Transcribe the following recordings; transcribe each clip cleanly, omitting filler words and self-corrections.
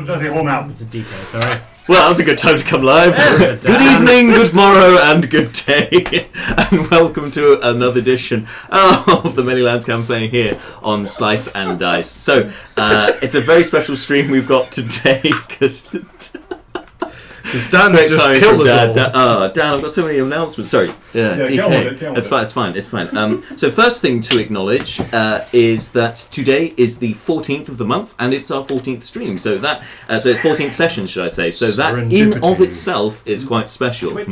your dirty whoremouth. It's a DK, sorry. Well, that was a good time to come live. Good evening, good morrow, and good day. And welcome to another edition of the Manylands campaign here on Slice and Dice. So, it's a very special stream we've got today because Dan just killed us all. Dan, I've got so many announcements. Sorry. Yeah, DK. It's fine. So first thing to acknowledge is that today is the 14th of the month, and it's our 14th stream. So that, so 14th session, should I say? So that in of itself is quite special.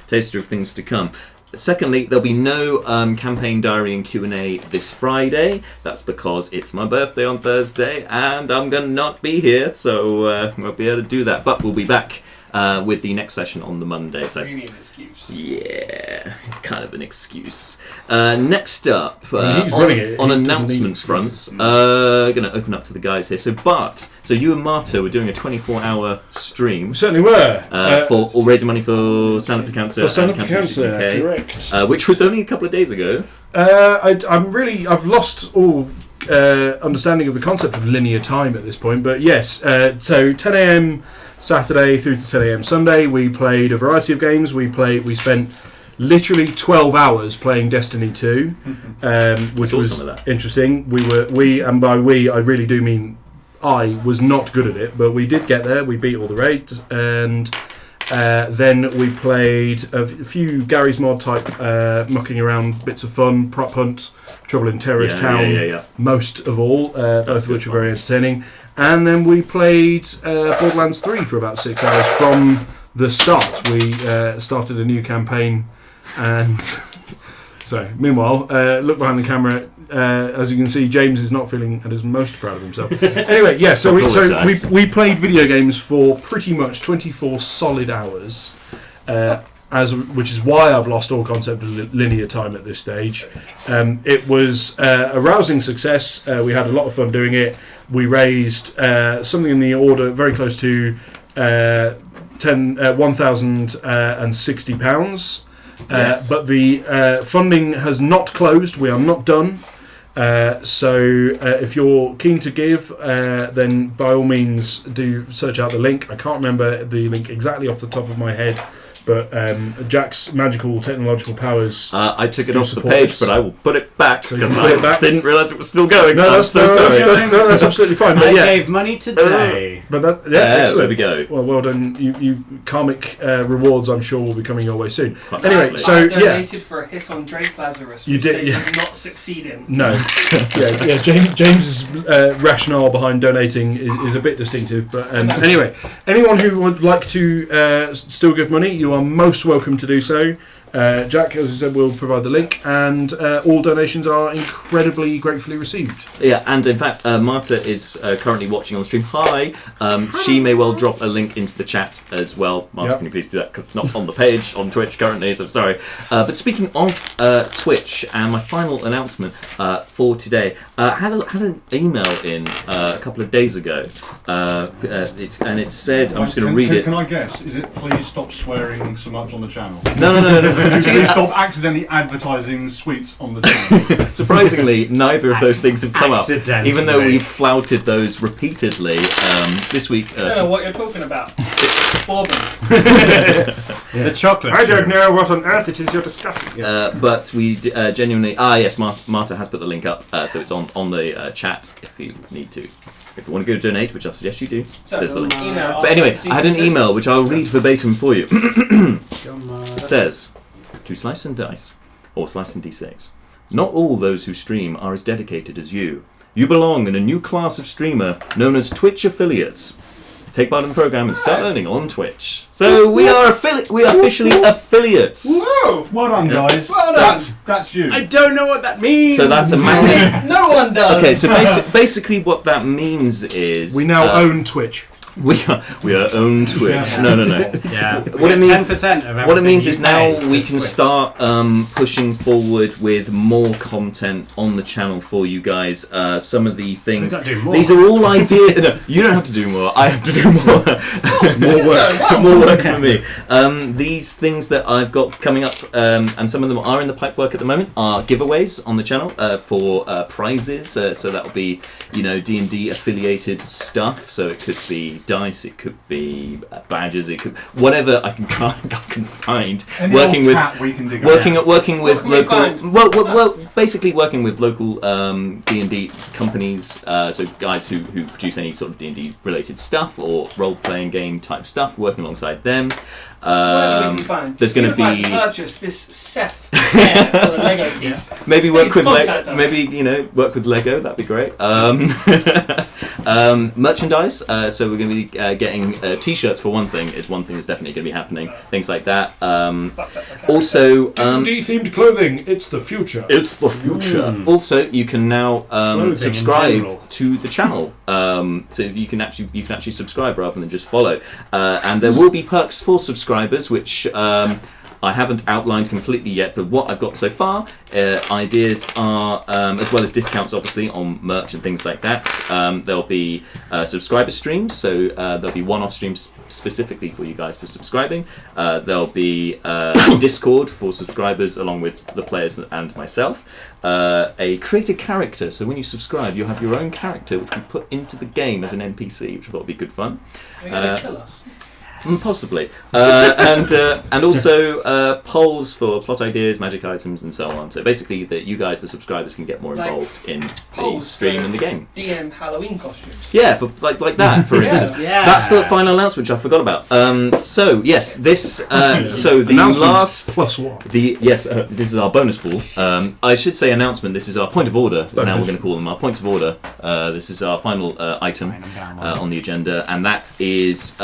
Taster of things to come. Secondly, there'll be no campaign diary and Q&A this Friday. That's because it's my birthday on Thursday, and I'm going to not be here, so won't be able to do that. But we'll be back with the next session on the Monday. So really an excuse. Yeah, kind of an excuse. Next up, on announcement fronts, going to open up to the guys here. So you and Marta were doing a 24-hour stream. We certainly were. For raising money for Stand Up to Cancer. For Stand Up to Cancer, correct. Which was only a couple of days ago. I've lost all understanding of the concept of linear time at this point. But yes, so 10 a.m. Saturday through to 10 a.m. Sunday, we played a variety of games. We spent literally 12 hours playing Destiny 2, which was interesting. And by we, I really do mean I was not good at it, but we did get there. We beat all the raids, and then we played a few Gary's Mod type mucking around bits of fun, prop hunt, Trouble in Terrorist Town, most of all, both of which were very entertaining. And then we played Borderlands 3 for about 6 hours from the start. We started a new campaign, and meanwhile, look behind the camera. As you can see, James is not feeling at his most proud of himself. Anyway, yeah. So we played video games for pretty much 24 solid hours, which is why I've lost all concept of linear time at this stage. It was a rousing success. We had a lot of fun doing it. We raised something in the order very close to £1,060. Yes. But the funding has not closed. We are not done. So if you're keen to give, then by all means do search out the link. I can't remember the link exactly off the top of my head, but Jack's magical technological powers. I took it off the page, but I will put it back because I didn't realise it was still going. No, that's absolutely fine. But I gave money today. But there we go. Well done. You karmic rewards, I'm sure, will be coming your way soon. Anyway, I donated for a hit on Drake Lazarus, which they did not succeed in. No. James's rationale behind donating is a bit distinctive. But anyway, anyone who would like to still give money, you are most welcome to do so. Jack, as I said, will provide the link, and all donations are incredibly gratefully received. Yeah, and in fact, Marta is currently watching on stream. Hi. She may well drop a link into the chat as well. Marta, can you please do that? Because it's not on the page on Twitch currently, so I'm sorry. But speaking of Twitch, and my final announcement for today, had an email in a couple of days ago, and it said, I'm just going to read it. Can I guess? Is it please stop swearing so much on the channel? No. Please stop accidentally advertising sweets on the channel. Surprisingly, neither of those things have come up, even though we've flouted those repeatedly this week. I don't know what you're talking about. Bourbons. The chocolate. I don't know what on earth it is you're discussing. But we genuinely... yes, Marta has put the link up, so it's on the chat if you need to. If you want to go donate, which I suggest you do, there's the link. But anyway, I had an email which I'll read verbatim for you. It says, to Slice and Dice, or Slice and D6, not all those who stream are as dedicated as you. You belong in a new class of streamer known as Twitch affiliates. Take part in the program and start earning on Twitch. So we are officially affiliates. Whoa! Well done, guys. Well done. That's you. I don't know what that means. So that's a massive... No one does. Okay, so basically what that means is... We now own Twitch. We are own Twitch. No. Yeah. What it means, 10% of what it means is now we can Twitch. start pushing forward with more content on the channel for you guys. Some of the things. These are all ideas. No, you don't have to do more. I have to do more. More work for me. These things that I've got coming up, and some of them are in the pipework at the moment, are giveaways on the channel for prizes. So that will be, D&D affiliated stuff. So it could be dice, it could be badges, it could whatever I can find. Any Working old with tat we can dig working around. working with What can we local find? basically working with local D&D companies, so guys who produce any sort of D&D related stuff or role playing game type stuff, working alongside them. Whatever we can find. There's going If to you would like be to purchase this Seth hair for the Lego piece. maybe work Please with contact us. maybe work with Lego. That'd be great. Merchandise. So we're going to be getting T-shirts for one thing. Is one thing that's definitely going to be happening. Things like that. Fuck that, Also, D&D themed clothing. It's the future. it's the future. Also, you can now Clothing in subscribe general. to the channel. So you can actually subscribe rather than just follow. And there will be perks for subscribers, which I haven't outlined completely yet. But what I've got so far, ideas are, as well as discounts, obviously, on merch and things like that. There'll be subscriber streams, so there'll be one-off streams specifically for you guys for subscribing. There'll be Discord for subscribers, along with the players and myself. A created character, so when you subscribe, you'll have your own character, which we put into the game as an NPC, which I thought would be good fun. Are you going to kill us? Possibly, and also polls for plot ideas, magic items, and so on. So basically, that you guys, the subscribers, can get more Like involved in the polls stream for and the game. DM Halloween costumes. Yeah, for like that, for instance. Yeah. That's the final announcement, which I forgot about. So yes, this so the Announcement last. +1. This is our bonus pool. I should say announcement. This is our point of order. Is now Bonus. we're going to call them our points of order. This is our final item on the agenda, and that is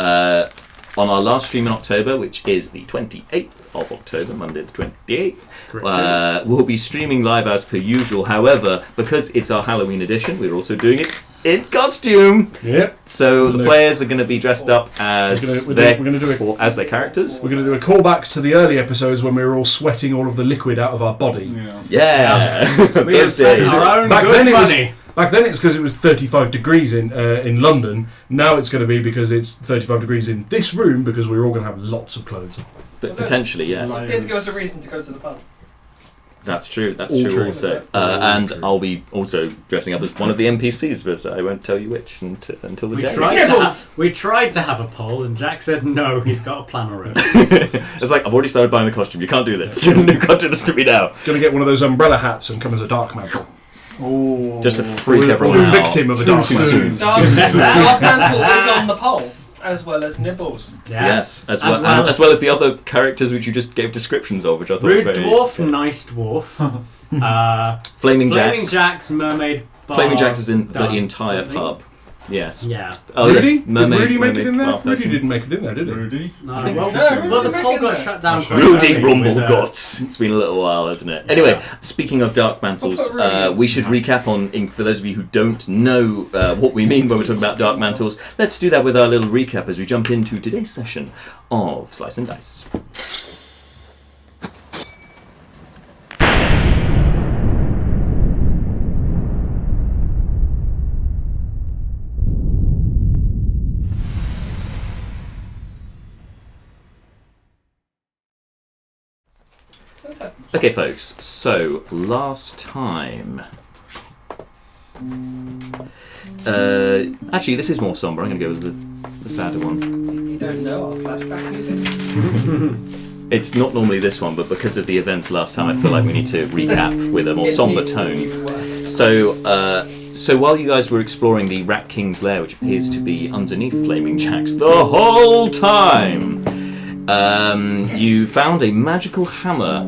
on our last stream in October, which is the 28th of October, Monday the 28th. We'll be streaming live as per usual. However, because it's our Halloween edition, we're also doing it in costume. Yep. So the Lovely. players are going to be dressed up as We're their going to do it. or as their characters. We're going to do a callback to the early episodes when we were all sweating all of the liquid out of our body. Yeah. Yeah, We those have days. our own Back good then it was- money. Back then it's because it was 35 degrees in London. Now it's going to be because it's 35 degrees in this room because we're all going to have lots of clothes on. But potentially, yes. Like- Didn't give us a reason to go to the pub. That's true. That's All true. true. Also, All and true. I'll be also dressing up as one of the NPCs, but I won't tell you which until the We day. tried to have a poll, and Jack said no. He's got a plan already. It's like I've already started buying the costume. You can't do this. You can't do this to me now. Going to get one of those umbrella hats and come as a dark mantle. Oh. Just to freak We're everyone a out. victim of a dark Too mantle. soon. Dark Mantle is on the poll, as well as Nibbles. Yeah. Yes, as well as the other characters which you just gave descriptions of, which I thought Rude was very dwarf, nice dwarf. Flaming Flaming Jacks. Jack's mermaid. Bar, Flaming Jacks is in the dance, entire something. pub. Yes. Yeah. Oh Rudy? yes. Mermaid. Did Rudy make it in there? bar Rudy person. didn't make it in there, did he? Rudy. No, think- well, No, well, the Rudy poll made got it shut down. quite Rudy early with, Rumbleguts. It's been a little while, hasn't it? Anyway, speaking of dark mantles, We'll put Rudy in. we should recap on, for those of you who don't know what we mean when we're talking about dark mantles, let's do that with our little recap as we jump into today's session of Slice and Dice. Okay, folks, so last time. Actually, this is more somber. I'm going to go with the sadder one. You don't know our flashback music? It's not normally this one, but because of the events last time, I feel like we need to recap with a more It somber needs to tone. be worse. So while you guys were exploring the Rat King's lair, which appears to be underneath Flaming Jacks the whole time, you found a magical hammer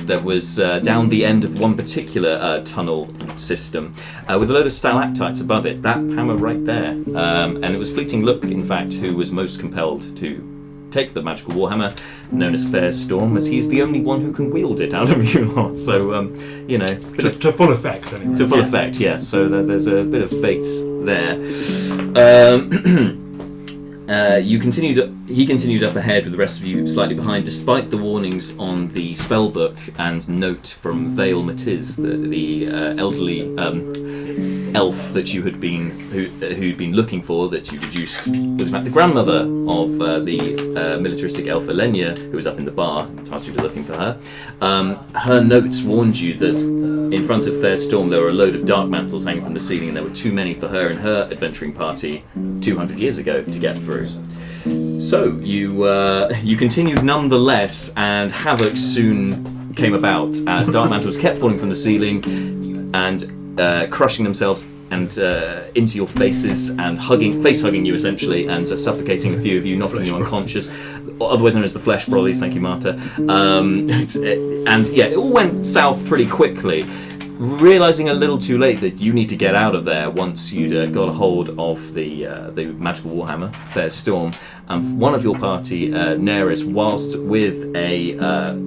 that was down the end of one particular tunnel system with a load of stalactites above it. That hammer right there. And it was Fleeting Look, in fact, who was most compelled to take the magical warhammer, known as Fair Storm, as he's the only one who can wield it out of you lot. So, you know, To full effect, anyway. to full effect, yes. So there's a bit of fate there. He continued up ahead with the rest of you slightly behind, despite the warnings on the spellbook and note from Vale Matiz, the elderly elf that you had been who'd been looking for, that you deduced was in fact the grandmother of the militaristic elf Elenia, who was up in the bar. Tasked you with looking for her. Her notes warned you that in front of Fair Storm, there were a load of dark mantles hanging from the ceiling, and there were too many for her and her adventuring party 200 years ago to get through. So you continued nonetheless, and havoc soon came about as dark mantles kept falling from the ceiling and crushing themselves and into your faces and face hugging you essentially, and suffocating a few of you, knocking you unconscious. Otherwise known as the flesh brollies. Thank you, Marta. And yeah, it all went south pretty quickly. Realizing a little too late that you need to get out of there once you'd got a hold of the magical warhammer, Fair Storm. One of your party, Naeris, whilst with a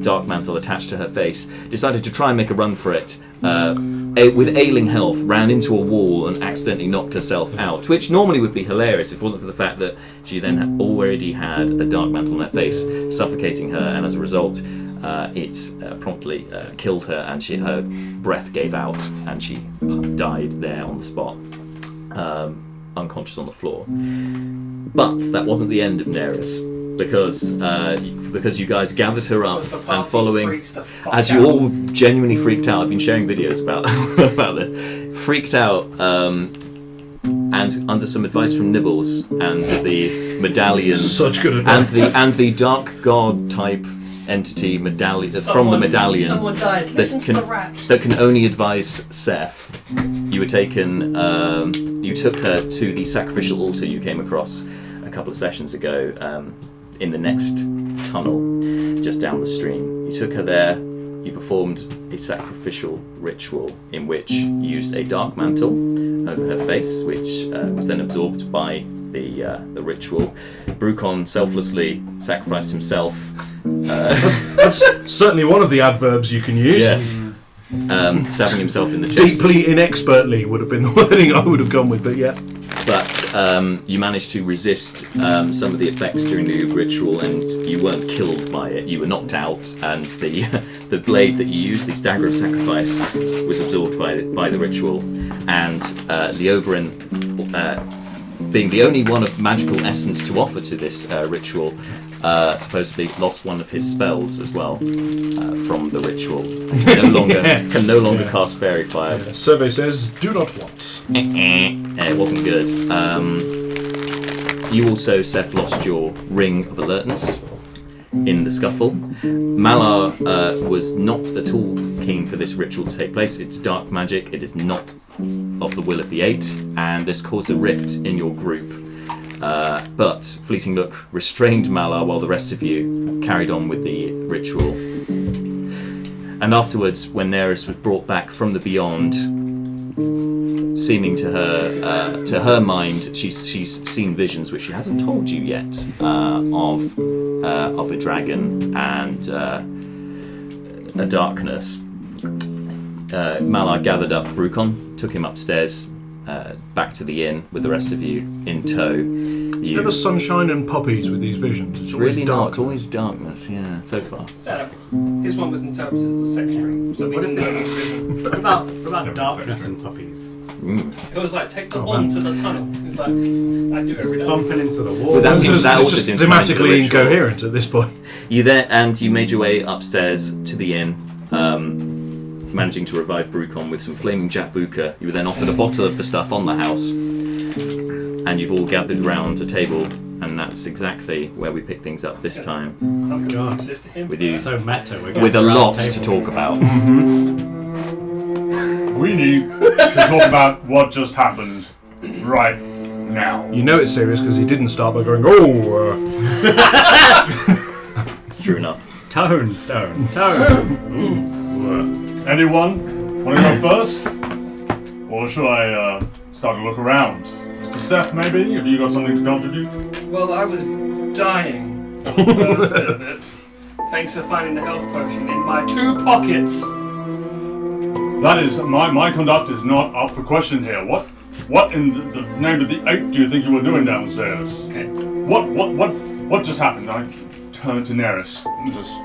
dark mantle attached to her face, decided to try and make a run for it. With ailing health, ran into a wall and accidentally knocked herself out, which normally would be hilarious if it wasn't for the fact that she then already had a dark mantle on her face, suffocating her, and as a result, it promptly killed her, and her breath gave out, and she died there on the spot, unconscious on the floor. But that wasn't the end of Naeris, because you guys gathered her up and following, as you all genuinely freaked out. I've been sharing videos about this. Freaked out, and under some advice from Nibbles and the medallion, such good advice, and the dark god type entity medallion from the medallion. Someone died. Listen to the rat. That can only advise Seth. You were taken. You took her to the sacrificial altar you came across a couple of sessions ago, in the next tunnel, just down the stream. You took her there. You performed a sacrificial ritual in which you used a dark mantle over her face, which was then absorbed by the ritual. Brucon selflessly sacrificed himself. That's certainly one of the adverbs you can use. Yes. Stabbing himself in the chest. Deeply inexpertly would have been the wording I would have gone with, but yeah. But you managed to resist some of the effects during the ritual, and you weren't killed by it. You were knocked out, and the blade that you used, the dagger of sacrifice, was absorbed by the ritual. And Leobrin, being the only one of magical essence to offer to this ritual, supposedly lost one of his spells as well from the ritual. Can no longer cast fairy fire. Survey says, do not want. It wasn't good. You also, Seth, lost your ring of alertness in the scuffle. Malar was not at all keen for this ritual to take place. It's dark magic. It is not of the will of the Eight, and this caused a rift in your group. But Fleeting Look restrained Malar while the rest of you carried on with the ritual. And afterwards, when Naeris was brought back from the beyond, seeming to her mind, she's seen visions which she hasn't told you yet of a dragon and a darkness. Malar gathered up Brucon, took him upstairs, back to the inn with the rest of you in tow. It's never sunshine and poppies with these visions. It's really dark. not. It's always darkness. Yeah, so far. His one was interpreted as a sex dream, so we didn't know it was vision. What about darkness and puppies? It was like, take the on to the tunnel. It's like, I do every day. Bumping into the wall. Well, that seems that also just seems thematically incoherent at this point. You made your way upstairs to the inn, managing to revive Brucon with some flaming jackbuka. You were then offered a bottle of the stuff on the house, and you've all gathered round a table, and that's exactly where we pick things up this time. I'm God. With you, So meta. with a lot to talk about. We need to talk about what just happened right now. You know it's serious because he didn't start by going, oh. True enough. Tone. Anyone want to go first? Or should I start to look around? Mr. Seth, maybe? Have you got something to contribute? Well, I was dying for the first bit of it. Thanks for finding the health potion in my 2 pockets. That is, my conduct is not up for question here. What in the name of the Eight do you think you were doing downstairs? Okay. What just happened? I turned to Naeris and just...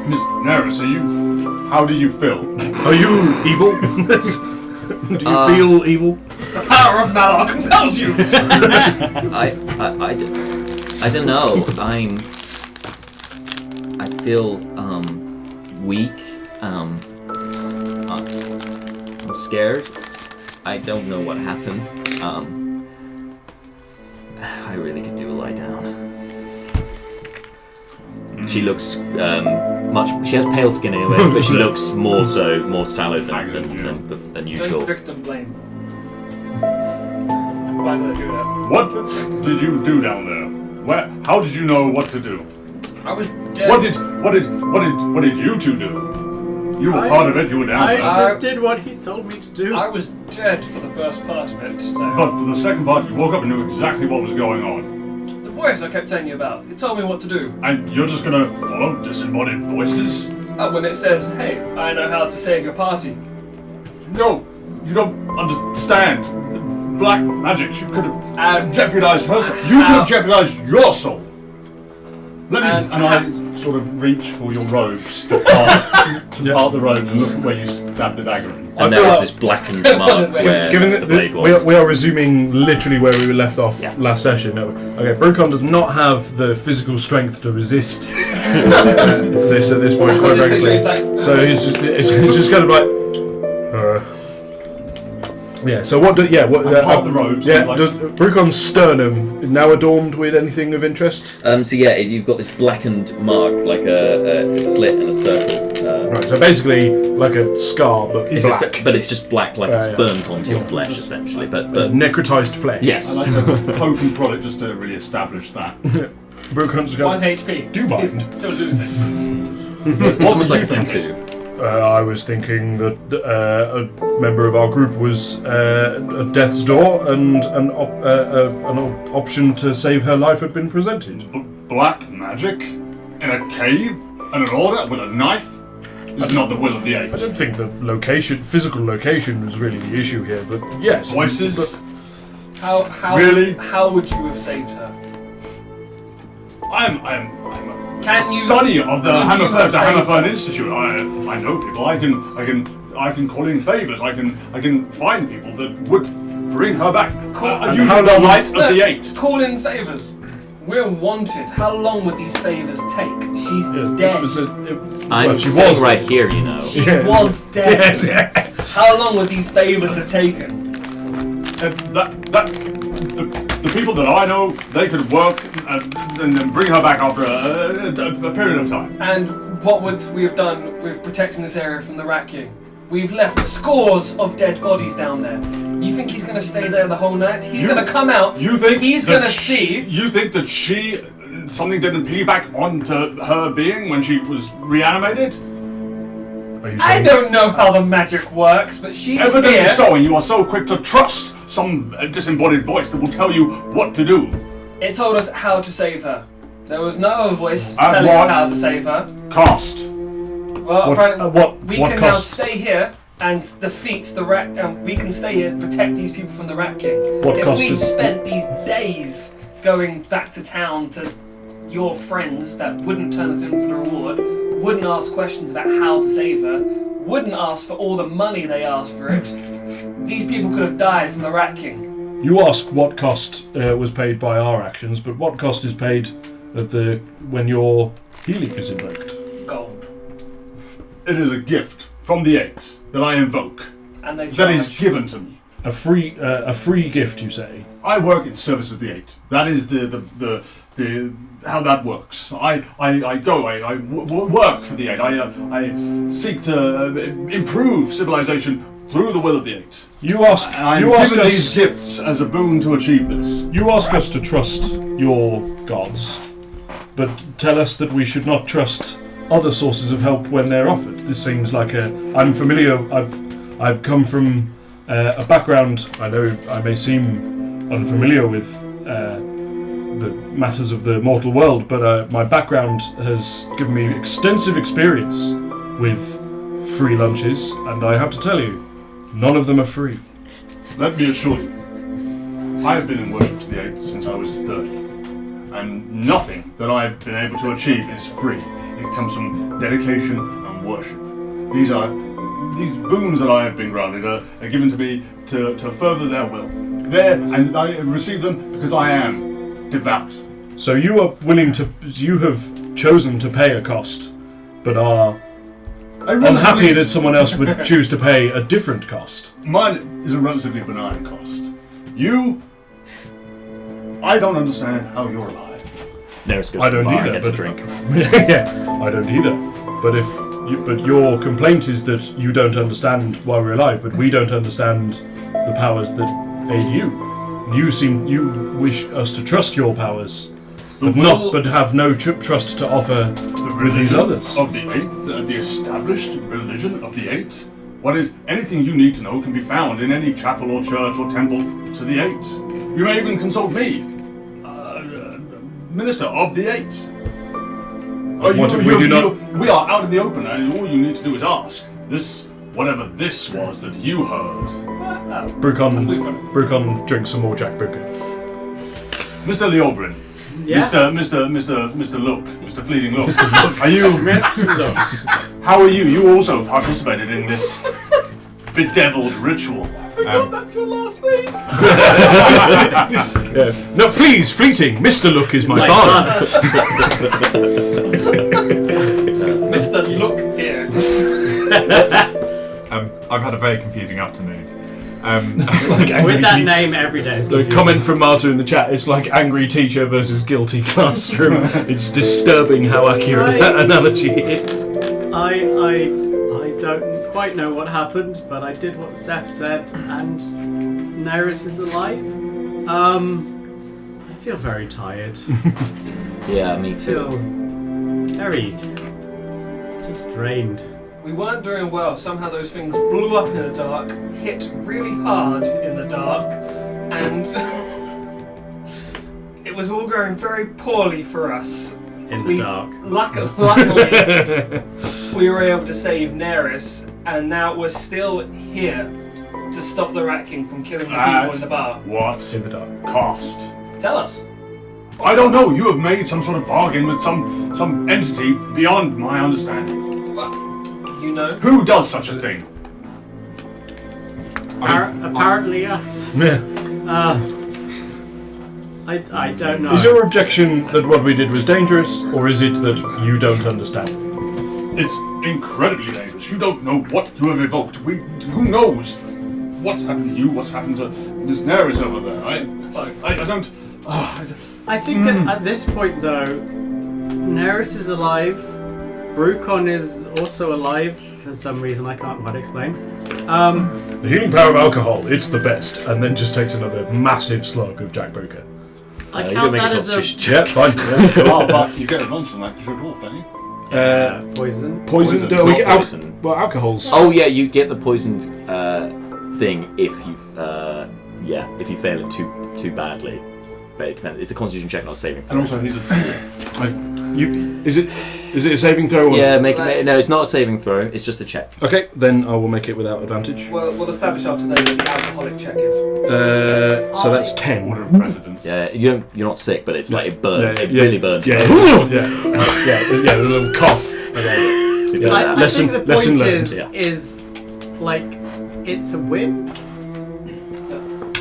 Miss Naeris, how do you feel? Are you evil? Do you feel evil? The power of Malar compels you! I don't know. I feel weak. I'm scared. I don't know what happened. I really could do a lie down. She looks she has pale skin anyway, but she looks more sallow than usual. Don't victim blame. Why did I do that? What did you do down there? How did you know what to do? I was dead. What did you two do? You were part of it. You were down I there. just did what he told me to do. I was dead for the first part of it, so... But for the second part, you woke up and knew exactly what was going on. The voice I kept telling you about, it told me what to do. And you're just gonna follow disembodied voices? When it says, hey, I know how to save your party. No, you don't understand. Black magic, she could have jeopardized her soul. You could have jeopardized your soul. I sort of reach for your robes to part the robes and look at where you stabbed the dagger in. And there is this blackened mark where the blade was. We are resuming literally where we left off last session. No. Okay, Brucon does not have the physical strength to resist this at this point, quite frankly. So it's just kind of like... so what do... Yeah, what... part the robes. Yeah, does Brucon's sternum now adorned with anything of interest? You've got this blackened mark, like a slit and a circle. Right, so basically like a scar, but black. But it's just black, like it's burnt onto your flesh, essentially. But necrotized flesh. yes. I'd like to poke and prod it just to really establish that. Brucon's got 1 HP. Do mind. Don't lose it. It's almost like a tattoo. I was thinking that a member of our group was at death's door, and an option to save her life had been presented. Black magic? In a cave? And an order? With a knife? This is not the will of the I Eight. don't think the physical location was really the issue here, but yes. Voices? How Really? How would you have saved her? I'm a Can you study of the could you have saved Hammerfern her? Institute. I know people. I can call in favors. I can find people that would bring her back. Using the light of the Eight. Call in favors. We're wanted. How long would these favors take? She's dead. She was right here, you know. She was dead. How long would these favors have taken? The people that I know, they could work and bring her back after a period of time. And what would we have done with protecting this area from the Rat King? We've left scores of dead bodies down there. You think he's going to stay there the whole night? He's going to come out. You think he's going to see? You think that something didn't piggyback onto her being when she was reanimated? I don't know how the magic works, but she's Evidently here. so, and you are so quick to trust some disembodied voice that will tell you what to do. It told us how to save her. There was no other voice At telling what us how to save her. Cost. Well, we what can now cost? stay here and defeat the Rat. We can stay here, protect these people from the Rat King. What if cost we is- spent these days going back to town to your friends that wouldn't turn us in for the reward, wouldn't ask questions about how to save her, wouldn't ask for all the money they asked for it, these people could have died from the Rat King. You ask what cost was paid by our actions, but what cost is paid when your healing is invoked? Gold. It is a gift from the Eight that I invoke. And they That is charge- given to me. A free gift, you say? I work in service of the Eight. That is the how that works. I work for the Eight. I seek to improve civilization through the will of the Eight. You ask. I'm You ask given us. these gifts as a boon to achieve this. You ask us to trust your gods, but tell us that we should not trust other sources of help when they're offered. This seems like I'm familiar. I've come from a background. I know I may seem unfamiliar with the matters of the mortal world, but my background has given me extensive experience with free lunches, and I have to tell you, none of them are free. Let me assure you, I have been in worship to the Eight since I was 30, and nothing that I've been able to achieve is free. It comes from dedication and worship. These boons that I have been granted are given to me to further their will. And I receive them because I am devout. So you are you have chosen to pay a cost, but are I'm happy that someone else would choose to pay a different cost. Mine is a relatively benign cost. I don't understand how you're alive. Naeris goes I to the don't bar and either, gets a but- drink. Yeah, I don't either. But your complaint is that you don't understand why we're alive, but we don't understand the powers that aid you. You wish us to trust your powers, but have no trust to offer with these others. Of the Eight, the established religion of the Eight. What is anything you need to know can be found in any chapel or church or temple to the Eight. You may even consult me, minister of the Eight. What if we do not? We are out in the open, and all you need to do is ask. Whatever this was that you heard. Brucon drinks some more Jack Brooker. Mr. Leobrin. Yeah. Mr. Look. Mr. Fleeting Look. Are you... How are you? You also participated in this bedeviled ritual. That's your last name. Yeah. No, please, Fleeting. Mr. Look is my father. Mr. Look here. I've had a very confusing afternoon. With that name every day. It's The confusing. comment from Marta in the chat, it's like angry teacher versus guilty classroom. It's disturbing how accurate that analogy is. I don't quite know what happened, but I did what Seth said, and Naeris is alive. I feel very tired. Yeah, me I feel too. very just drained. We weren't doing well. Somehow those things blew up in the dark, hit really hard in the dark, and it was all going very poorly for us. In the dark. Luckily, we were able to save Naeris, and now we're still here to stop the Rat King from killing the people in the bar. What In the dark. cost? Tell us. I don't know. You have made some sort of bargain with some entity beyond my understanding. Well, you know. Who does such a thing? Apparently us. Yeah. I don't know. Is your objection that what we did was dangerous, or is it that you don't understand? It's incredibly dangerous. You don't know what you have evoked. Who knows what's happened to you? What's happened to Miss Naeris over there? I don't. I think at this point, though, Naeris is alive. Brucon is also alive for some reason I can't quite explain. The healing power of alcohol, it's the best, and then just takes another massive slug of Jack Broker. I You count make that a as a constitution Yeah, fine. Yeah. Oh, but you get advantage on that because you're a dwarf, don't you? poison. Poison. Poison. Do we It's get not poison. Well, alcohol's. Oh yeah, you get the poisoned thing if you if you fail it too badly. But it depends. It's a constitution check, not a saving throw. And also, he's a. Is it a saving throw? Or Yeah, no, it's not a saving throw. It's just a check. Okay, then I will make it without advantage. Well, we'll establish after that what the alcoholic check is. So that's 10. Order of precedence. Yeah, you're not sick, but it's like it burned. Yeah, It yeah, really burned. Yeah, yeah, a little cough. Yeah, I lesson think the point learned. is like it's a win.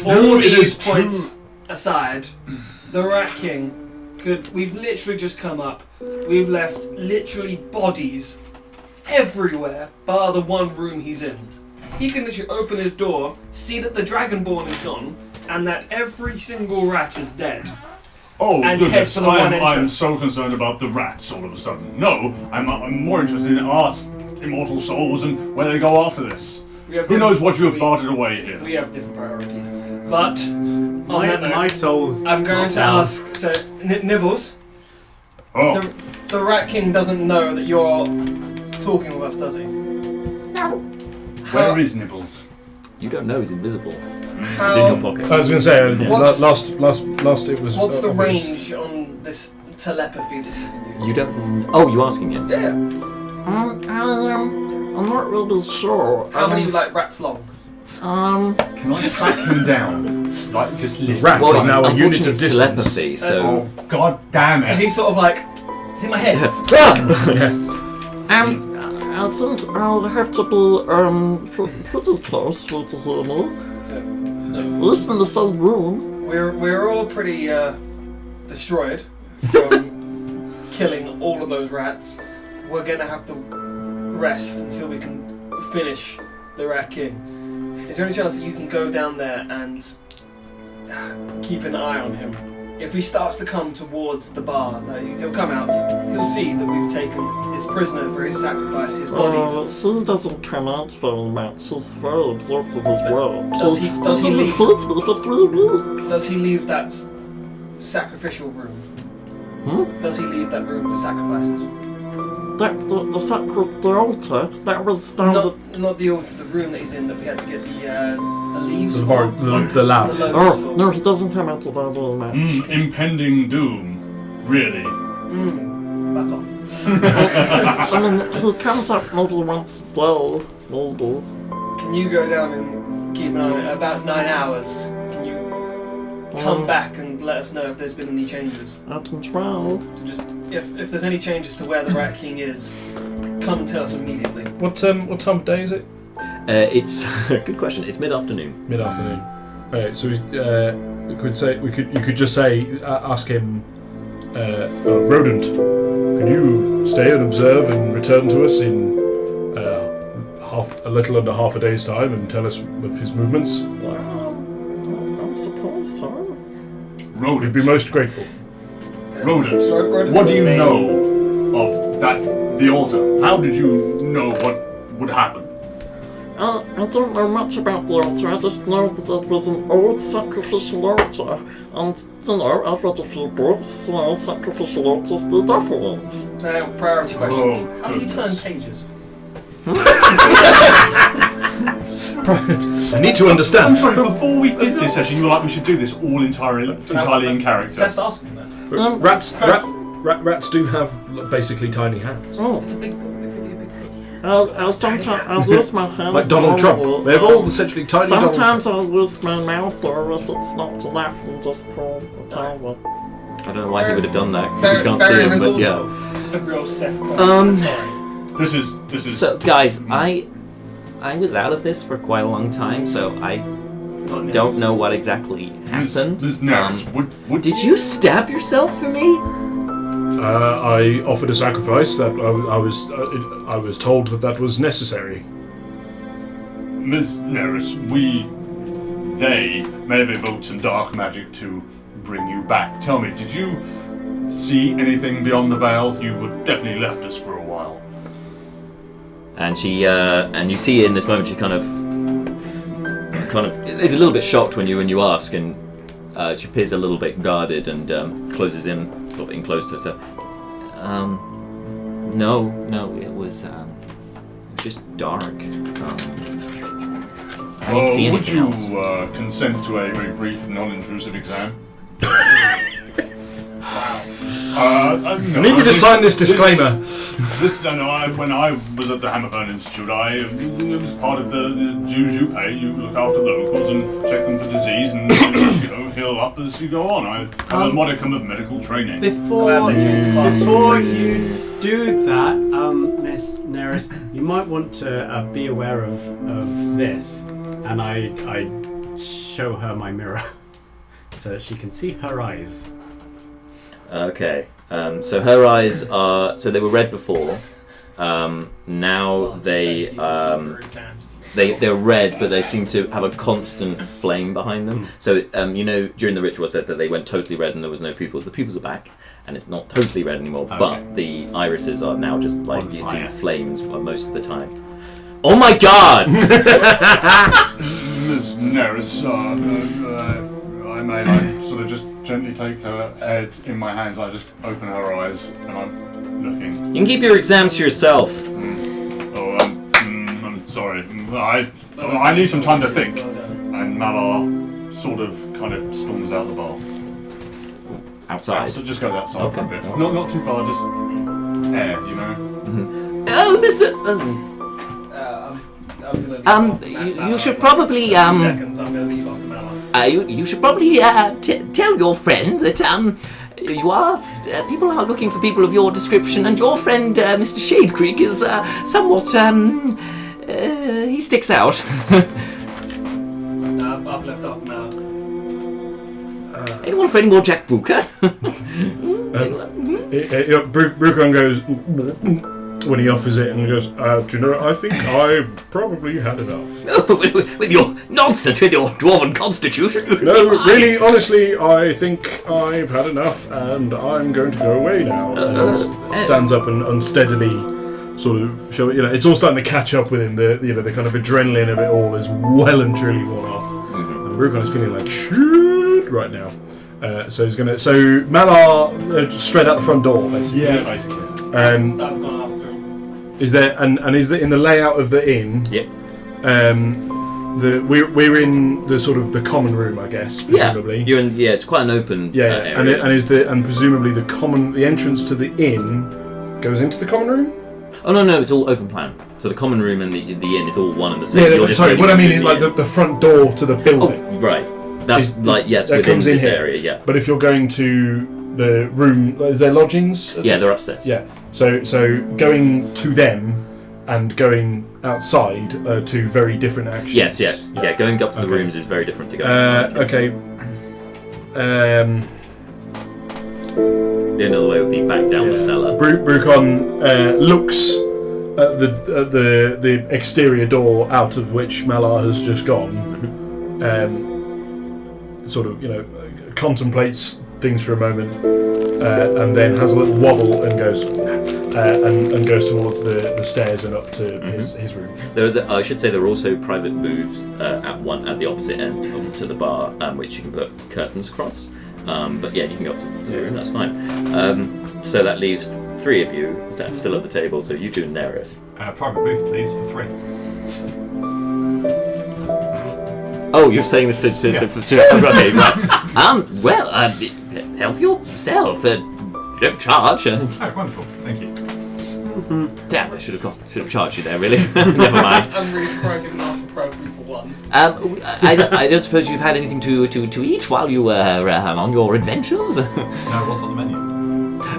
All it these is points aside, the Rat King we've literally just come up. We've left literally bodies everywhere, bar the one room he's in. He can literally open his door, see that the Dragonborn is gone, and that every single rat is dead. Oh, And goodness, head for the one I'm entrance. so concerned about the rats all of a sudden. No, I'm more interested in our immortal souls and where they go after this. Who knows what you have bartered away here? We have different priorities. But, on that note, My soul's I'm going not to down. ask, so, Nibbles, Oh, the Rat King doesn't know that you're talking with us, does he? No. where is Nibbles? You don't know he's invisible. He's How, in your pocket. I was going to say, What's- last it was. what's the obvious. range on this telepathy that you can use? You don't. Oh, you asking him? Yeah. I'm not really sure. How many rats long? Can I track him down? Like, just listen. Rat Well, is it's now a unit unfortunately of distance. telepathy, so. Oh, god damn So it. he's sort of like, it's in my head. I think I'll have to be pretty close for you to hear me. So, At least in the same room. we're all pretty destroyed from killing all of those rats. We're gonna have to rest until we can finish the Rat King. Is there any chance that you can go down there and keep an eye on him? If he starts to come towards the bar, he'll come out. He'll see that we've taken his prisoner for his sacrifice, his bodies. He doesn't come out very much. He's very absorbed in his work. Does he leave? Feed me for 3 weeks. Does he leave that sacrificial room? Does he leave that room for sacrifices? The altar, that was down Not the altar, the room that he's in that we had to get the leaves The for. the lab. The lotus for. no, he doesn't come out of that room much. Impending doom. Really? Back off. I mean, he comes up maybe once a day, maybe. Can you go down and keep an eye on it? About 9 hours. Can you come back and let us know if there's been any changes? I can try. So just if there's any changes to where the Rat King is, come and tell us immediately. What time of day is it? It's good question. It's mid-afternoon. Mid-afternoon. Alright, so you could just say, ask him, Rodent, can you stay and observe and return to us in a little under half a day's time and tell us of his movements? Well, I suppose so. We'd be Rodent. most grateful. Rodent. What do you know of the altar? How did you know what would happen? I don't know much about the altar. I just know that it was an old sacrificial altar. And, I've read a few books, sacrificial altars, the devil ones. Now, priority questions. Oh, How do you turn goodness. pages? I need to understand. I'm sorry, before we did this session, you were like, we should do this all entirely in character. Seth's asking that. Rats do have basically tiny hands. It's a big book. There could be a big book. I'll use my hands. Like Donald Trump. They have all essentially tiny Donald Sometimes Trump. I'll use my mouth, or if it's not enough, I'll just pull the towel. I don't know why he would have done that. You just can't see him, but yeah. It's a real Seth. Sorry. This is. So, guys, I was out of this for quite a long time, so I don't know what exactly happened. This Naeris, would Did you stab yourself for me? I offered a sacrifice that I was told that was necessary. Ms. Naeris, they may have evoked some dark magic to bring you back. Tell me, did you see anything beyond the veil? You were definitely left us for a while. And she, and you see in this moment, she kind of is a little bit shocked when you ask, and she appears a little bit guarded and closes in, sort of enclosed to her. So, no, it was just dark. I didn't see Would anything you else. consent to a very brief, non-intrusive exam? I need you to sign this disclaimer. When I was at the Hammerburn Institute, it was part of the dues you pay. You look after the locals and check them for disease and heal up as you go on. I have a modicum of medical training. Before they changed the class. you do that, Miss Naeris, you might want to be aware of this, and I show her my mirror so that she can see her eyes. Okay, so her eyes are, so they were red before, now they're red, but they seem to have a constant flame behind them. So, during the ritual I said that they went totally red and there was no pupils. The pupils are back, and it's not totally red anymore, but the irises are now just like, you see flames most of the time. Oh my god! Miss Naeris, I may sort of just gently take her head in my hands. I just open her eyes and I'm looking. You can keep your exams to yourself. I'm sorry. I need some time to think. And Malar sort of kind of storms out the bar. Outside? So just goes outside for a Okay. bit. Not too far, just air, you know? Oh, Mr. I'm gonna leave You should probably, 2 seconds, I'm gonna leave after Malar. you should probably tell your friend that you are people are looking for people of your description, and your friend Mr. Shadecreek is somewhat he sticks out. No, I've left after Malar. Anyone for any more Jack Booker? Brucon goes, when he offers it and goes, do you know, I think I've probably had enough. with your nonsense, with your dwarven constitution. No, really, honestly, I think I've had enough, and I'm going to go away now. And stands up and unsteadily sort of show it. It's all starting to catch up with him. The kind of adrenaline of it all is well and truly worn off, and Rukon is feeling like shit right now. So he's gonna. So Malar straight out the front door, basically. Yeah, basically. I've gone after him. Is there and is there in the layout of the inn? Yep. We're in the sort of the common room, I guess. Presumably. Yeah. You're in. Yeah, it's quite an open. Yeah, area. and presumably the entrance to the inn goes into the common room. Oh no, it's all open plan. So the common room and the inn is all one and the same. Yeah, sorry. What I mean is like the front door to the building. Oh, right. That's it's that within comes in this here. area. Yeah. But if you're going to the room, is there lodgings? Yeah, they're upstairs. Yeah. So going to them and going outside are two very different actions. Yes. Yeah, going up to the rooms is very different to going. Okay. The only other way would be back down the cellar. Brucon looks at the exterior door out of which Malar has just gone. Sort of, contemplates things for a moment, and then has a little wobble and goes and goes towards the stairs and up to his room. I should say there are also private booths at the opposite end to the bar, which you can put curtains across. But yeah, you can go up to the room. That's fine. So that leaves 3 of you. Is that still at the table? So you two and Naeris. Private booth, please, for 3. Oh, you're saying this to okay, right. Well, help yourself. You don't charge. Oh, wonderful. Thank you. Damn, I should have charged you there, really. Never mind. I'm really surprised you didn't ask for probably for 1. I don't suppose you've had anything to eat while you were on your adventures? No, what's on the menu?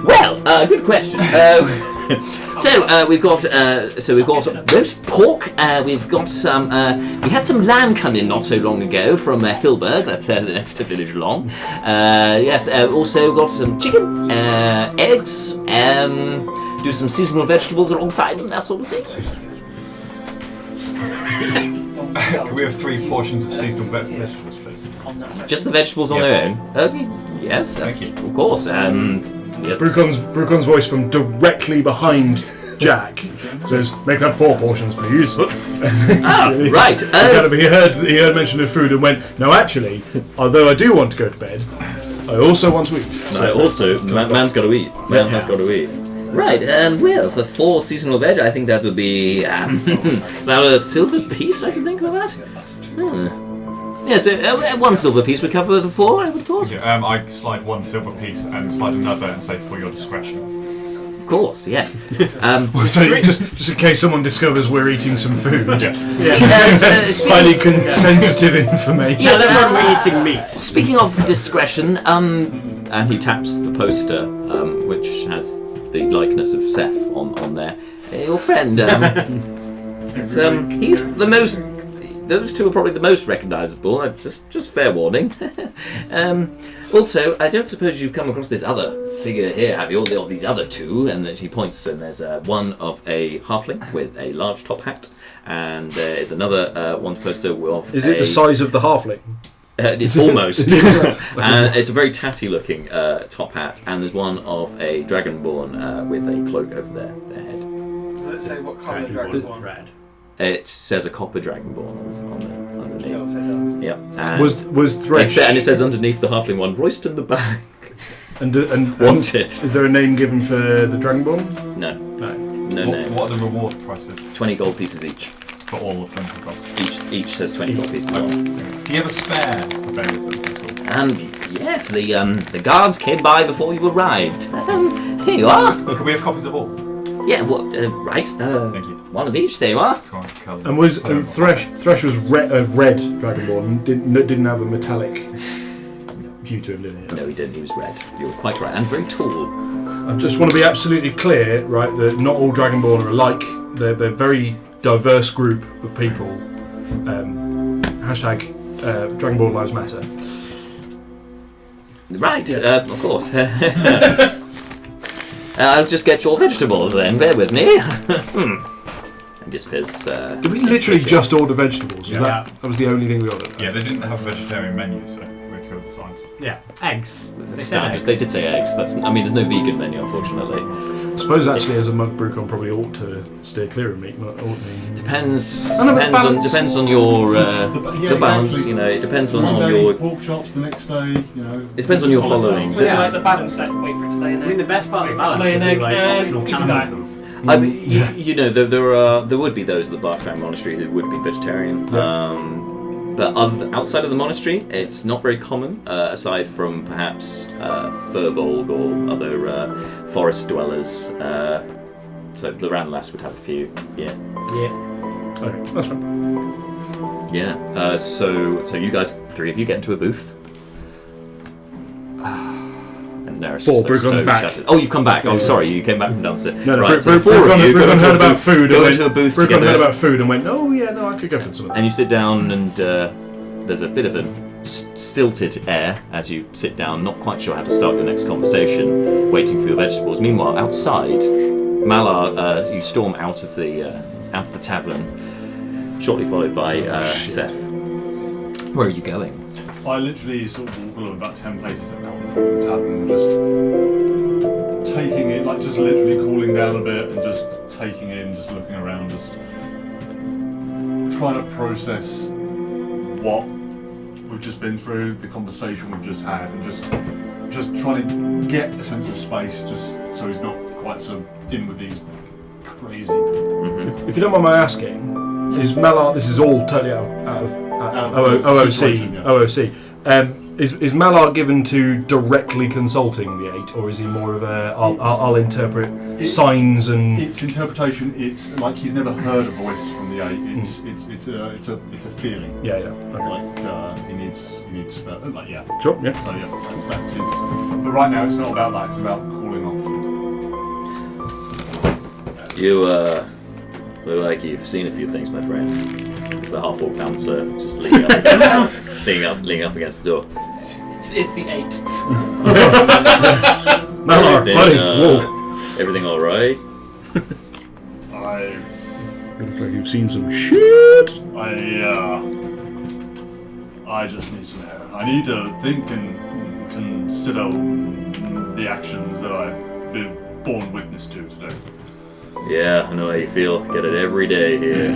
Well, good question. So we've got roast pork. We've got some. We had some lamb come in not so long ago from Hilberg. That's the next village along. Yes. Also got some chicken, eggs. Do some seasonal vegetables alongside them. That sort of thing. Can we have 3 portions of seasonal vegetables, please? Just the vegetables on their own. Okay. Yes. Thank you. Of course. Yes. Brucon's voice from directly behind Jack says, "Make that 4 portions, please." Right. He heard mention of food and went, "No, actually, although I do want to go to bed, I also want to eat." Man's got to eat. Man has got to eat. Right. Well, for 4 seasonal veg, I think that would be about a silver piece. I should think of that. Yes, 1 silver piece would cover the 4, I would have thought. Okay, I slide 1 silver piece and slide another and say for your discretion. Of course, yes. So just in case someone discovers we're eating some food. Yes. Highly sensitive information. Yes, we're eating meat. Speaking of discretion, and he taps the poster, which has the likeness of Seth on there. Your friend, he's the most. Those 2 are probably the most recognisable. Just fair warning. Also, I don't suppose you've come across this other figure here, have you? Or these other 2? And then she points, and there's one of a halfling with a large top hat, and there is another one poster of. Is it the size of the halfling? It's almost. And it's a very tatty-looking top hat, and there's one of a dragonborn with a cloak over their head. Does it say what colour dragonborn? Red. It says a copper dragonborn underneath. Yes, it does. Yep. And was Thresh and it says underneath the halfling one, Royston the Bag. And Wanted. Is there a name given for the dragonborn? No name. What are the reward prices? 20 gold pieces each. For all of them across? Each says 20 gold pieces on. Do you have a spare available? And yes, the guards came by before you arrived. Here you are. Can we have copies of all? Yeah, right. Thank you. One of each, there you are. And was Thresh was red dragonborn, didn't have a metallic hue to him, did he? No, he didn't. He was red. You were quite right, and very tall. I just want to be absolutely clear, right, that not all dragonborn are alike. They're a very diverse group of people. Hashtag Dragonborn Lives Matter. Right, Yeah. of course. I'll just get your vegetables then. Bear with me. And disappears. Did we literally just order vegetables? Was that was the only thing we ordered? Yeah, they didn't have a vegetarian menu, so we had to go with the signs. Yeah, eggs. They said Standard. eggs. They did say eggs. There's no vegan menu, unfortunately. I suppose actually, as a mug brewcon, probably ought to steer clear of meat. Depends. I know, but balance. Depends on your the balance. exactly. You know, it depends on One day your. pork chops, the next day, you know. It depends on your following. So yeah, like the balance set, wait for it to lay an egg. I mean, the best part of the Wait for it balance to lay would an be egg like and optional you can die. cannibalism. I mean, you know, there would be those at the Barkfam Monastery who would be vegetarian. But outside of the monastery, it's not very common, aside from perhaps Furbolg or other forest dwellers. So the Ranlass would have a few, yeah. Okay, that's fine. Yeah, so you guys, 3 of you get into a booth. And Naeris Four, just looks Brucon's so back. shattered. Oh, you've come back. Oh, sorry, you came back from downstairs. No, right, so Brucon 4 of you go into heard a about booth- food. Go into a booth Brucon together. heard about food and went, oh yeah, no, I could go for some of that. And you sit down, and there's a bit of a stilted air as you sit down, not quite sure how to start your next conversation, waiting for your vegetables. Meanwhile, outside, Malar, you storm out of the tavern, shortly followed by Seth. Where are you going? I literally sort of walk along about 10 places out in front of the tavern, just taking it, like just literally cooling down a bit and just taking in, just looking around, just trying to process what we've just been through, the conversation we've just had, and just trying to get a sense of space, just so he's not quite so in with these crazy people. Mm-hmm. If you don't mind my asking, is Malar? This is all totally out of situation, yeah. OOC. Is Malar given to directly consulting the 8, or is he more of a I'll interpret signs and? It's interpretation. It's like he's never heard a voice from the 8. It's a feeling. Yeah. Okay. Like he needs like yeah. Sure. Yeah. So yeah, that's his. But right now it's not about that. It's about calling off. You look like you've seen a few things, my friend. It's the half-orc bouncer just leaning up against the door. It's the 8. Malar, buddy, whoa. Everything all right? You look like you've seen some shit. I just need some air. I need to think and consider the actions that I've been born witness to today. Yeah, I know how you feel. Get it every day here.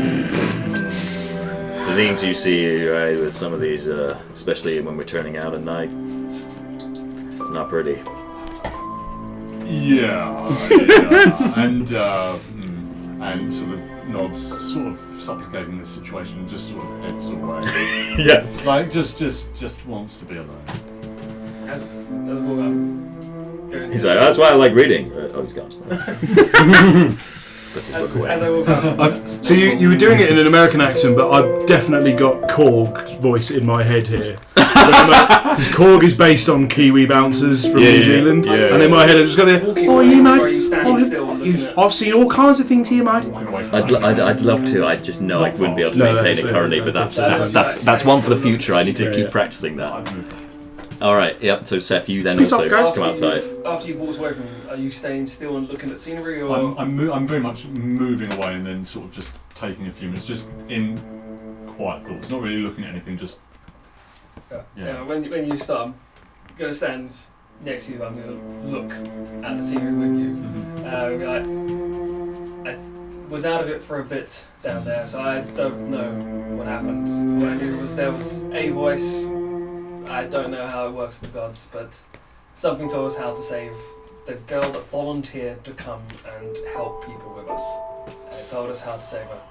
The things you see, right, with some of these, especially when we're turning out at night, not pretty. Yeah. And sort of nods, sort of supplicating this situation, and just sort of heads away. Yeah. Like just wants to be alone. As we'll go He's like, that's why I like reading. Oh, he's gone. Put his book away. as I walk up. So you were doing it in an American accent, but I've definitely got Korg's voice in my head here. Because Korg is based on Kiwi bouncers from New Zealand, and in my head I've just got to, oh, you mate, Or are you standing still looking at- I've seen all kinds of things here, mate. Walking away from I'd love to. I just know I wouldn't be able to No, maintain that's it currently, but that's that's one for the future. I need to Yeah, keep yeah. practicing that. I've moved on. All right. Yep. So Seth, you then Peace also off, guys. come outside. After you've walked away from him, are you staying still and looking at scenery, or I'm very much moving away and then sort of just taking a few minutes, just in quiet thoughts, not really looking at anything, just yeah, when you start, I'm gonna stand next to you. I'm gonna look at the scenery with you. Be like, I was out of it for a bit down there, so I don't know what happened. What I knew was there was a voice. I don't know how it works with the gods, but something told us how to save the girl that volunteered to come and help people with us. And it told us how to save her.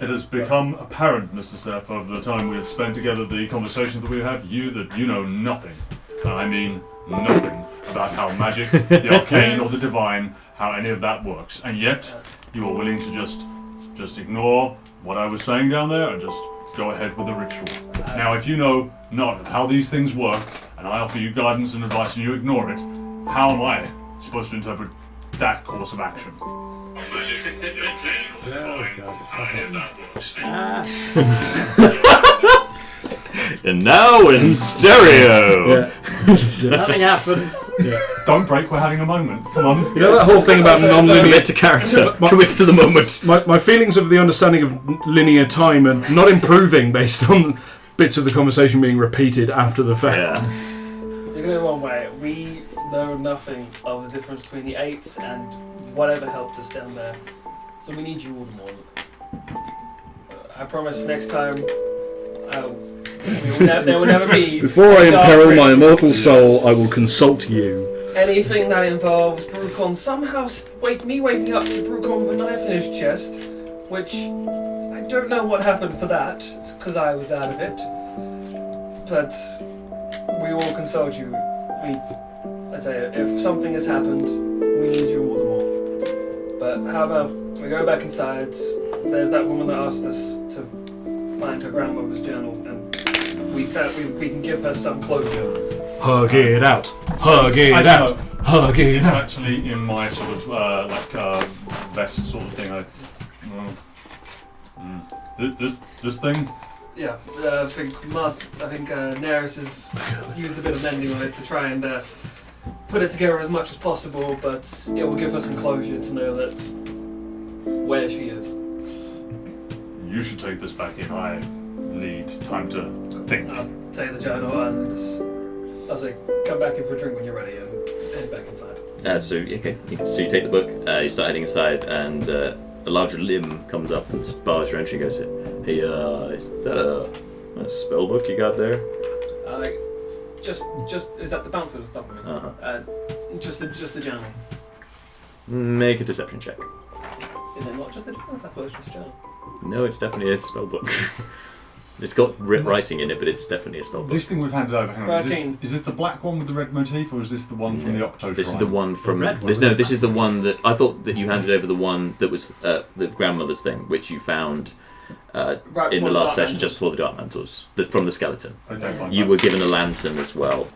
It has become apparent, Mr. Seth, over the time we have spent together, the conversations that we've had, that you know nothing, and I mean nothing, about how magic, the arcane, or the divine, how any of that works. And yet, you are willing to just ignore what I was saying down there and just go ahead with the ritual. Now, if you know not how these things work, and I offer you guidance and advice and you ignore it, how am I supposed to interpret that course of action? And now in stereo. Nothing happens. Don't break, we're having a moment. Come on. You know that whole thing about non-linear... Commit to character. Commit to the moment. My feelings of the understanding of linear time are not improving based on bits of the conversation being repeated after the fact. Yeah. You're going one way. We know nothing of the difference between the 8s and whatever helped us down there. So we need you all the more. I promise next time there will never be... Before I imperil my immortal soul, I will consult you. Anything that involves Brucon somehow waking up to Brucon with a knife in his chest, which I don't know what happened for that, because I was out of it. But we will consult you. I say, if something has happened, we need you all the more. But how about we go back inside? There's that woman that asked us to find her grandmother's journal, and we can give her some closure. Hug it out. Hug it out. Hug it It's out. actually in my sort of vest sort of thing. This thing. Yeah, I think Naeris has used a bit of mending on it to try and put it together as much as possible, but it will give her some closure to know that's where she is. You should take this back in. I need time to think. I'll take the journal and I'll say, come back in for a drink when you're ready and head back inside. So you take the book, you start heading inside, and a larger limb comes up and bars your entry and goes, "Hey, is that a spell book you got there?" Just is that the bouncer or something? Just the journal. Make a deception check. Is it not just the journal? I thought it was just a journal. No, it's definitely a spell book. It's got writing in it, but it's definitely a spell book. This thing we've handed over. Hang on. 13. Is this the black one with the red motif, or is this the one from the Octo This is Shrine? the one from. The red one. This is the one that I thought that you handed over. The one that was the grandmother's thing, which you found Right in the before last Dark session, Mantles. just before the Dark Mantles, from the skeleton. Okay, fine. You were given a lantern as well.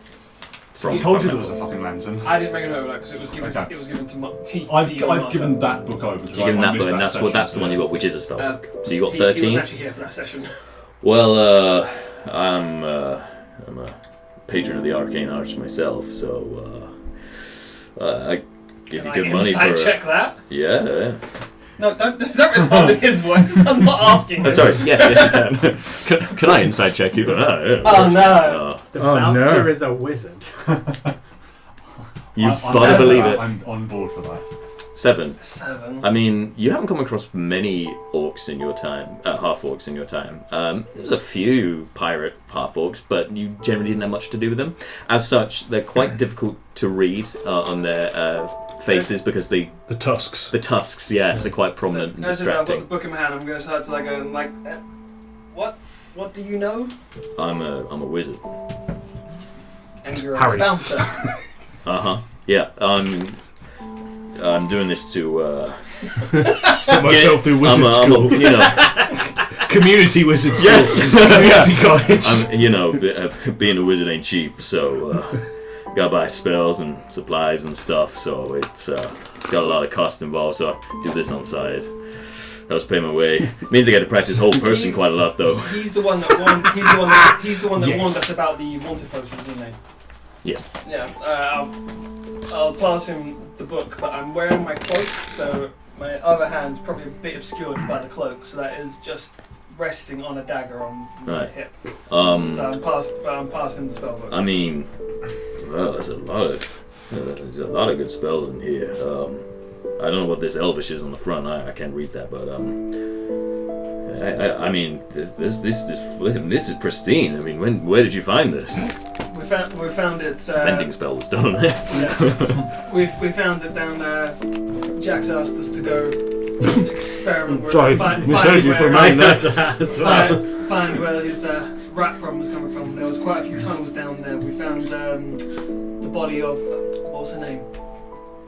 I told you there was a fucking lantern. I didn't make a note of that because it was given. Okay. It was given to you. I've given that book over. You given that book, and that's the one you got, which is a spell book. So you got 13. He was actually here for that session. Well, I'm a patron of the arcane arts myself, so I give you good money for. Check that. Yeah. No, don't respond in his voice. I'm not asking. Oh, sorry. Yes, you can. Can I inside check you? Yeah. Oh no. The Oh, bouncer no. is a wizard. You've got to believe it. I'm on board for that. 7. 7. I mean, you haven't come across many orcs in your time, half-orcs in your time. There's a few pirate half-orcs, but you generally didn't have much to do with them. As such, they're quite difficult to read on their faces because the tusks. The tusks, yes, are quite prominent and As I've got the distracting. book in my hand, I'm going to start to what? What do you know? I'm a wizard. And you're Harry. a bouncer. Yeah. I'm doing this to Put myself through wizard school. Community wizard school. Yes. Community college. Being a wizard ain't cheap, so gotta buy spells and supplies and stuff. So it's got a lot of cost involved. So I do this on the side. Helps pay my way. Means I get to practice whole person quite a lot, though. He's the one that warned. He's the one that warned us about the wanted posters, isn't he? Yes. Yeah. I'll pass him the book, but I'm wearing my cloak, so my other hand's probably a bit obscured by the cloak, so that is just resting on a dagger on my hip. So I'm passing the spellbook. I mean, well, there's a lot of good spells in here. I don't know what this Elvish is on the front. I can't read that, but I mean, this is pristine. I mean, where did you find this? We found it. Bending spell was done on it. Yeah. we found it down there. Jack's asked us to go experiment with Sorry, misheard you for a moment there. Find where his rat problem was coming from. There was quite a few tunnels down there. We found the body of what was her name?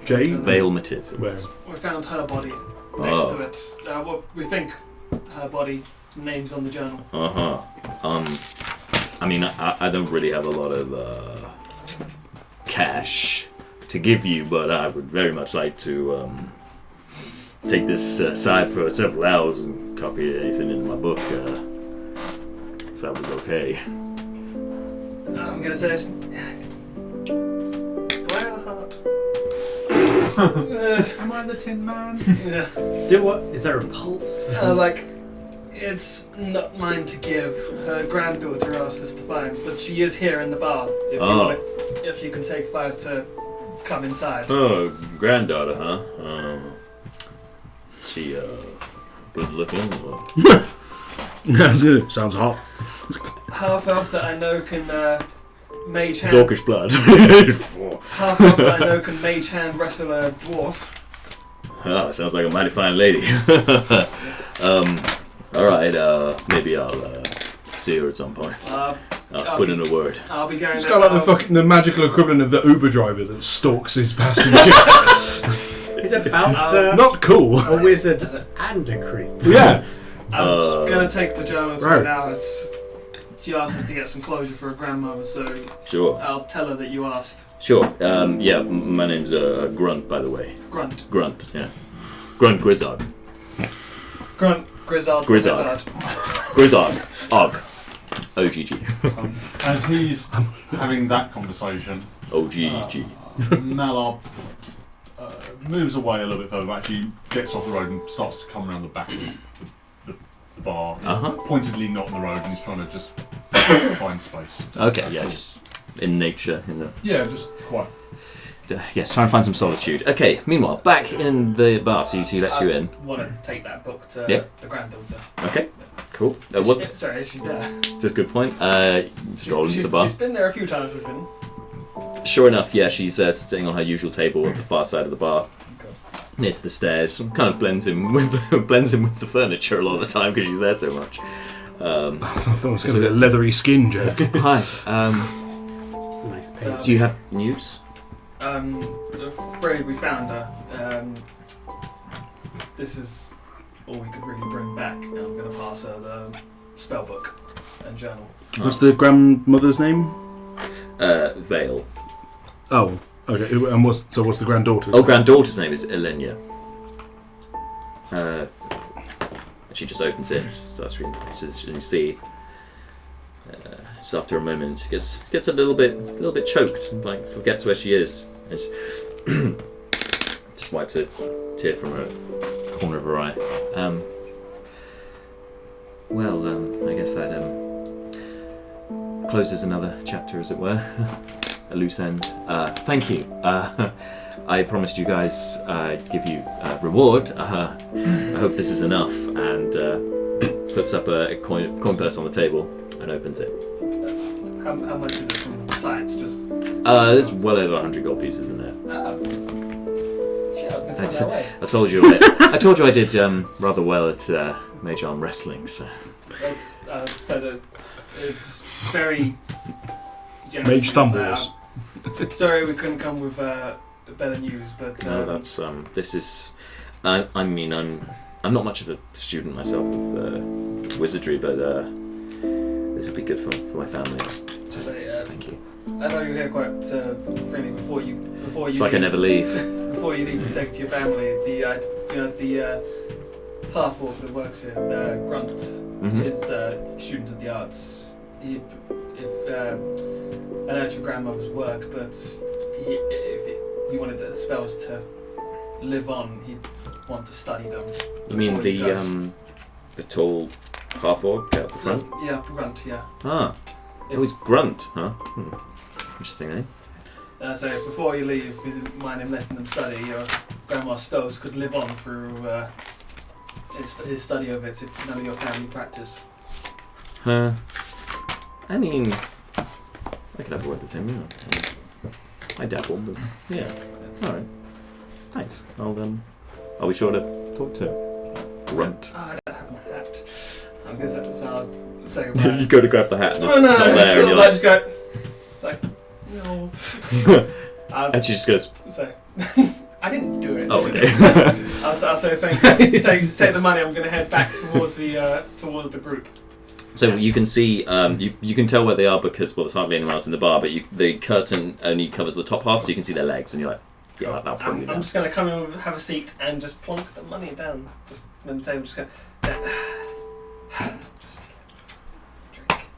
Jade? Vale Matisse. We found her body next to it. We think her body. Names on the journal. I mean, I don't really have a lot of cash to give you, but I would very much like to take this aside for several hours and copy anything in my book, if that was okay. I'm gonna say this. Do I have a heart? Am I the Tin Man? Yeah. Do what? Is there a pulse? It's not mine to give. Her granddaughter asked us to find, but she is here in the bar. If you can take 5 to come inside. Oh, granddaughter, huh? She, good looking? Or? That's good. Sounds hot. Half elf that I know can mage It's hand. orcish blood. Half elf that I know can mage hand wrestle a dwarf. Oh, sounds like a mighty fine lady. Alright, maybe I'll see her at some point. I'll put in a word. I'll be going. It's got like the magical equivalent of the Uber driver that stalks his passenger. He's about Not cool. a wizard and a creep. Yeah. I was gonna take the journal to right. her now. She asked us to get some closure for her grandmother, so Sure. I'll tell her that you asked. Sure. Yeah, my name's Grunt, by the way. Grunt. Grunt, yeah. Grunt Grizzard. Grunt. Grizzard. Grizzard. Grizzard. Og. OGG. As he's having that conversation, OGG. Nalob moves away a little bit further, actually gets off the road and starts to come around the back of the bar. He's pointedly not on the road and he's trying to just find space. Okay, yeah, just in nature. Just quiet. Yes, trying to find some solitude. Okay, meanwhile, back in the bar, so she lets you in. I want to take that book to the granddaughter. Okay, cool. Sorry, is she there? That's a good point. Stroll into the bar. She's been there a few times, we've been. Sure enough, yeah, she's sitting on her usual table at the far side of the bar, near to the stairs. Kind of blends in with the furniture a lot of the time because she's there so much. I thought it was going to be a leathery skin joke. Hi. Nice pace. Do you have news? Afraid we found her. This is all we could really bring back, and I'm going to pass her the spell book and journal. What's the grandmother's name? Vale. Oh, okay. And what's the granddaughter's? Oh, granddaughter's name is Elenia. She just opens it and starts reading. She says, and you see, just after a moment, gets a little bit choked, like forgets where she is. Just wipes a tear from her corner of her eye. I guess that closes another chapter, as it were. A loose end. Thank you. I promised you guys I'd give you a reward. I hope this is enough. And puts up a coin purse on the table and opens it. How much is it from science? Just. There's well over 100 gold pieces in there. Shit, I was going to turn that way. I told you. I did rather well at Mage Arm Wrestling. So. It's very generous. Mage Thumb Wars. Sorry, we couldn't come with better news, but no, that's this is. I mean, I'm not much of a student myself of wizardry, but this would be good for my family. Thank you. I know you're here quite freely before you. It's like I never leave. Before you leave to take to your family, the half orc that works here, Grunt, is a student of the arts. I know it's your grandmother's work, but if you wanted the spells to live on, he'd want to study them. You mean the tall half orc out the front? Yeah, Grunt. Yeah. Ah, it was Grunt, huh? Interesting name. So before you leave, if you didn't mind him letting them study, your grandma's spells could live on through his study of it if none of your family practice. I mean, I could have a word with him, yeah. I dabble, but yeah. Alright. Thanks. Are we sure to talk to Grunt? I don't have my hat. I guess that's how I'll say You goodbye. go to grab the hat and it's Oh no, not there, and you're I like, just go. It's like, no. and she just goes, So, I didn't do it. oh, okay. I'll say thank you. Take the money. I'm going to head back towards the group. So you can see, you can tell where they are because, well, there's hardly anyone else in the bar, but the curtain only covers the top half, so you can see their legs, and you're like, yeah, that'll probably be I'm just going to come in, have a seat, and just plonk the money down. Just on the table, just go. Just drink.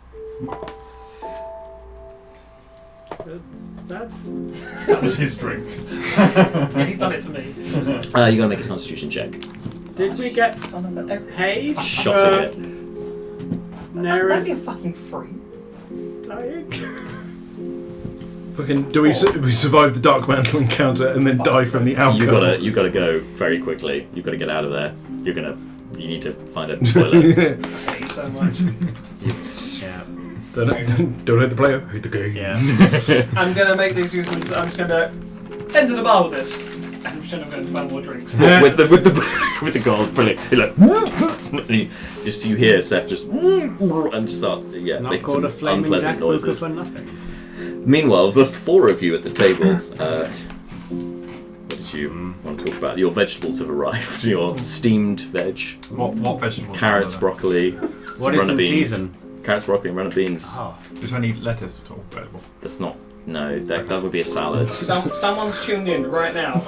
That was his drink. Yeah, he's done it to me. You gotta make a Constitution check. Did we get paid? Shot at it. That'd be Naeris fucking free. dying? Fucking, do we survive the Dark Mantle encounter and then die from the outcome? You gotta go very quickly. You gotta get out of there. You need to find a toilet. I hate you so much. Yeah. Don't hate the player, hate the game. Yeah. I'm gonna make these uses. I'm just gonna enter the bar with this. I'm just gonna go to buy more drinks. with the gold, brilliant. You're like, you hear Seth just and start It's not making called some a flaming unpleasant jack noises. for nothing. Meanwhile, the four of you at the table. What did you want to talk about? Your vegetables have arrived. Your steamed veg, What vegetables? carrots, broccoli, What some is runner in beans. season? Carrots, broccoli, and runner beans. Oh. Is there any lettuce at all available? That's not. No, that would be a salad. Someone's tuned in right now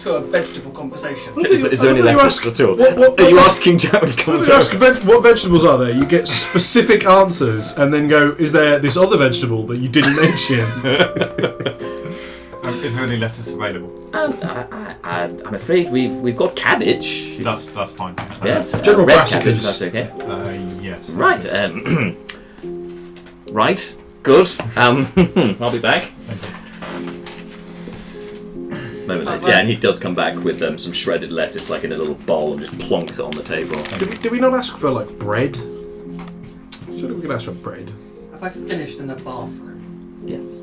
to a vegetable conversation. Is there any What do you lettuce ask? at all? What- Are you asking Jack when he comes When you ask over? what vegetables are there, you get specific answers and then go, is there this other vegetable that you didn't mention? Is there any lettuce available? I'm afraid we've got cabbage. That's fine. Yes, General red brassicas. cabbage. That's okay. Yes. Right. Right. Good. I'll be back. Moment later. Yeah, and he does come back with some shredded lettuce, like in a little bowl, and just plonks it on the table. Did we not ask for like bread? Surely we could ask for bread. Have I finished in the bathroom? Yes.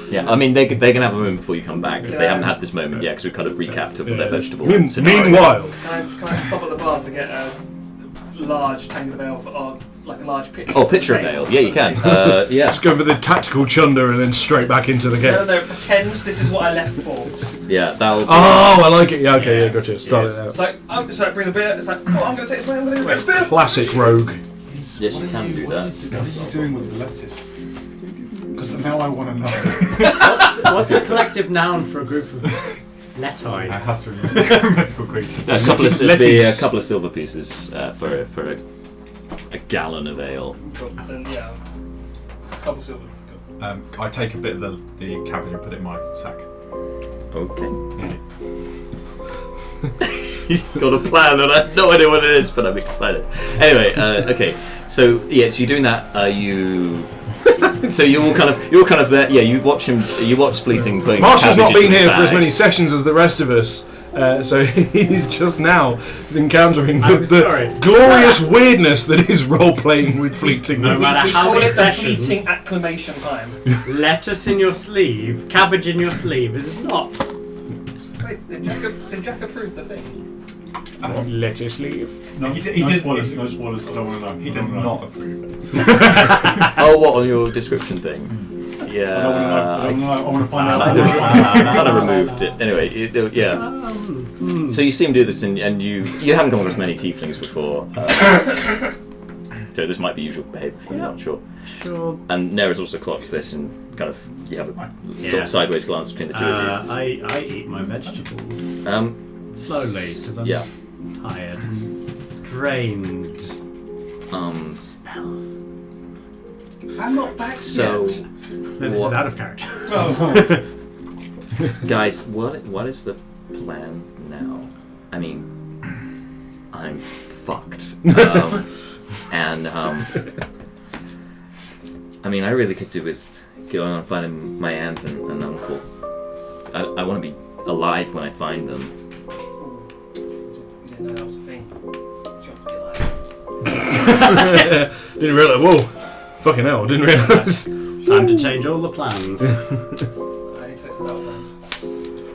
Yeah, I mean they can have a moment before you come back because they Yeah. haven't had this moment yet because we kind of recapped of their vegetable Meanwhile, scenario. Can I stop at the bar to get a large tank of ale or like a large pitcher? Oh, pitcher of ale. Yeah, you can. Yeah. just go for the tactical chunder and then straight back into the game. No, pretend this is what I left for. Yeah, that'll. Be, Oh, I like it. Yeah, okay, yeah, gotcha. Start it It's out. like, bring the beer. It's like, oh, I'm going to take this beer. I'm going to take this beer. Classic rogue. Yes, you can do that. What are you doing with the lettuce? Because now I want to know. What's the collective noun for a group of letoi? Has to be mythical creatures. A couple of Lettuce. a couple of silver pieces for a gallon of ale. Then, yeah, a couple silvers. I take a bit of the cabbage and put it in my sack. Okay. He's got a plan, and I have no idea what it is, but I'm excited. Anyway, okay. So yes, you're doing that. So you're all kind of there. Yeah, you watch him. You watch Fleeting putting. Marshall's not cabbage been into here the for as bag. many sessions as the rest of us, so he's just now encountering I'm sorry. the glorious weirdness that is role-playing with Fleeting. No matter We how call many it the sessions, fleeting acclamation time. lettuce in your sleeve, cabbage in your sleeve is not. Wait, did Jack approve the thing? Lettuce leave. No, He no did- spoilers. No spoilers. I don't want to know. He I did don't wanna know. not approve it. Oh, what on your description thing? Yeah. I don't want to know. I don't know. I want to find I out. kind of removed it. Anyway, yeah. So you see him do this, and you haven't come across many tieflings before. So this might be usual behaviour for you, I'm not sure. Sure. And Naeris also clocks this, and kind of you have a sort of sideways glance between the two of I eat my vegetables you. slowly because I'm Yeah. tired and drained. Smells. I'm not back So, No, this What? is out of character. Oh. guys, what is the plan now? I mean, I'm fucked. And I mean, I really could do with going and finding my aunt and uncle. I want to be alive when I find them. You didn't know that was a thing. You have to be like, Didn't realise. Whoa, fucking hell! Didn't realise. Time to change all the plans. I need to take some battle plans.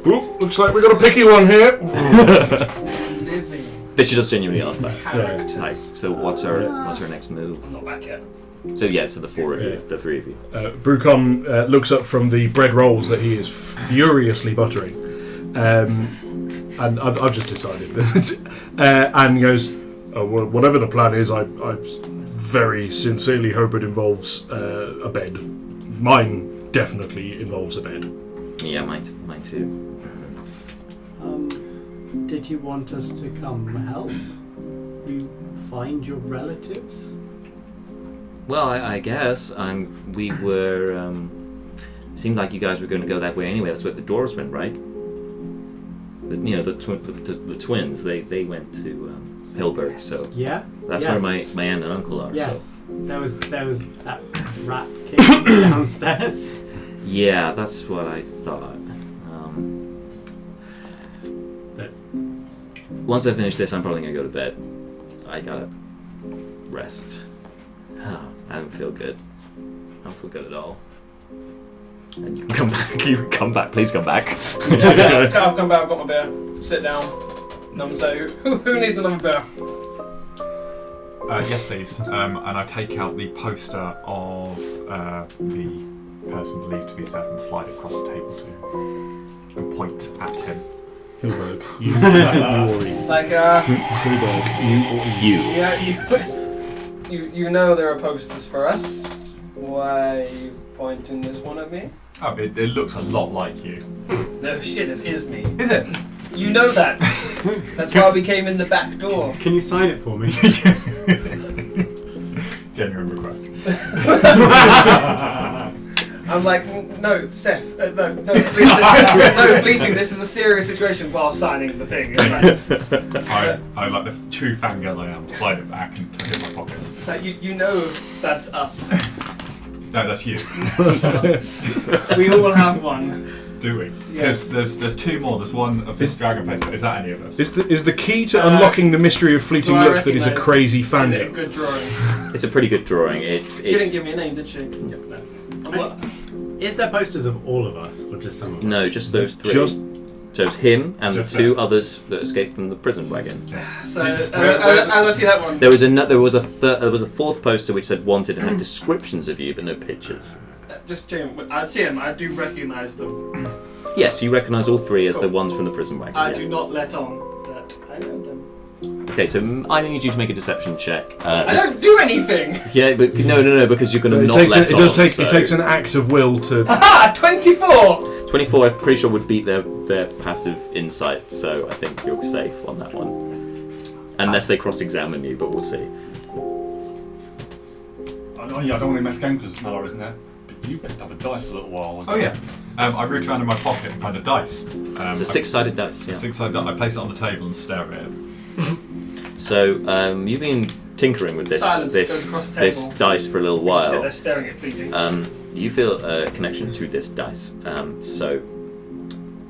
Oop, looks like we got a picky one here. Living But she does genuinely ask that. characters. Hi. So what's her next move? I'm not back yet. So yeah, so the four of you, Yeah. the three of you. Brucon looks up from the bread rolls that he is furiously buttering, and I've just decided that, and goes, oh, well, whatever the plan is, I very sincerely hope it involves a bed. Mine definitely involves a bed. Yeah, mine too. Did you want us to come help you find your relatives? Well, I guess we were seemed like you guys were going to go that way anyway. That's where the dwarves went, right? But, you know, the twins, they went to Hilberg, so Yeah. that's where my aunt and uncle are. Yes. So. There was that rat king downstairs. Yeah, that's what I thought. But once I finish this, I'm probably gonna go to bed. I gotta rest. I don't feel good. I don't feel good at all. And you can come back. You can come back. Please come back. Yeah, I've come back. I've got my beer. Sit down. And say, who needs another beer? Yes, please. And I take out the poster of the person believed to be Seth and slide it across the table to him and point at him. Hilberg, It's like, Hilberg, You. yeah, you know there are posters for us. Why are you pointing this one at me? Oh, it looks a lot like you. No shit, it is me. Is it? You know that. That's why we came in the back door. can you sign it for me? Genuine request. I'm like, no, Seth, no, bleating. No, bleating. This is a serious situation while signing the thing. It's like, I like the true fangirl I am, slide it back and tuck it in my pocket. it's like you know that's us. No, that's you. We all have one. Do we? Yes. There's two more. There's one of this dragon face, but is that any of us? Is the key to unlocking the mystery of fleeting do I look that is a recognise- crazy Is it a fangirl? good drawing? It's a pretty good drawing. It's She didn't give me a name, did she? No. What? Is there posters of all of us or just some of us? no, just those three. Just So it's him and the Just two that. others that escaped from the prison wagon. So, Where- as I see that one. There was a fourth poster which said wanted and had descriptions of you but no pictures. Just Jim, I see them. I do recognise them. Yes, you recognise all three as the Cool. ones from the prison wagon. I yeah. do not let on that I know them. Okay, so I need you to make a deception check. I don't do anything. Yeah, but no, because you're going to it not takes let it on. does take so it takes an act of will to. Haha! 24. 24. I'm pretty sure would beat their passive insight, so I think you're safe on that one. Unless they cross-examine you, but we'll see. I don't want to mess game because Malor isn't there. But you picked up a dice a little while ago. Oh yeah. I reach around in my pocket and find a dice. It's a six-sided dice. Yeah. Six-sided dice. I place it on the table and stare at it. So you've been tinkering with Silence this goes across the this table. dice for a little Sit while. there staring at fleeting. You feel a connection to this dice. So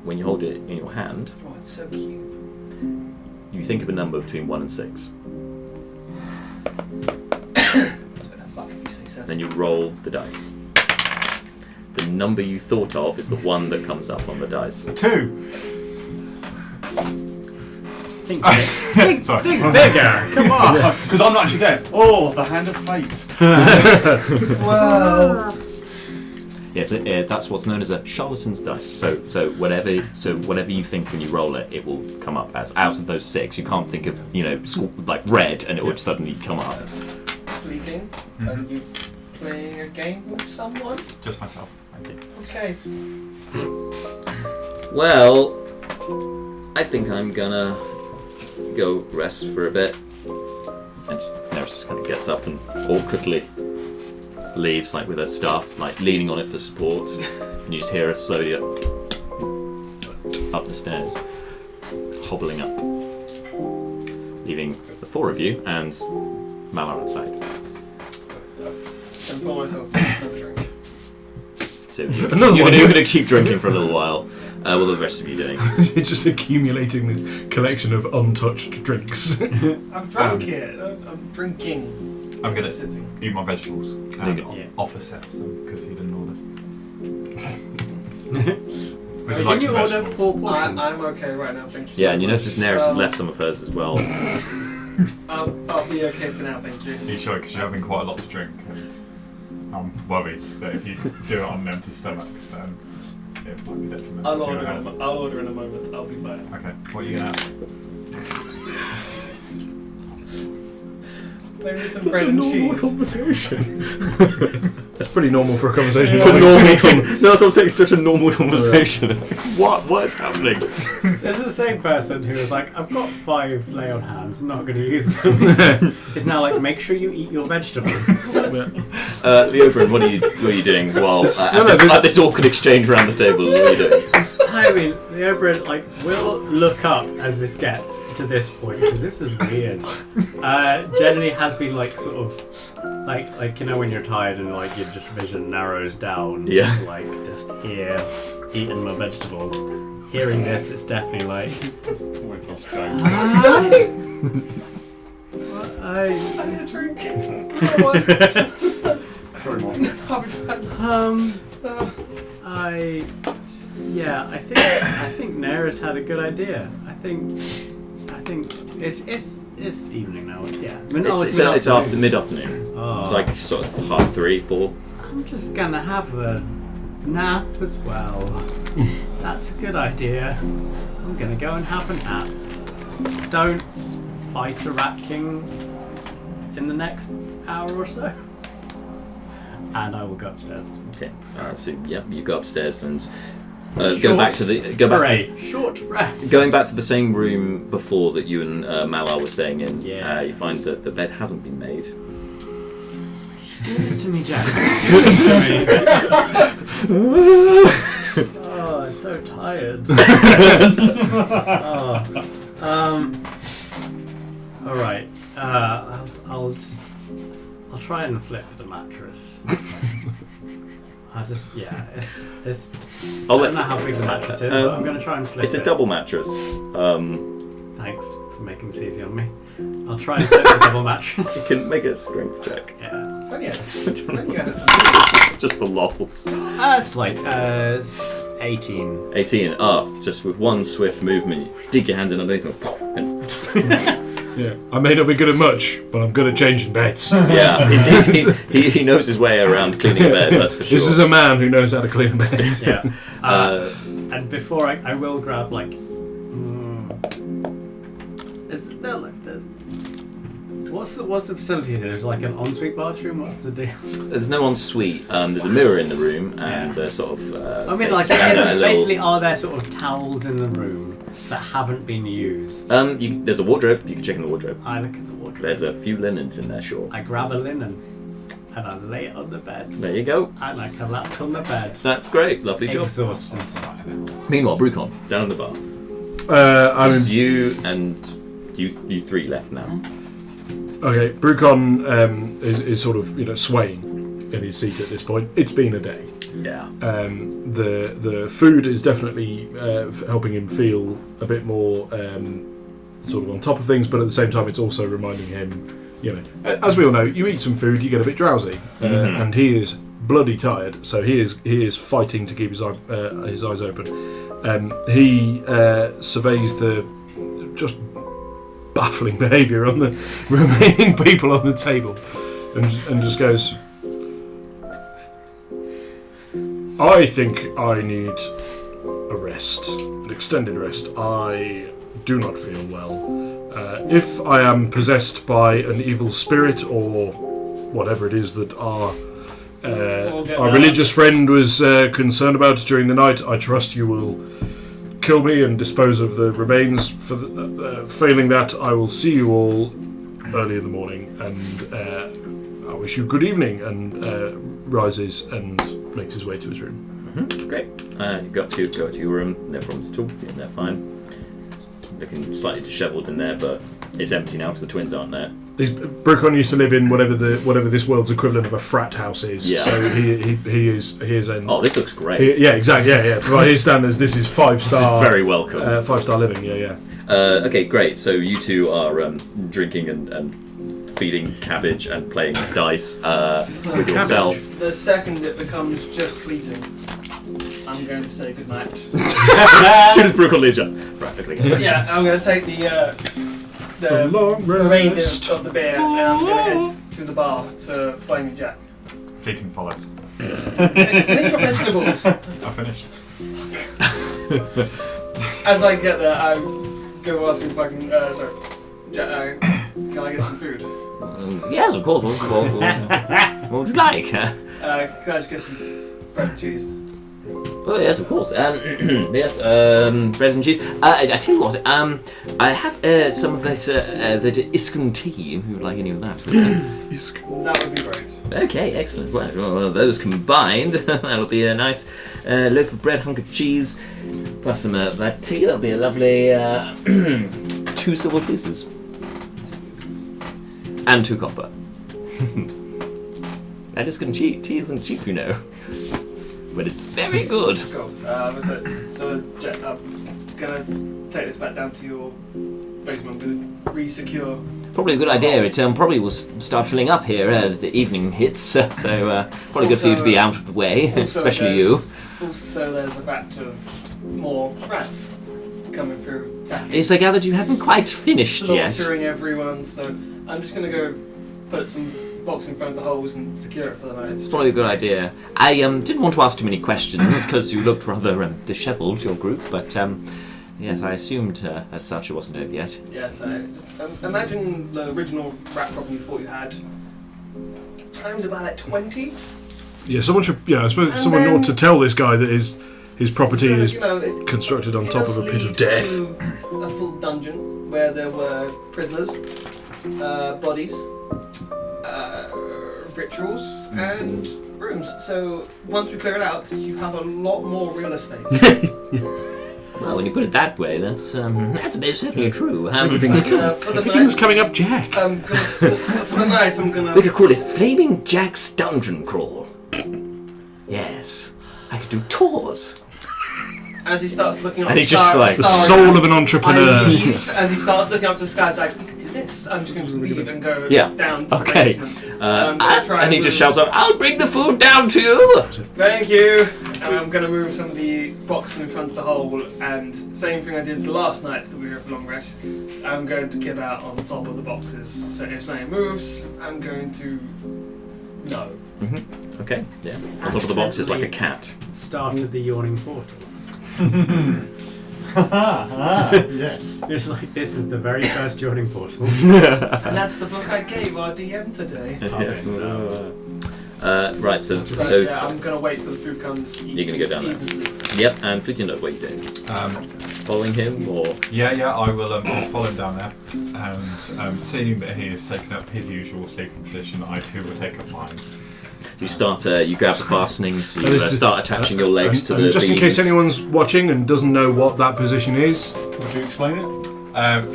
when you hold it in your hand, Oh, it's so cute. you think of a number between 1 and 6. So the fuck if you say 7? Then you roll the dice. The number you thought of is the one that comes up on the dice. 2. Think Sorry. bigger. Come on. Because I'm not actually there. Oh, the hand of fate. Wow. Yeah, that's what's known as a charlatan's dice. So whatever you think when you roll it, it will come up as out of those 6. You can't think of like red and it would suddenly come up. Fleeting. Are you playing a game with someone? Just myself. Thank you. Okay. Well, I think I'm gonna go rest for a bit. And Naeris just kind of gets up and awkwardly leaves, like with her staff, like leaning on it for support. And you just hear her slowly up the stairs, hobbling up, leaving the 4 of you and Malar outside. And pour myself another drink. So Another you're one. going to keep drinking for a little while. What are the rest of you doing? It's just accumulating the collection of untouched drinks. I've drunk it. I'm drinking. I'm gonna Sitting. eat my vegetables and Yeah. offer Seth some because he didn't order. Would Did like you some order vegetables? 4 portions? I'm okay right now, thank you. Yeah, so and you much. notice Naeris has left some of hers as well. I'll be okay for now, thank you. Are you sure? Because you're having quite a lot to drink, and I'm worried that if you do it on an empty stomach, then it might be detrimental I'll to order, your health. I'll order in a moment. I'll be fine. Okay, what are you gonna have? Maybe some Such bread a and normal cheese. conversation. That's pretty normal for a conversation. It's a normal thing. No, that's what I'm saying. It's such a normal conversation. What is happening? This is the same person who was like, I've got 5 lay on hands, I'm not going to use them. It's now like, make sure you eat your vegetables. Leobrin, what are you doing while at this awkward exchange around the table? What are you doing? I mean, Leobrin, like, will look up as this gets to this point, because this is weird. Generally has been like, sort of, like you know when you're tired and like your just vision narrows down. Yeah. To, like, just here, eating my vegetables. Hearing this, it's definitely like... Weight loss going. I need a drink. Sorry, Mom. I think Naeris had a good idea. I think it's evening now. Yeah, I mean, It's after mid-afternoon. Oh. It's like sort of 3:30, 4. I'm just gonna have a nap as well. That's a good idea. I'm gonna go and have a nap. Don't fight a rat king in the next hour or so. And I will go upstairs. Okay. So you go upstairs and Short short rest. Going back to the same room before that you and Malar were staying in. Yeah. You find that the bed hasn't been made. Do this to me, Jack. Oh, I'm so tired. All right. I'll try and flip the mattress. It's I don't know how big the mattress is, but I'm going to try and flip it. It's a double mattress. Thanks for making this easy on me. I'll try and flip the double mattress. You can make a strength check. Yeah. When you Just for lols. It's like 18. 18. Just with one swift movement, you dig your hands in underneath and Yeah, I may not be good at much, but I'm good at changing beds. yeah, he knows his way around cleaning a bed, that's for sure. This is a man who knows how to clean a bed. Yeah. And before I will grab like... What's the facility here? There's like an ensuite bathroom? What's the deal? There's no ensuite. There's a mirror in the room and sort of... I mean, like, basically, are there sort of towels in the room that haven't been used? There's a wardrobe. You can check in the wardrobe. I look at the wardrobe. There's a few linens in there, sure. I grab a linen and I lay it on the bed. There you go. And I collapse on the bed. That's great. Lovely job. Exhausted. Meanwhile, Brucon, down at the bar. Just you and you 3 left now. Okay, Brucon is sort of swaying in his seat at this point. It's been a day. Yeah. The food is definitely helping him feel a bit more sort of on top of things, but at the same time, it's also reminding him, as we all know, you eat some food, you get a bit drowsy, and he is bloody tired. So he is fighting to keep his eyes open. He surveys the just baffling behaviour on the remaining people on the table, and just goes, I think I need a rest, an extended rest. I do not feel well. If I am possessed by an evil spirit or whatever it is that our religious friend was concerned about during the night, I trust you will kill me and dispose of the remains. Failing that, I will see you all early in the morning, and I wish you good evening. And rises and makes his way to his room. Mm-hmm. Great. You go to your room. No problems at all. They're fine. Looking slightly dishevelled in there, but it's empty now because the twins aren't there. Brucon used to live in whatever this world's equivalent of a frat house is. Yeah. So he is in. Oh, this looks great. Yeah, exactly. Yeah. By his standards, this is 5-star. This is very welcome. 5-star living. Yeah. Okay, great. So you two are drinking and feeding cabbage and playing dice with yourself. The second it becomes just fleeting, I'm going to say goodnight. As soon as Brucon leaves you, practically. Yeah, I'm going to take the remainder of the beer and I'm going to head to the bar to Flaming Jack. Fleeting follows. Finish your vegetables. I finished. As I get there, I go ask him if I can. Sorry, Jack, can I get some food? Yes, of course. What would you like? Can I just get some bread and cheese? Oh yes, of course. Yes, bread and cheese. I tell you what. I have some of this the Iskan tea. If you would like any of that. That would be great. Okay, excellent. Well, those combined, that'll be a nice loaf of bread, hunk of cheese, plus some of that tea. That'll be a lovely 2 silver pieces and 2 copper. That Iskan tea isn't cheap, you know. But it's very good. Cool. So Jet, I'm gonna take this back down to your basement. I'm gonna re-secure. Probably a good idea. It probably will start filling up here as the evening hits. So probably good for you to be out of the way, especially you. Also, there's a batch of more rats coming through. Attacking. Yes, I gathered you haven't quite finished yet. Slaughtering everyone. So I'm just gonna go put some box in front of the holes and secure it for the night. It's probably a good idea. I didn't want to ask too many questions because you looked rather dishevelled, your group, but yes, I assumed as such it wasn't over yet. Yes, imagine the original rat problem you thought you had times about like 20. Yeah, someone should. Yeah, I suppose And someone then- ought to tell this guy that his property So, is you know, it constructed on top does of a pit lead of death. to a full dungeon where there were prisoners, bodies, rituals, and rooms. So once we clear it out, you have a lot more real estate. Well, when you put it that way, that's most certainly true. Everything's, For the everything's night, coming up, Jack. for the night, I'm gonna. We could call it Flaming Jack's Dungeon Crawl. Yes, I could do tours. As he starts looking up, And the he's just star- like The starry- soul of an entrepreneur. As he starts looking up to the sky, he's like, "We could do this." I'm just going to leave and go Yeah. down to Okay. the basement. I'm gonna try And he move- just shouts out, "I'll bring the food down to you." Thank you. And I'm going to move some of the boxes in front of the hole, and same thing I did the last night that we were for long rest. I'm going to kib out on top of the boxes, so if something moves, I'm going to know. Okay, yeah. On top of the box is like a cat. Started the yawning portal. Yes. It's like this is the very first yawning portal. And that's the book I gave our DM today. Right, so But yeah, I'm going to wait till the food comes. You're gonna go down there. there. Yep, and Fleeting Dog, what are you doing? Following him, or Yeah, I will I'll follow him down there. And seeing that he has taken up his usual sleeping position, I too will take up mine. you start? You grab the fastenings, you this is- start attaching your legs to the just in beams. case anyone's watching and doesn't know what that position is, Would you explain it?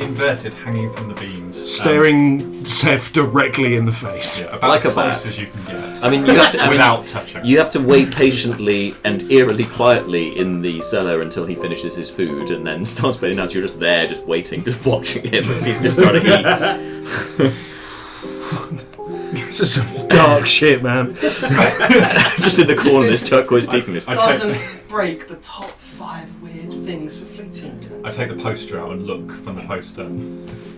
Inverted, hanging from the beams. staring Seth directly in the face. Yeah, about Like as a close bat. as you can get. I mean, you have to. Without touching. You have to wait patiently and eerily quietly in the cellar until he finishes his food and then starts playing out. You're just there, just waiting, just watching him as he's just trying to eat. This is some dark shit, man. Just in the corner, this turquoise deepness. Doesn't break the top 5 weird things for fleeting. I take the poster out and look from the poster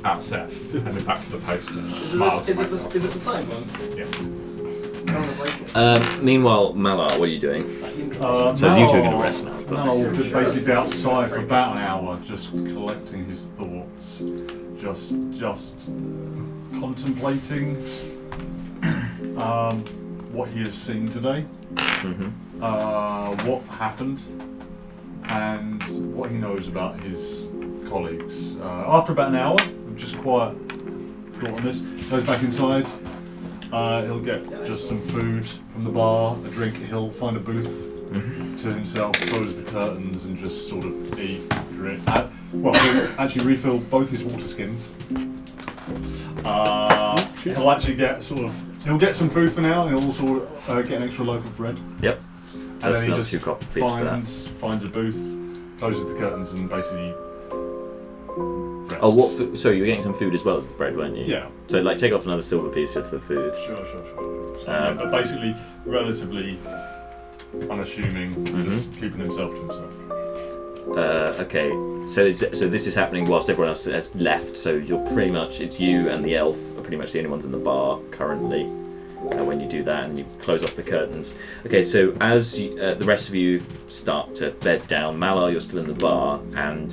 at Seth, and then back to the poster and Is smile it to the myself. same one? Yeah. I don't want to break it. Meanwhile, Malar, what are you doing? Like, you- So you two are going to rest now. No, will just basically be outside for about an hour, just collecting his thoughts, just contemplating what he has seen today, what happened, and what he knows about his colleagues. After about an hour, of just quiet thought on this, goes back inside. He'll get just some food from the bar, a drink. He'll find a booth to himself, close the curtains, and just sort of eat, drink. He'll actually refill both his water skins. He'll actually get he'll get some food for now. He'll also get an extra loaf of bread. Yep. And then he That's just two copper pieces for that. finds a booth, closes the curtains, and basically rests. Oh, what? Sorry, you were getting some food as well as the bread, weren't you? Yeah. So, like, take off another silver piece for food. Sure. So, yeah, but basically, relatively unassuming, just keeping himself to himself. Okay. So this is happening whilst everyone else has left. So you're pretty much, it's you and the elf are pretty much the only ones in the bar currently. When you do that and you close off the curtains. Okay, so as the rest of you start to bed down, Malar, you're still in the bar, and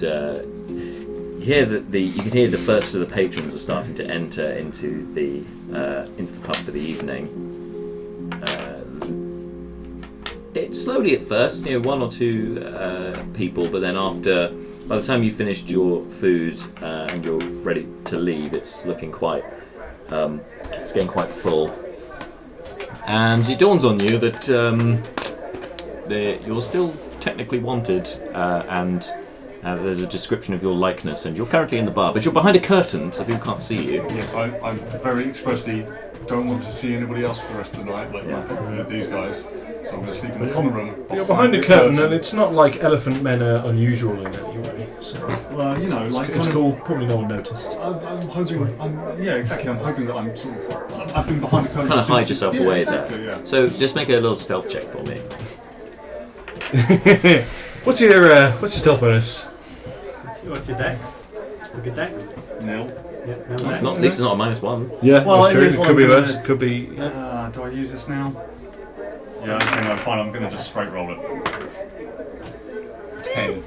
hear that you can hear the first of the patrons are starting to enter into the pub for the evening. It's slowly at first, one or two people, but then by the time you finished your food and you're ready to leave, it's looking quite, it's getting quite full. And it dawns on you that you're still technically wanted, and there's a description of your likeness, and you're currently in the bar, but you're behind a curtain, so people can't see you. Yes, I very expressly don't want to see anybody else for the rest of the night, like these guys. So I'm going to sleep in the common room. You're behind a curtain, and it's not like elephant men are unusual in any way. So well, it's cool. Probably no one noticed. I'm hoping. Yeah, exactly. I'm hoping that I'm sort of. I've been behind the curtain. Kind of hide yourself away exactly, there. Yeah. So just make a little stealth check for me. What's your stealth bonus? What's your dex? Look at dex. Nil. Yeah, It's not. This is not a -1. Yeah, well, that's true. it is It could be worse. Could be. Do I use this now? Yeah, okay, no, fine. I'm going to just straight roll it. 10.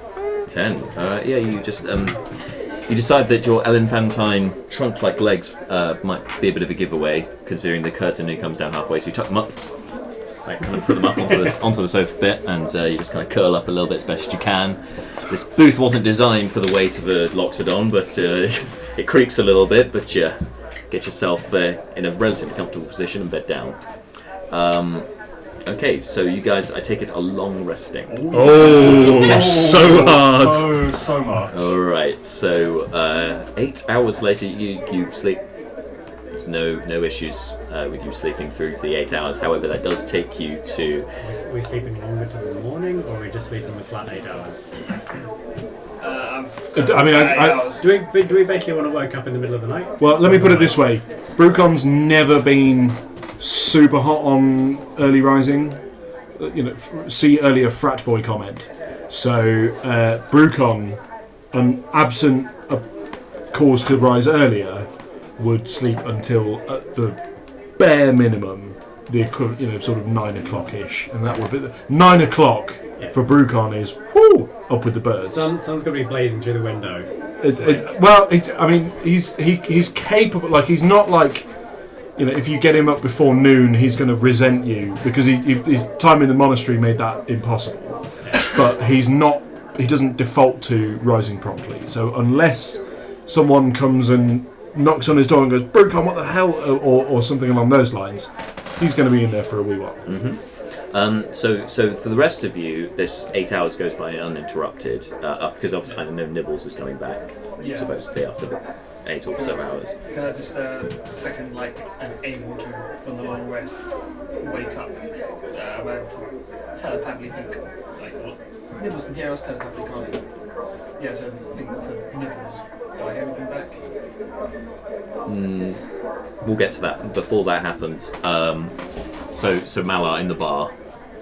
10. Yeah, you just you decide that your elephantine trunk-like legs might be a bit of a giveaway, considering the curtain only comes down halfway. So you tuck them up, like kind of put them up onto the sofa bit, and you just kind of curl up a little bit as best you can. This booth wasn't designed for the weight of a Loxodon, but it creaks a little bit. But you get yourself in a relatively comfortable position and bed down. Okay, so you guys, I take it, are long resting. Oh, so hard. So much. Alright, so 8 hours later you sleep. There's no issues with you sleeping through the 8 hours. However, that does take you to... Are we sleeping longer till the morning, or are we just sleeping the flat 8 hours? I mean, Do we basically want to wake up in the middle of the night? well, let me put it this way. Brucon's never been super hot on early rising. See earlier frat boy comment. So Brucon, absent a cause to rise earlier, would sleep until at the bare minimum the equivalent, sort of 9 o'clock ish, and that would be 9 o'clock for Brucon is up with the birds. Sun's going to be blazing through the window. I mean, he's capable. Like he's not like. If you get him up before noon, he's going to resent you because his time in the monastery made that impossible. But he's not. He doesn't default to rising promptly. So unless someone comes and knocks on his door and goes, "Brucon, what the hell?" or something along those lines, he's going to be in there for a wee while. Mm-hmm. So for the rest of you, this 8 hours goes by uninterrupted because obviously I know Nibbles is coming back supposedly after the 8 or so hours. Can I just second, I'm able to, from the long rest, wake up? I'm able to telepathically think, Nibbles can hear us telepathically, can't he? Yeah, so think for Nibbles, do I hear anything back? We'll get to that. Before that happens, so Malar in the bar,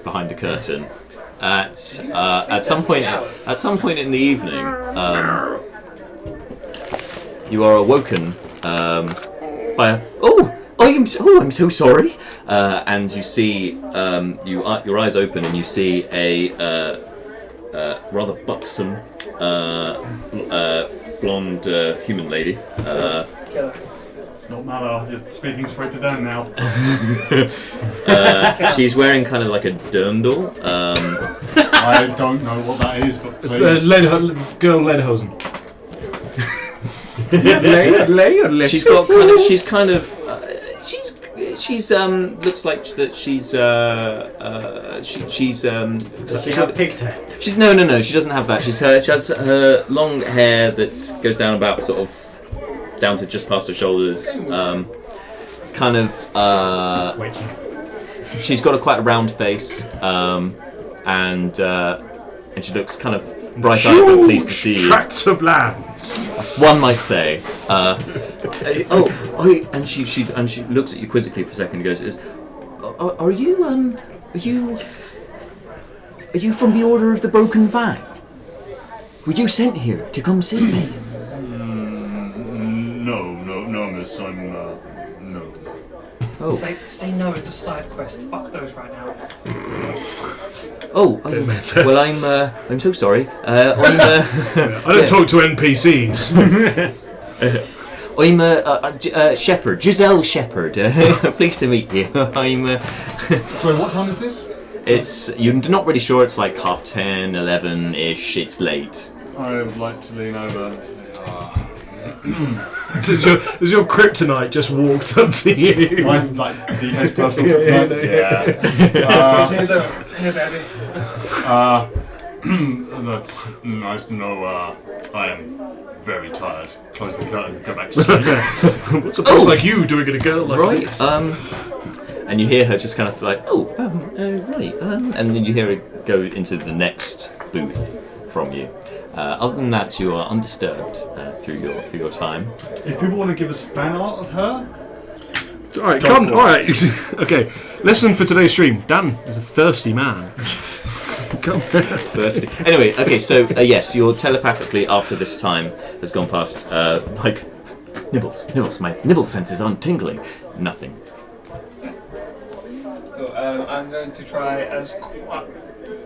behind the curtain, at some point in the evening, you are awoken by a I'm so sorry, and you see your eyes open and you see a rather buxom blonde human lady. It's not Malar, you're speaking straight to Dan now. She's wearing kind of like a dirndl. I don't know what that is, but It's please. girl Lederhosen. She's looks like that she's Does she have pigtails? No, she doesn't have that. She has her long hair that goes down about sort of down to just past her shoulders. She's got quite a round face, and she looks kind of bright-eyed and pleased to see you. Tracts of land. One might say. And she looks at you quizzically for a second and goes, "Are you from the Order of the Broken Vine? Were you sent here to come see me?" No, miss, I'm, no. Oh. Say no, it's a side quest. Fuck those right now. Oh, bit meta. well, I'm so sorry. I don't talk to NPCs. I'm Shepherd, Giselle Shepherd. Pleased to meet you. I'm. Sorry, what time is this? You're not really sure. It's like 10:30, 11-ish. It's late. I would like to lean over. This is your kryptonite just walked up to you. I'm like DK's personal kryptonite. Here, baby. That's nice to know. I am very tired. Close the curtain. Go back to sleep. What's a place like you doing at a girl like Right. this? And you hear her just kind of like, right. And then you hear her go into the next booth from you. Other than that, you are undisturbed through your time. If people want to give us fan art of her, Alright, come. Alright. Okay. Lesson for today's stream. Dan is a thirsty man. Come. Thirsty. Anyway, okay, so yes, you're telepathically after this time has gone past. Like nibbles. My nibble senses aren't tingling. Nothing. Cool, I'm going to try as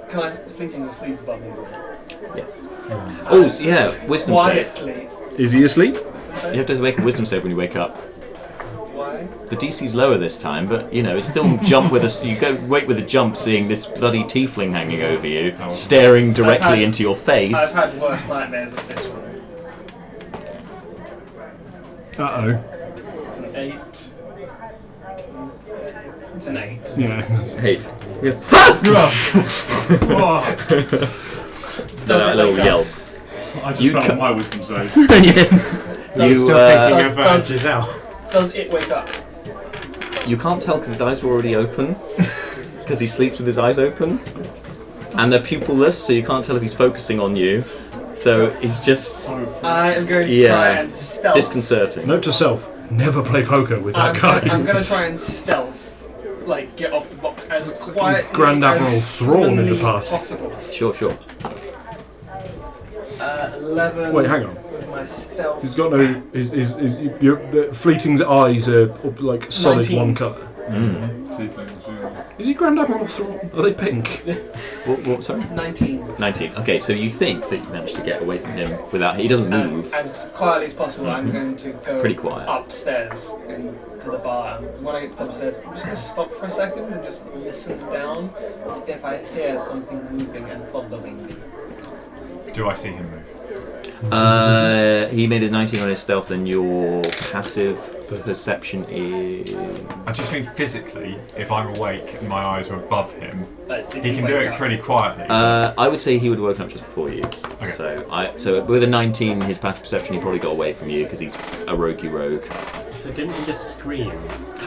can I fleeting asleep above me? Yes. Oh, yeah. Wisdom save. Quietly. Is he asleep? You have to make a wisdom save when you wake up. Why? The DC's lower this time, but you know, it's still jump with us. You go wait with a jump, seeing this bloody tiefling hanging over you, staring directly into your face. I've had worse nightmares of this one. Uh-oh. It's an 8. It's an 8. Yeah. Hate. Does That it little wake up? yelp. I just You found ca- my wisdom save. I'm You still thinking of does- Giselle. Does it wake up? you can't tell because his eyes were already open, because he sleeps with his eyes open, and they're pupilless, so you can't tell if he's focusing on you. So he's just I am going to try and stealth. disconcerting. Note to self: never play poker with that guy. I'm going to try and stealth, like get off the box as quiet Grand Admiral as Thrawn in the humanly past. possible. Sure. 11. Wait, hang on. With my stealth. He's got no. The Fleeting's eyes are like solid 19. one colour. Is he Grand Admiral Thrawn? Are they pink? What? Sorry. 19. 19. Okay, so you think that you managed to get away from him without. He doesn't move. As quietly as possible, I'm going to go Pretty quiet. upstairs into the bar. And when I get upstairs, I'm just going to stop for a second and just listen down if I hear something moving and following me. Do I see him move? He made a 19 on his stealth, and your passive perception is. I just mean physically, if I'm awake and my eyes are above him, Did he can do wake it up? pretty quietly. I would say he would have woken up just before you. So with a 19, his passive perception, he probably got away from you because he's a roguey rogue. So didn't you just scream?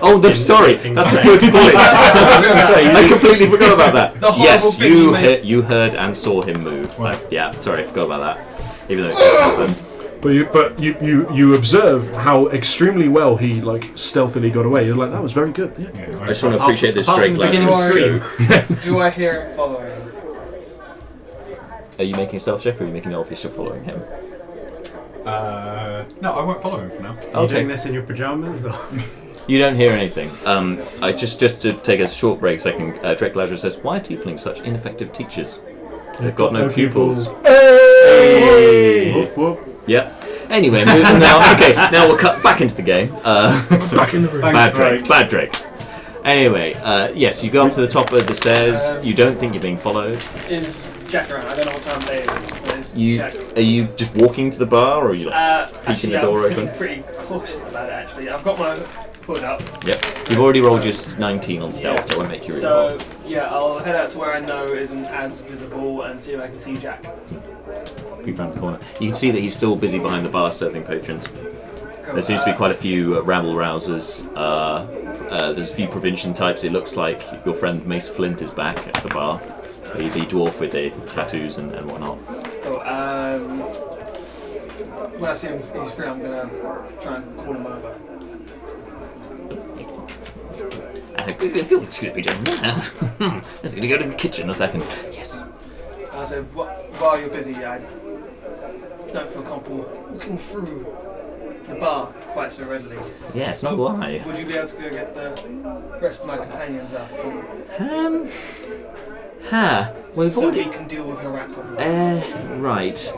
Oh, sorry, Indicating that's a sex. good point. I completely forgot about that. The horrible Yes, thing you made. you heard and saw him move. Yeah, sorry, I forgot about that. Even though it just happened. But you observe how extremely well he like stealthily got away. You're like, that was very good. Yeah. I just want to appreciate this Apart Drake from the beginning Lazarus stream. joke. Do I hear him following? Are you making a stealth check, or are you making it obvious you're following him? No, I won't follow him for now. Are you doing this in your pajamas? Or? You don't hear anything. I just to take a short break second, Drake Lazarus says, why are tieflings such ineffective teachers? They've got no pupils. Hey! Whoop, whoop. Yep. Anyway, moving now. Okay, now we'll cut back into the game. Back in the room. Bad Drake. Anyway, yes, you go up to the top of the stairs. You don't think you're being followed. Is Jack around? I don't know what time of day it is. But is Jack? Are you just walking to the bar, or are you like peeking Actually, the door I'm open? pretty cautious about it. Actually, I've got my hood up. Yep. You've already rolled your 19 on stealth, so I won't make you re-roll. So yeah, I'll head out to where I know isn't as visible and see if I can see Jack. Peek around the corner. You can see that he's still busy behind the bar serving patrons. Cool. There seems to be quite a few rabble-rousers. There's a few provincian types. It looks like your friend Mace Flint is back at the bar. The dwarf with the tattoos and whatnot. Cool. When I see him, he's free. I'm gonna try and call him over. Excuse me, gentlemen. I'm going to go to the kitchen a second. Yes. So while you're busy, I don't feel comfortable walking through the bar quite so readily. Yes, no lie. Would you be able to go get the rest of my companions up? Well, so we can deal with your rat problem. Right.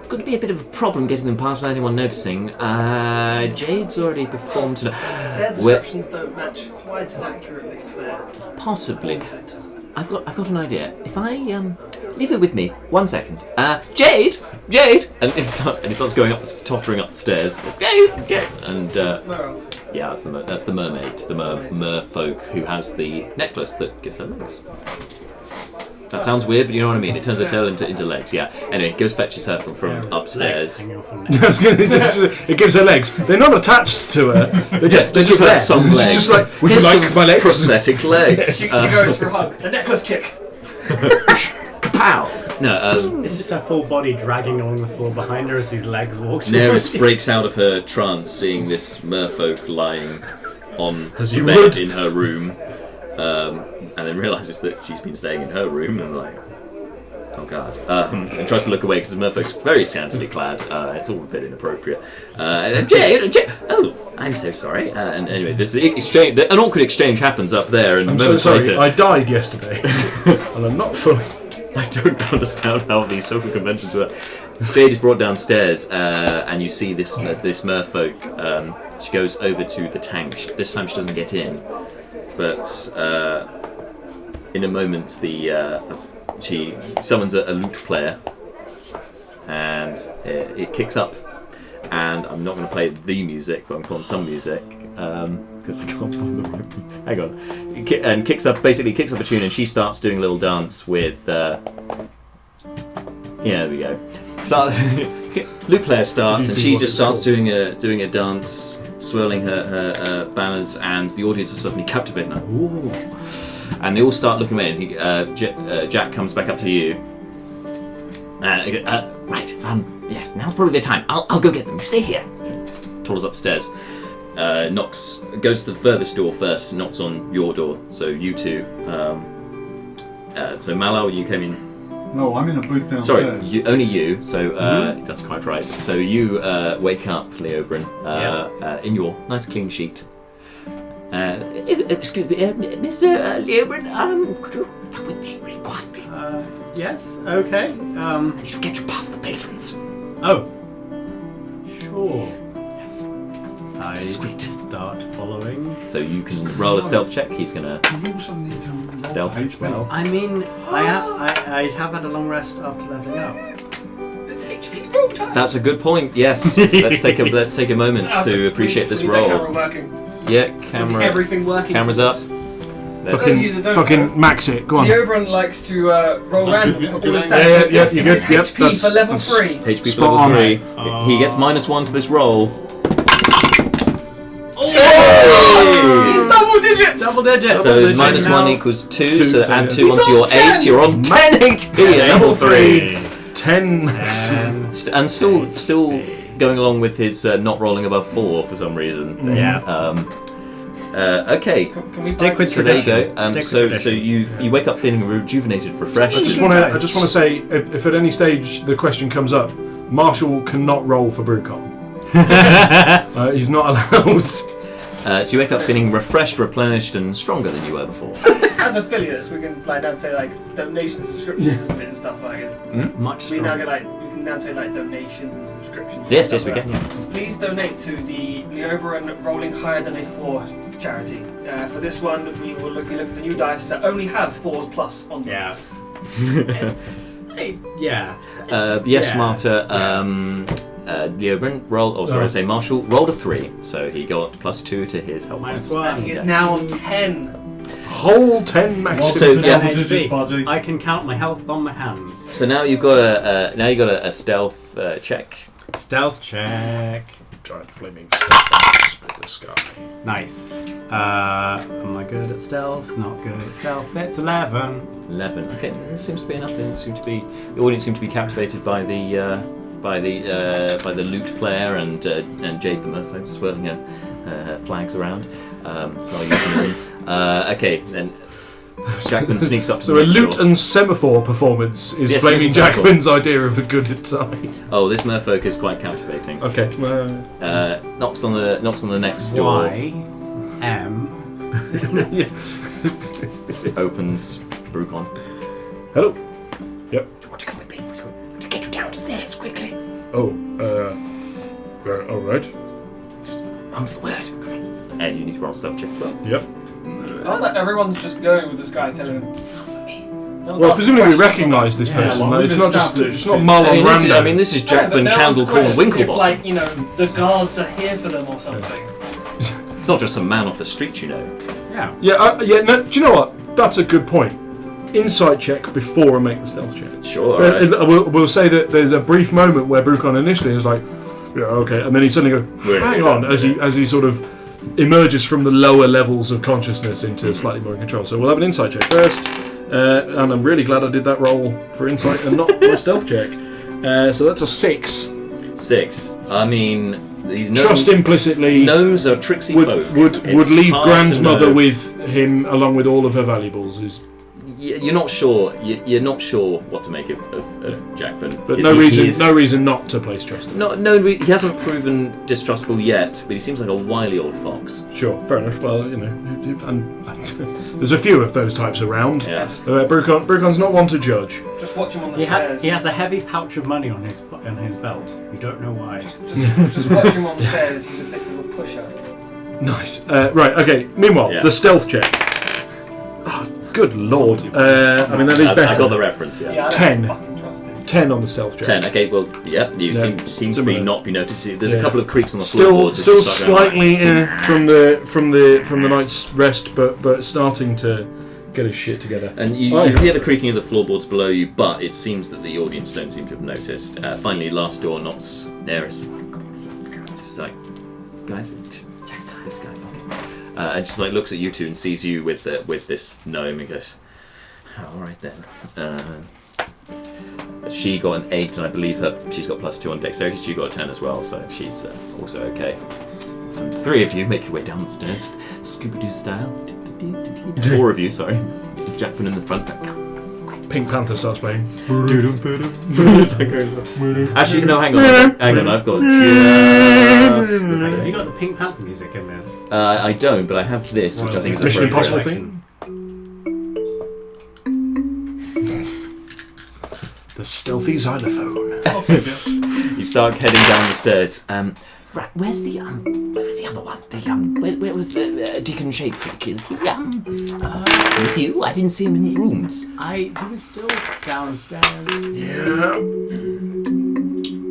Going to be a bit of a problem getting them past without anyone noticing. Jade's already performed today. Their descriptions don't match quite as accurately to their Possibly. content. I've got an idea. If I leave it with me 1 second. Jade, and he starts going tottering up the stairs. Jade, and yeah, that's the mermaid, the merfolk who has the necklace that gives her legs. That sounds weird, but you know what I mean. It turns her tail into legs. Yeah. Anyway, goes fetches her from upstairs. It gives her legs. They're not attached to her. They're just her there. some legs. She's just like, would you like my legs? Prosthetic legs. She goes for a hug. The necklace chick. Kapow! No, It's just her full body dragging along the floor behind her as these legs walk. Naeris breaks out of her trance, seeing this merfolk lying on As the you bed would. in her room, and then realises that she's been staying in her room, and like, oh god, and tries to look away because the merfolk's very scantily clad. It's all a bit inappropriate. Jade, oh, I'm so sorry. And anyway, this exchange, an awkward exchange happens up there, and I'm so moments sorry. later, I died yesterday, and I'm not fully. I don't understand how these social conventions work. Jade is brought downstairs, and you see this merfolk. She goes over to the tank. This time she doesn't get in, but in a moment she summons a lute player, and it kicks up. And I'm not going to play the music, but I'm putting some music because I can't find the right one. Hang on. And kicks up a tune, and she starts doing a little dance with. Yeah, there we go. Lute player starts, and she just starts doing a dance, swirling her banners, and the audience is suddenly captivated. Like, ooh. And they all start looking away, and Jack comes back up to you. Right. Yes, now's probably the time. I'll go get them. Stay here. Toddles upstairs. Goes to the furthest door first. Knocks on your door. So you two. So Malal, you came in. No, I'm in a booth downstairs. Sorry, only you. So that's quite right. So you wake up, Leobrin, in your nice clean sheet. Excuse me, Mr. Leobrin. Could you come with me really quietly? Yes. Okay. You should get you past the patrons. Oh. Sure. Yes. I Sweet. start following. So you can roll a stealth check. He's gonna You also need to Stealth as well. I mean, I have had a long rest after leveling up. It's HP roll time. That's a good point. Yes. let's take a moment to appreciate this we need that roll. camera working. Yeah, camera. Everything working. Camera's for up. this. Fucking max it. Go on. The Oberon likes to roll random for all the stats. Yeah, This you're is good. Yep, HP that's- for level that's- 3. HP for Spot level on. 3. He gets -1 to this roll. He's double digits! Double digits. So -1 equals 2. So so add yeah. 2 onto your 8. You're on 10 HP at level 3. 10 max. And still going along with his not rolling above 4 for some reason. Yeah. Okay. Can we Stick with So there you tradition. go. Stick So with so you wake up feeling rejuvenated, refreshed. I just want to say, if at any stage the question comes up, Marshall cannot roll for Brewcon. He's not allowed. So you wake up feeling refreshed, replenished, and stronger than you were before. As affiliates, we can like now take like donations, subscriptions, and stuff like it. Much We now stronger. get we can now take like donations and subscriptions. Yes, and yes, we stuff can. like Yeah. that. Please donate to the Leoberon Rolling Higher Than a 4 charity. For this one, we will be looking for new dice that only have 4 plus on them. Yeah. Yeah. Yes, Yeah. Marta. Leobrin rolled. Oh, sorry, I say Marshall rolled a 3, so he got +2 to his health points. -1. And he is now on 10. Whole 10 max. So, yeah. double digits, buddy. I can count my health on my hands. So now you've got a stealth check. Stealth check. Giant flaming stuff split the sky. Nice. Am I good at stealth? Not good at stealth. It's 11. 11. Okay, seems to be enough. The audience seem to be captivated by the lute player and Jade the Merfolk swirling her flags around. It's our euphemism. Okay, then Jackman sneaks up to So the a next lute door. and semaphore performance is Yes, Flaming lute and semaphore. Jackman's idea of a good time. Oh, this Merfolk is quite captivating. Okay. Knocks on the next door. Y M Opens. Brucon. Hello. Do you want to come with me? To get you downstairs quickly. Oh, all right. Mum's the word. And you need to roll stealth check as well. Yep. I love that everyone's just going with this guy telling them. Well, presumably we recognise this person. well, Like, it's we've not just. established- It's not Marlon Rando. This is Yeah, Jackman, but no one's Candlecorn, questioned Winklebottom. if, like, the guards are here for them or something. It's not just some man off the street, you know. Yeah. Yeah. No, do you know what? That's a good point. Insight check before I make the stealth check. Sure. All right. We'll say that there's a brief moment where Brucon initially is like, yeah, okay, and then he suddenly goes, hang on, as he sort of emerges from the lower levels of consciousness into slightly more in control. So we'll have an insight check first, and I'm really glad I did that roll for insight and not for a stealth check. So that's a 6. 6. I mean, these gnomes, Trust implicitly gnomes are tricksy folk. would It's leave hard to grandmother know. with him along with all of her valuables. Is You're not sure. You're not sure what to make of Jackman. but Is no he- reason he is- no reason not to place trust. in him. He hasn't proven distrustful yet, but he seems like a wily old fox. Sure, fair enough. Well, there's a few of those types around. Yeah. Brucon's not one to judge. Just watch him on the He stairs. has a heavy pouch of money on his belt. You don't know why. Just watch him on the stairs. He's a bit of a pusher. Nice. Right. Okay. Meanwhile, Yeah. the stealth check. Oh, good lord. I mean, that is I better. got the reference. Yeah. Yeah, I don't 10. fucking trust him. 10 on the stealth check. 10. Okay. Well, yeah. You Yeah, seem to be similar. not be noticing. There's Yeah. a couple of creaks on the Still floorboards. as you start going, slightly from the night's rest, but starting to get his shit together. And you hear the creaking of the floorboards below you, but it seems that the audience don't seem to have noticed. Finally, last door knocks. Naeris. She's like, guys, this guy. And she's like looks at you two and sees you with this gnome and goes, oh, all right then. She got an 8, and I believe she's got +2 on dexterity. She got a 10 as well, so she's also okay. And 3 of you make your way down the stairs, Scooby-Doo style. 4 of you, sorry. Jackman in the front. Pink Panther starts playing. Actually, no, hang on. I've got just. Have you got the Pink Panther music in this? I don't, but I have this, which I think is Mission appropriate. Impossible thing. The stealthy xylophone. You start heading down the stairs. Right, where was the other one? Where was Deacon Shape for the kids? With you? I didn't see him in the rooms. He was still downstairs. Yeah.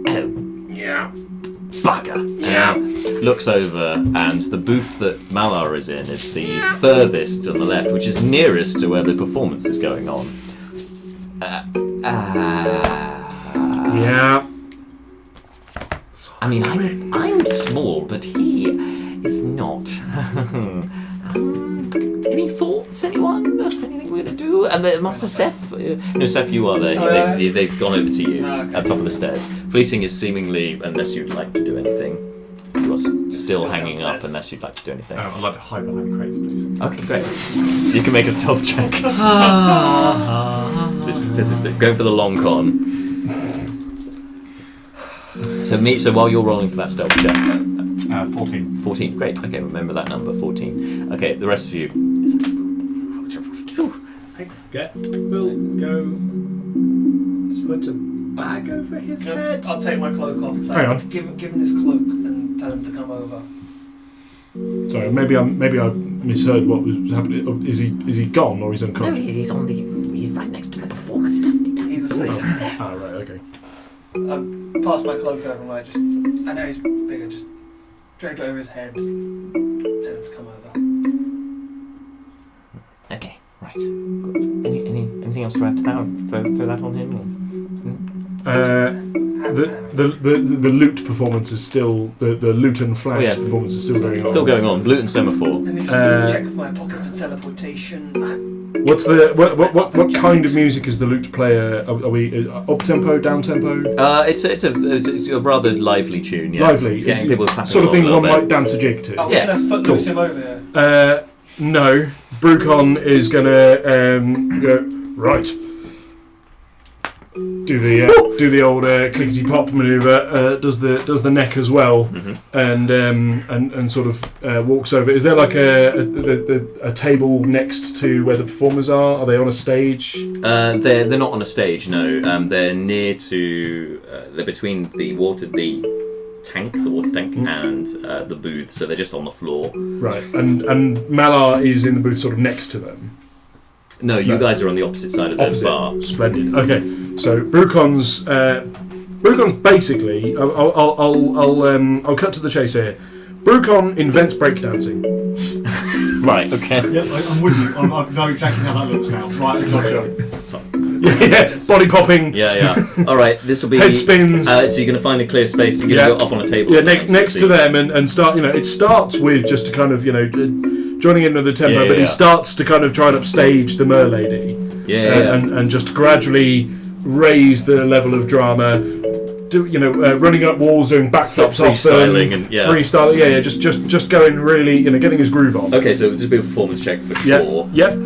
Oh, Yeah. bugger. Looks over, and the booth that Malar is in is the furthest on the left, which is nearest to where the performance is going on. Yeah. I mean, I'm small, but he is not. Any thoughts, anyone? Anything we're gonna do? And Master Seth? No, Seth, you are there. Oh, yeah. They've gone over to you Okay. at top of the stairs. Fleeting is seemingly, unless you'd like to do anything. You are still hanging up, downstairs. unless you'd like to do anything. I'd like to hide behind crates, please. Okay, great. You can make a stealth check. This is going for the long con. So while you're rolling for that stealth check, 14. 14. Great. Okay, remember that number, 14. Okay, the rest of you. We'll go. Just put a bag over his head. I'll take my cloak off. Hang on. Give him this cloak and tell him to come over. Sorry, maybe I misheard what was happening. Is he gone or he's No, unconscious? he's right next to the performer stand. He's asleep. Ah, right, okay. Pass my cloak over and I know he's bigger, just drape it over his head. Tell him to come over. Okay, right. Good. Anything else to add to that? Throw that on him? The lute performance is still the lute and flags performance is still going on. Still going on. Blute and semaphore. Let me just check my pockets of teleportation. What's what kind of music is the lute player? Are we up tempo, down tempo? It's a rather lively tune. Yes. Lively. It's getting people clapping Sort of along thing a one little might dance a jig to. Oh, Yes, we're gonna footloose him over here. No. Brucon is gonna go right. do the old clickety pop maneuver. Does the neck as well, and sort of walks over. Is there like a table next to where the performers are? Are they on a stage? They're not on a stage. No, they're near to. They're between the water tank, and the booth. So they're just on the floor. Right, and Malar is in the booth, sort of next to them. No, you guys are on the opposite side of the bar. Splendid. Okay, so Brucon's basically. I'll cut to the chase here. Brucon invents breakdancing. Right. Okay. Yeah, I'm with you. I know exactly how that looks now. Right, gotcha. Yeah, body popping. Yeah. All right, this will be head spins. So you're going to find a clear space. You're going to go up on a table. Yeah, next to them and start. It starts with just to kind of joining in with the tempo, but he starts to kind of try and upstage the Mer Lady. And just gradually raise the level of drama. Running up walls, doing backflips off them, freestyling. Yeah, just going really, getting his groove on. Okay, so this will be a performance check for sure. Yep.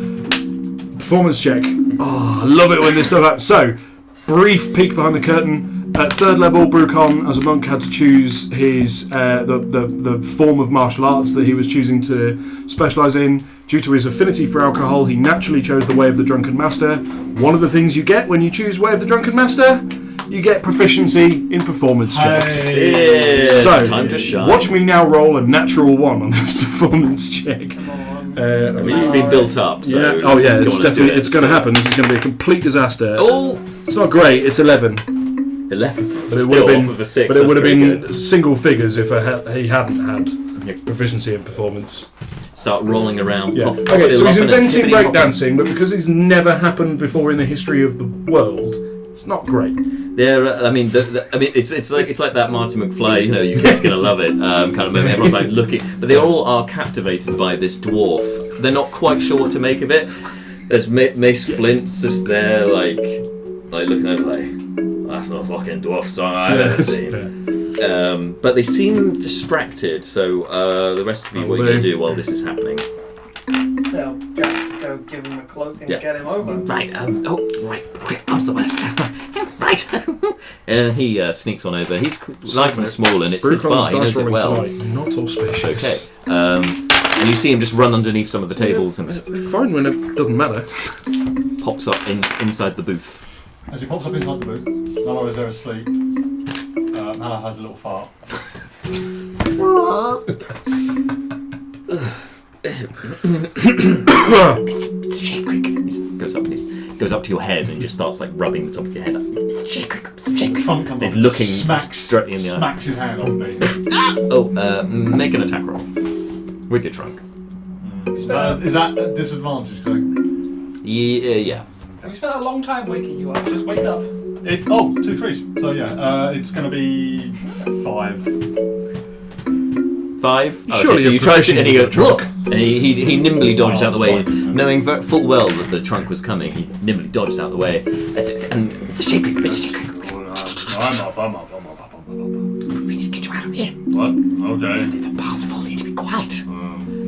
Performance check. Oh, I love it when this stuff happens. So, brief peek behind the curtain. At third level, Brucon, as a monk, had to choose his the form of martial arts that he was choosing to specialise in. Due to his affinity for alcohol, he naturally chose the Way of the Drunken Master. One of the things you get when you choose Way of the Drunken Master, you get proficiency in performance checks. So, time to shine. Watch me now roll a natural 1 on this performance check. It's been built up. So it's going to happen. This is going to be a complete disaster. Oh, it's not great. It's 11. 11. But it would have been single figures if he hadn't had proficiency in performance. Start rolling around. Yeah. Okay, so he's inventing breakdancing, but because it's never happened before in the history of the world, it's not great. It's like that Marty McFly. You kids are gonna love it. Kind of moment. Everyone's like looking, but they all are captivated by this dwarf. They're not quite sure what to make of it. There's Mace Flint's just there, like looking over, like that's not a fucking dwarf song I've ever seen. But they seem distracted. So the rest of you, what are you gonna do while this is happening? Tell Jack to go give him a cloak and get him over. Right. Right. I'm the best. Right. And he sneaks on over. He's nice and small, and it's his bar. He knows it well. Not auspicious. Okay. And you see him just run underneath some of the tables and fine when it doesn't matter. Pops up inside the booth. As he pops up inside the booth, Mallow is there asleep. Mallow has a little fart. Mr. Shakewick. Goes up to your head and just starts like rubbing the top of your head up. Mr. Shakewick. Trunk comes He's up, looking smacks directly in the eye. Smacks his hand off me. Make an attack roll with your trunk. Is that a disadvantage? Yeah. We spent a long time waking you up. Just wake up. 2 3s. So it's going to be 5. 5? Okay, surely so you try to, and he goes, trunk. And he nimbly dodges out of the way, knowing full well that the trunk was coming. He nimbly dodges out of the way, and Mr. Shakewick. I'm up. We need to get you out of here. What? Okay. The bar's full. You need to be quiet.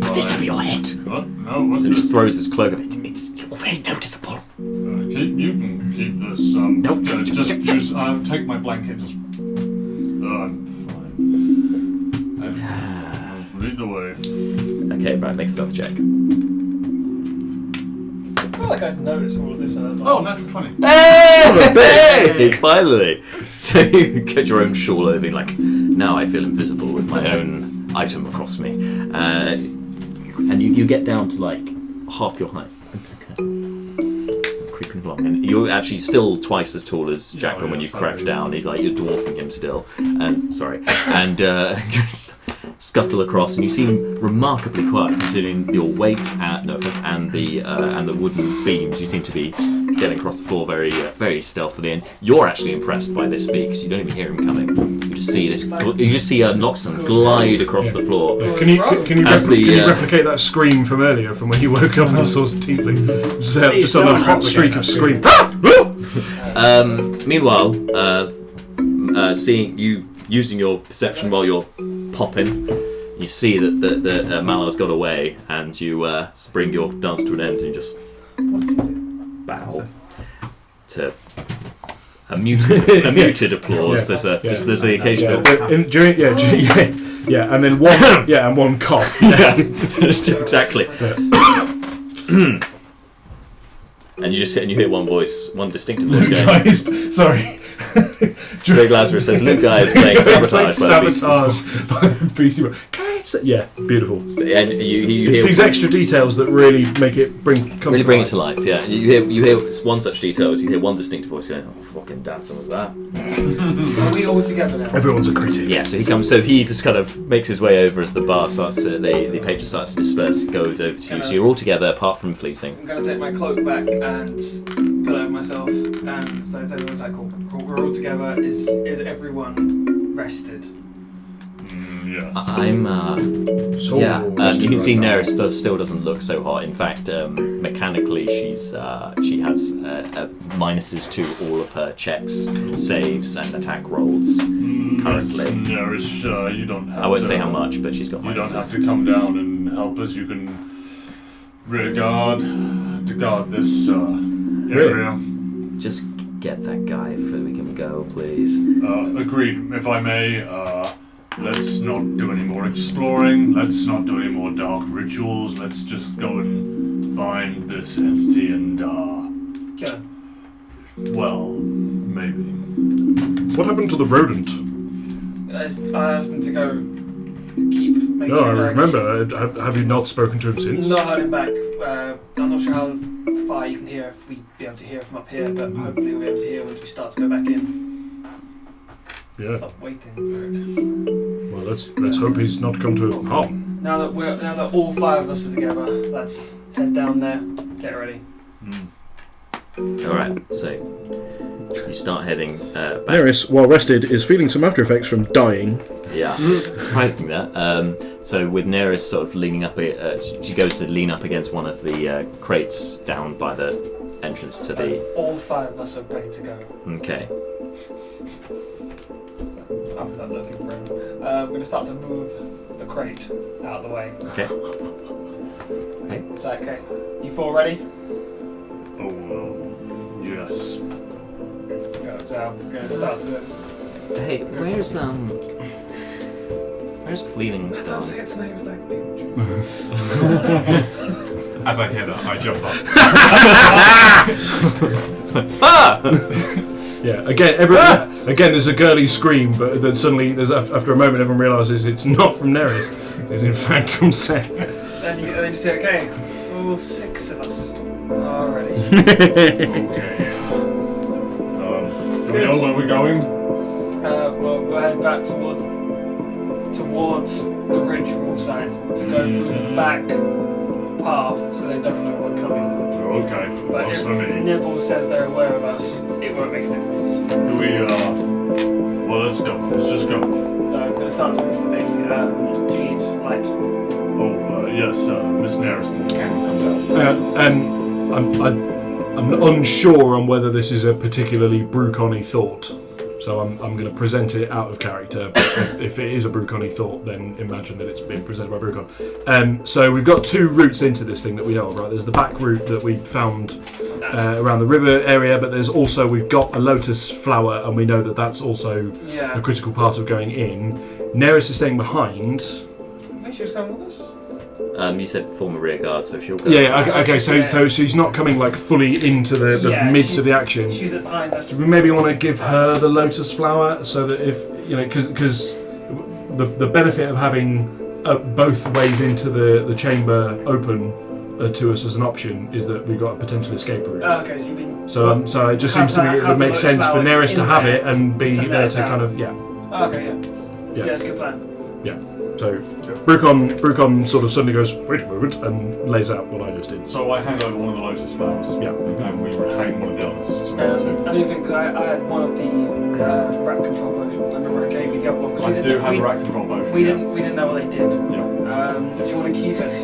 Put this over your head. What? No, what's He this? just throws his cloak over. You're very noticeable. You can keep this. Nope. Just use. Take my blanket. Just. I'm fine. Lead the way. Okay, right, make a stealth check. I feel like I'd noticed all of this in advance. Oh, natural 20. Hey! Finally! So you get your own shawl over, like, now I feel invisible with my own item across me. And you get down to like half your height. Creeping along. And you're actually still twice as tall as Jack when you crouch down. He's like, you're dwarfing him still. And just scuttle across, and you seem remarkably quiet considering your weight and the wooden beams. You seem to be getting across the floor very very stealthily, and you're actually impressed by this feat because you don't even hear him coming. You just see Noxon glide across the floor. Can you replicate that scream from earlier, from when you woke up and saw the tiefling? Just a little hot streak of scream. Meanwhile, seeing you using your perception while you're popping, you see that Mallar's got away, and you bring your dance to an end, and you just bow to a muted applause. Yeah. There's the occasional. And then one and one cough. Exactly. And you just sit and you hear one distinctive voice going. Guys, sorry. Greg Lazarus says Luke Guy is playing Sabotage. Beastie Boys. Yeah, beautiful. And you It's hear these extra details that really make it bring it to life. Yeah, you hear one such detail is you hear one distinctive voice going, "Oh, fucking damn, someone's that." Are we all together now? Everyone's a critic. Yeah, so he comes. So he just kind of makes his way over as the bar starts to the patrons start to disperse. Goes over to you. So you're all together apart from Fleeting. I'm going to take my cloak back and put it over myself, and so everyone's like, cool. We're all together. Is everyone rested? Yes. I'm. You can see Naeris still doesn't look so hot. In fact, mechanically, she has minuses to all of her checks, saves, and attack rolls currently. Naeris, you don't have. I won't say how much, but she's got. You minuses. don't have to come down and help us. You can rear guard to guard this area. Just get that guy so we can go, please. Agreed. If I may. Let's not do any more exploring. Let's not do any more dark rituals. Let's just go and find this entity and, Yeah. well, maybe. What happened to the rodent? I asked him to go keep making No, I remember. Have you not spoken to him since? Not heard him back. I'm not sure how far you can hear if we'd be able to hear from up here, but hopefully we'll be able to hear once we start to go back in. Yeah. Stop waiting for it. Well, let's hope he's not come to harm. Now that all five of us are together, let's head down there. Get ready. Alright, so you start heading back. Naeris, while rested, is feeling some after effects from dying. Yeah, surprising that. So with Naeris sort of leaning up, she goes to lean up against one of the crates down by the entrance to the... All five of us are ready to go. Okay. I'm not looking for him. We're going to start to move the crate out of the way. Okay. Is that okay? You four ready? Oh, yes. Go, so I'm going to start to... Hey, where's Fleeting? I can't say its name, it's like Beetlejuice. As I hear that, I jump up. Yeah. Again, there's a girly scream, but then suddenly, after a moment, everyone realises it's not from Naeris. It's in fact from Seth. Then you say, okay, all six of us are ready. Okay. Do we know where we're going? Well, we're heading back towards the ritual site to go through the back path so they don't know we're coming. Okay. But Works if for me. Nibble says they're aware of us, it won't make a difference. Do we, well, let's go. Let's just go. So I'm going to start to move the thing, Jeed, light. Oh, yes, Miss Naeris, the candle comes out. I'm unsure on whether this is a particularly Bruconi thought, so I'm going to present it out of character. But if it is a Bruconi thought, then imagine that it's been presented by Brucon. So we've got two routes into this thing that we know of, right? There's the back route that we found around the river area, but there's also, we've got a lotus flower, and we know that that's also a critical part of going in. Naeris is staying behind. I think she was coming with us. You said former rear guard, so she'll go. Okay. So she's not coming like fully into the midst of the action. She's behind us. We maybe want to give her the lotus flower so that if because the benefit of having both ways into the chamber open to us as an option is that we've got a potential escape route. Okay, so you mean... So it just seems to me it would make sense for Naeris to have it and be there to kind of Okay, yeah, that's a good plan. Yeah. So Brucon sort of suddenly goes, wait a moment, and lays out what I just did. So I hand over one of the lotus flowers. Yeah. And we retain one of the others. So I do think I had one of the rat control potions. I remember I gave you the other one. I do have a rat control potion. We didn't know what they did. Yeah. Do you want to keep it?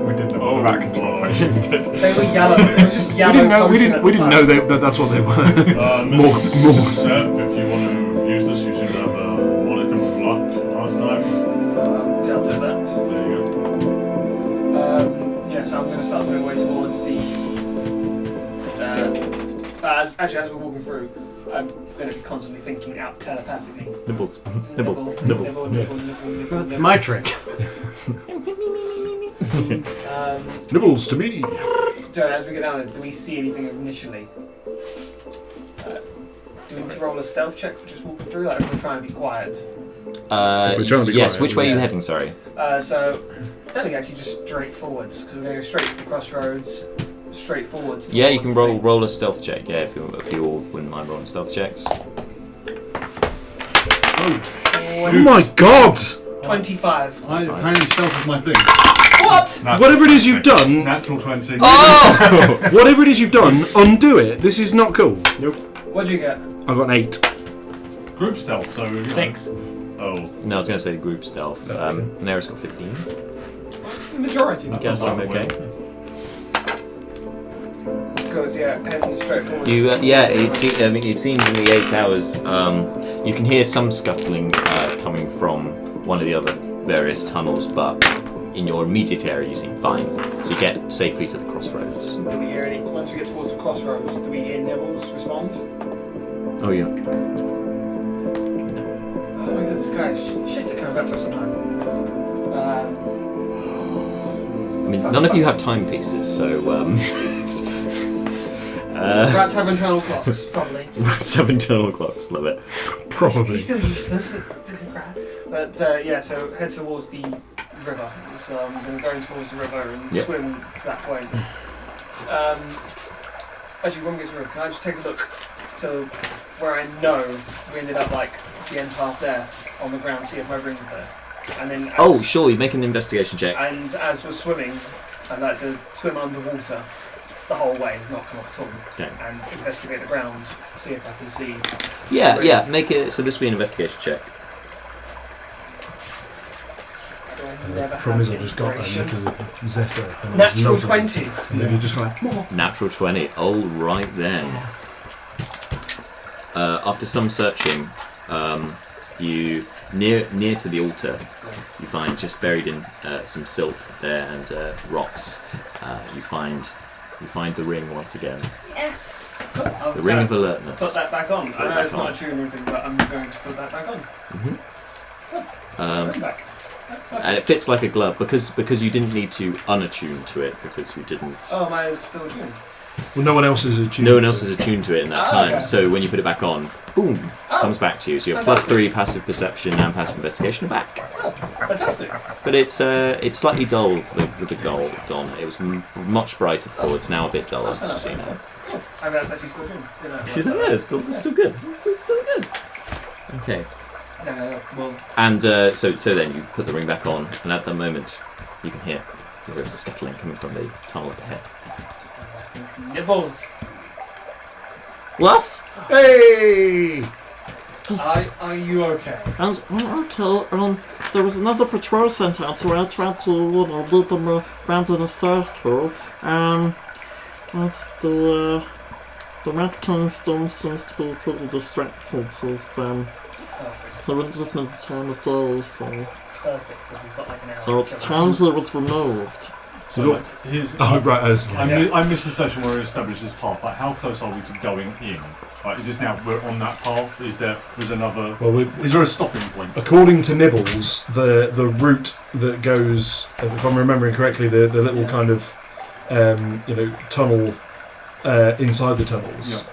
We didn't know what the rat control potions did. They were yellow. It was just yellow. We didn't know that's what they were. More. Seth, if you want to use this, you seem to have a modicum of luck last time. Yeah, I'll do that. There you go. So I'm going to start moving way towards the But as we're walking through, I'm going to be constantly thinking out telepathically. Nibbles. That's my trick. Nibbles to me. So as we get down there, do we see anything initially? Do we need to roll a stealth check for just walking through? Like if we're trying to be quiet? If we're trying to be yes, quiet, which way are you yeah. heading, sorry? So, I don't think actually just straight forwards, because we're going to go straight to the crossroads, straight forwards. Yeah, you can towards the roll a stealth check, yeah, if you all wouldn't mind rolling stealth checks. Oh my god! 25. Apparently stealth is my thing. What? Whatever it is you've done, Natural 20. Oh! whatever it is you've done, undo it. This is not cool. What'd you get? I got an 8. Group stealth, so... you know. 6. Oh. No, I was going to say group stealth. Naeris got 15. Majority. I guess I'm okay. Because, yeah, heading straight forwards. It seems in the 8 hours, you can hear some scuttling coming from one of the other various tunnels, but in your immediate area you seem fine. So you get safely to the crossroads. Do we hear any... Once we get towards the crossroads, do we hear Nibbles respond? Oh, yeah. Oh my god, this guy is shit at coming back to us sometime. I mean, none of you have timepieces, so... Rats have internal clocks, probably. Rats have internal clocks, love it. Probably. He's still useless. It doesn't crap. But yeah, so head towards the river. So I'm going to go towards the river and swim to that point. Actually, when we get to the river, can I just take a look to where I know we ended up, like the end path there on the ground, see if my ring's there. And then Sure, you make an investigation check. And as we're swimming, I'd like to swim underwater the whole way, not come up at all, Okay. and investigate the ground, see if I can see. Yeah, make it, so this will be an investigation check. I never Problem is have I've just got that inspiration. little Zephyr. and Natural it's nothing. 20. And then you just like, Natural 20. All right then. After some searching, you near to the altar, you find just buried in some silt there and rocks. You find the ring once again. Yes! The ring of alertness. Put that back on. Put I know that it's on. not a tune or anything, but I'm going to put that back on. Bring back. And it fits like a glove because you didn't need to unattune to it because you didn't. Oh, mine's still tuned. well, no one else is attuned. No one else is attuned to it in that time. Okay. So when you put it back on, boom, comes back to you. So you have +3 passive perception and passive investigation back. Oh, fantastic. But it's slightly dulled with the gold on it. It was much brighter before. It's now a bit duller. Just so you know. Cool. I mean, that's actually still tuned. Yeah, it's still good. It's still good. Okay. Well, And so then you put the ring back on, and at that moment you can hear there is a scuttling coming from the tunnel up ahead. Nibbles. Yes? Hey! Are you okay? And okay, there was another patrol sent out, so I tried to, lead them around in a circle. That's the Red Kingdom seems to be pretty distracted, so we didn't live in the time of day, Perfect. We've got like an hour. so its time here was removed. So here's... Oh, right, I missed the session where we established this path. Like, how close are we to going in? Like, is this now we're on that path? Is there another? Well, is there a stopping point? according to Nibbles, the route that goes, if I'm remembering correctly, the little kind of tunnel inside the tunnels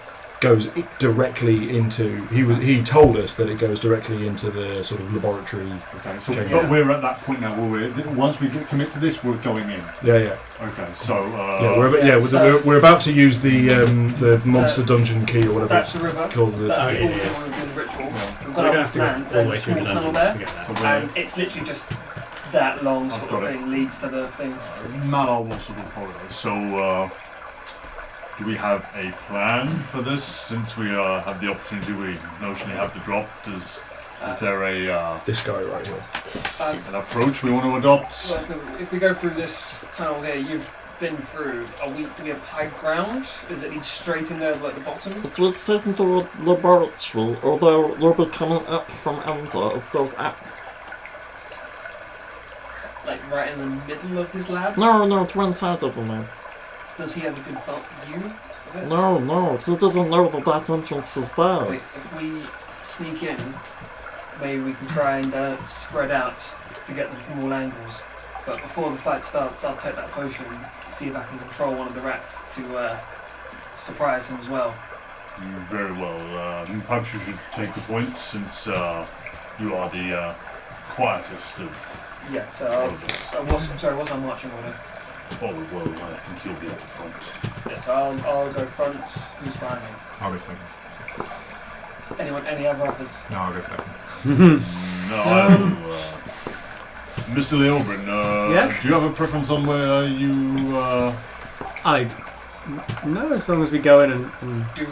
goes directly into. He told us that it goes directly into the sort of laboratory. Okay, so chamber. but we're at that point now where once we commit to this, we're going in. Yeah. Okay, so We're about to use the monster dungeon key or whatever That's it's the river. called. That's the yeah. altar where we're doing the ritual. We've We're got gonna our have to go plan. all the There's way a through small the tunnel dungeon there, to get So there. and it's literally just that long I've sort got of it. thing leads to the thing. Malar wants to follow. So do we have a plan for this? Since we have the opportunity, we notionally have the drop. Is there a This guy right here. an approach we want to adopt? Well, if we go through this tunnel here, you've been through. Do we have high ground? Is it lead straight in there at the bottom? It was taken to a laboratory, although they'll be coming up from under. It goes up. Like right in the middle of his lab? No, to one side of the lab. Does he have a good view of it? No, he doesn't know that entrance is there. Wait, if we sneak in, maybe we can try and spread out to get them from all angles. But before the fight starts, I'll take that potion and see if I can control one of the rats to surprise him as well. Very well. Perhaps you should take the point since you are the quietest of. Yeah. So what's our marching order? Oh well, I think you'll be at the front. Yeah. So I'll go front. Who's behind me? I'll go second. Anyone? Any other offers? No, I'll go second. No, Mr. Leobrin, Yes? do you have a preference on where you? No, as long as we go in and Do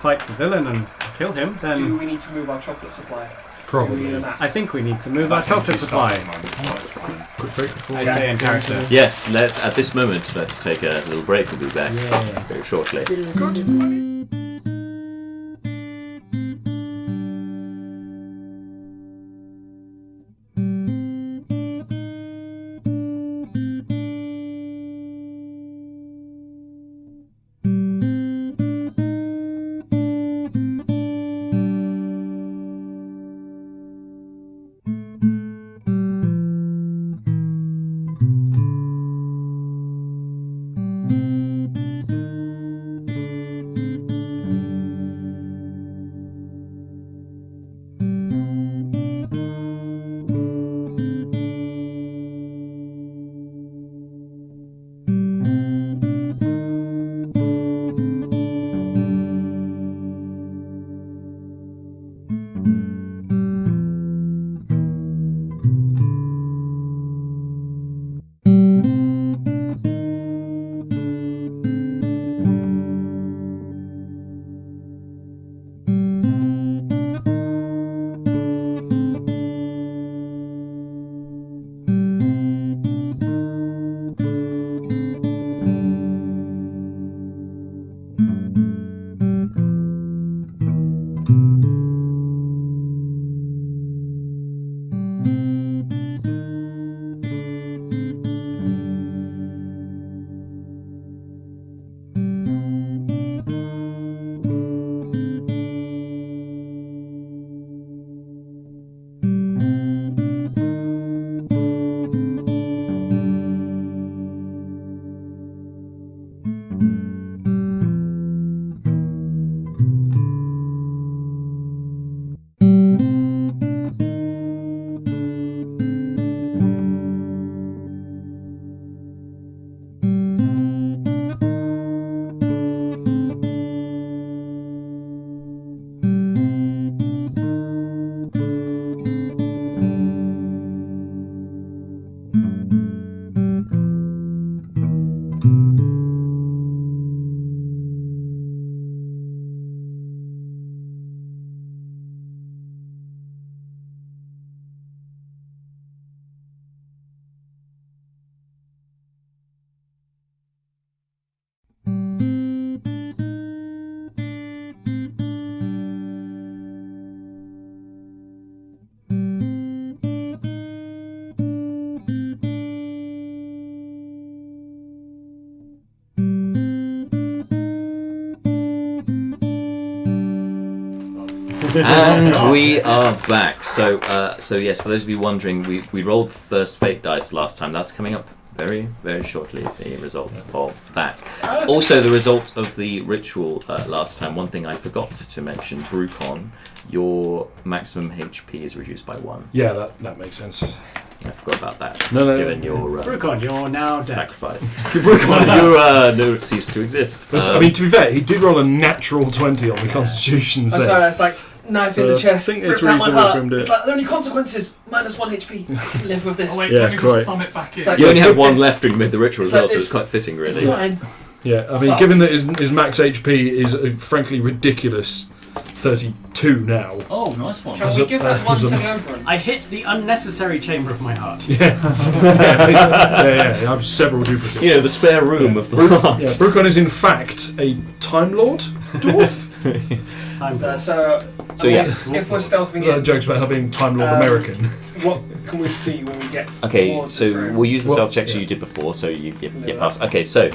fight the villain and kill him, do then we need to move our chocolate supply? Probably. Do we need a map? I think we need to move our chocolate supply. That's fine. I say in character. Yes, at this moment, let's take a little break and be back Yeah. very shortly. And we are back. So yes, for those of you wondering, we rolled the first fake dice last time. That's coming up very, very shortly, the results of that. Also, the result of the ritual last time. One thing I forgot to mention, Brucon, your maximum HP is reduced by 1. Yeah, that makes sense. I forgot about that. No. Given your Brucon, you're now dead. sacrifice. Brucon, you cease to exist. But, I mean, to be fair, he did roll a natural 20 on the Constitution I'm save. sorry, it's like knife in the chest, I think it's rips out my reasonable heart. for him to- It's like, are there any consequences? -1 HP. I can live with this. Oh wait, Yeah, let me quite. just thumb it back in. It's like- You only have one It's- left and made the ritual as it's well, like- so it's it's- quite fitting, It's really. fine. Yeah, I mean, given that his max HP is frankly ridiculous 32 now. Oh, nice one. Shall As we a- give that one as to a- the Oberon? I hit the unnecessary chamber of my heart. Yeah, I have several duplicates. You know, the spare room of the heart. Yeah, Brucon is in fact a Time Lord dwarf. So, yeah. If we're stealthing in, Jokes about how being Time Lord American. what can we see when we get Okay, towards so this room? we'll use the Well, stealth checks yeah. you did before, so you pass. Okay, so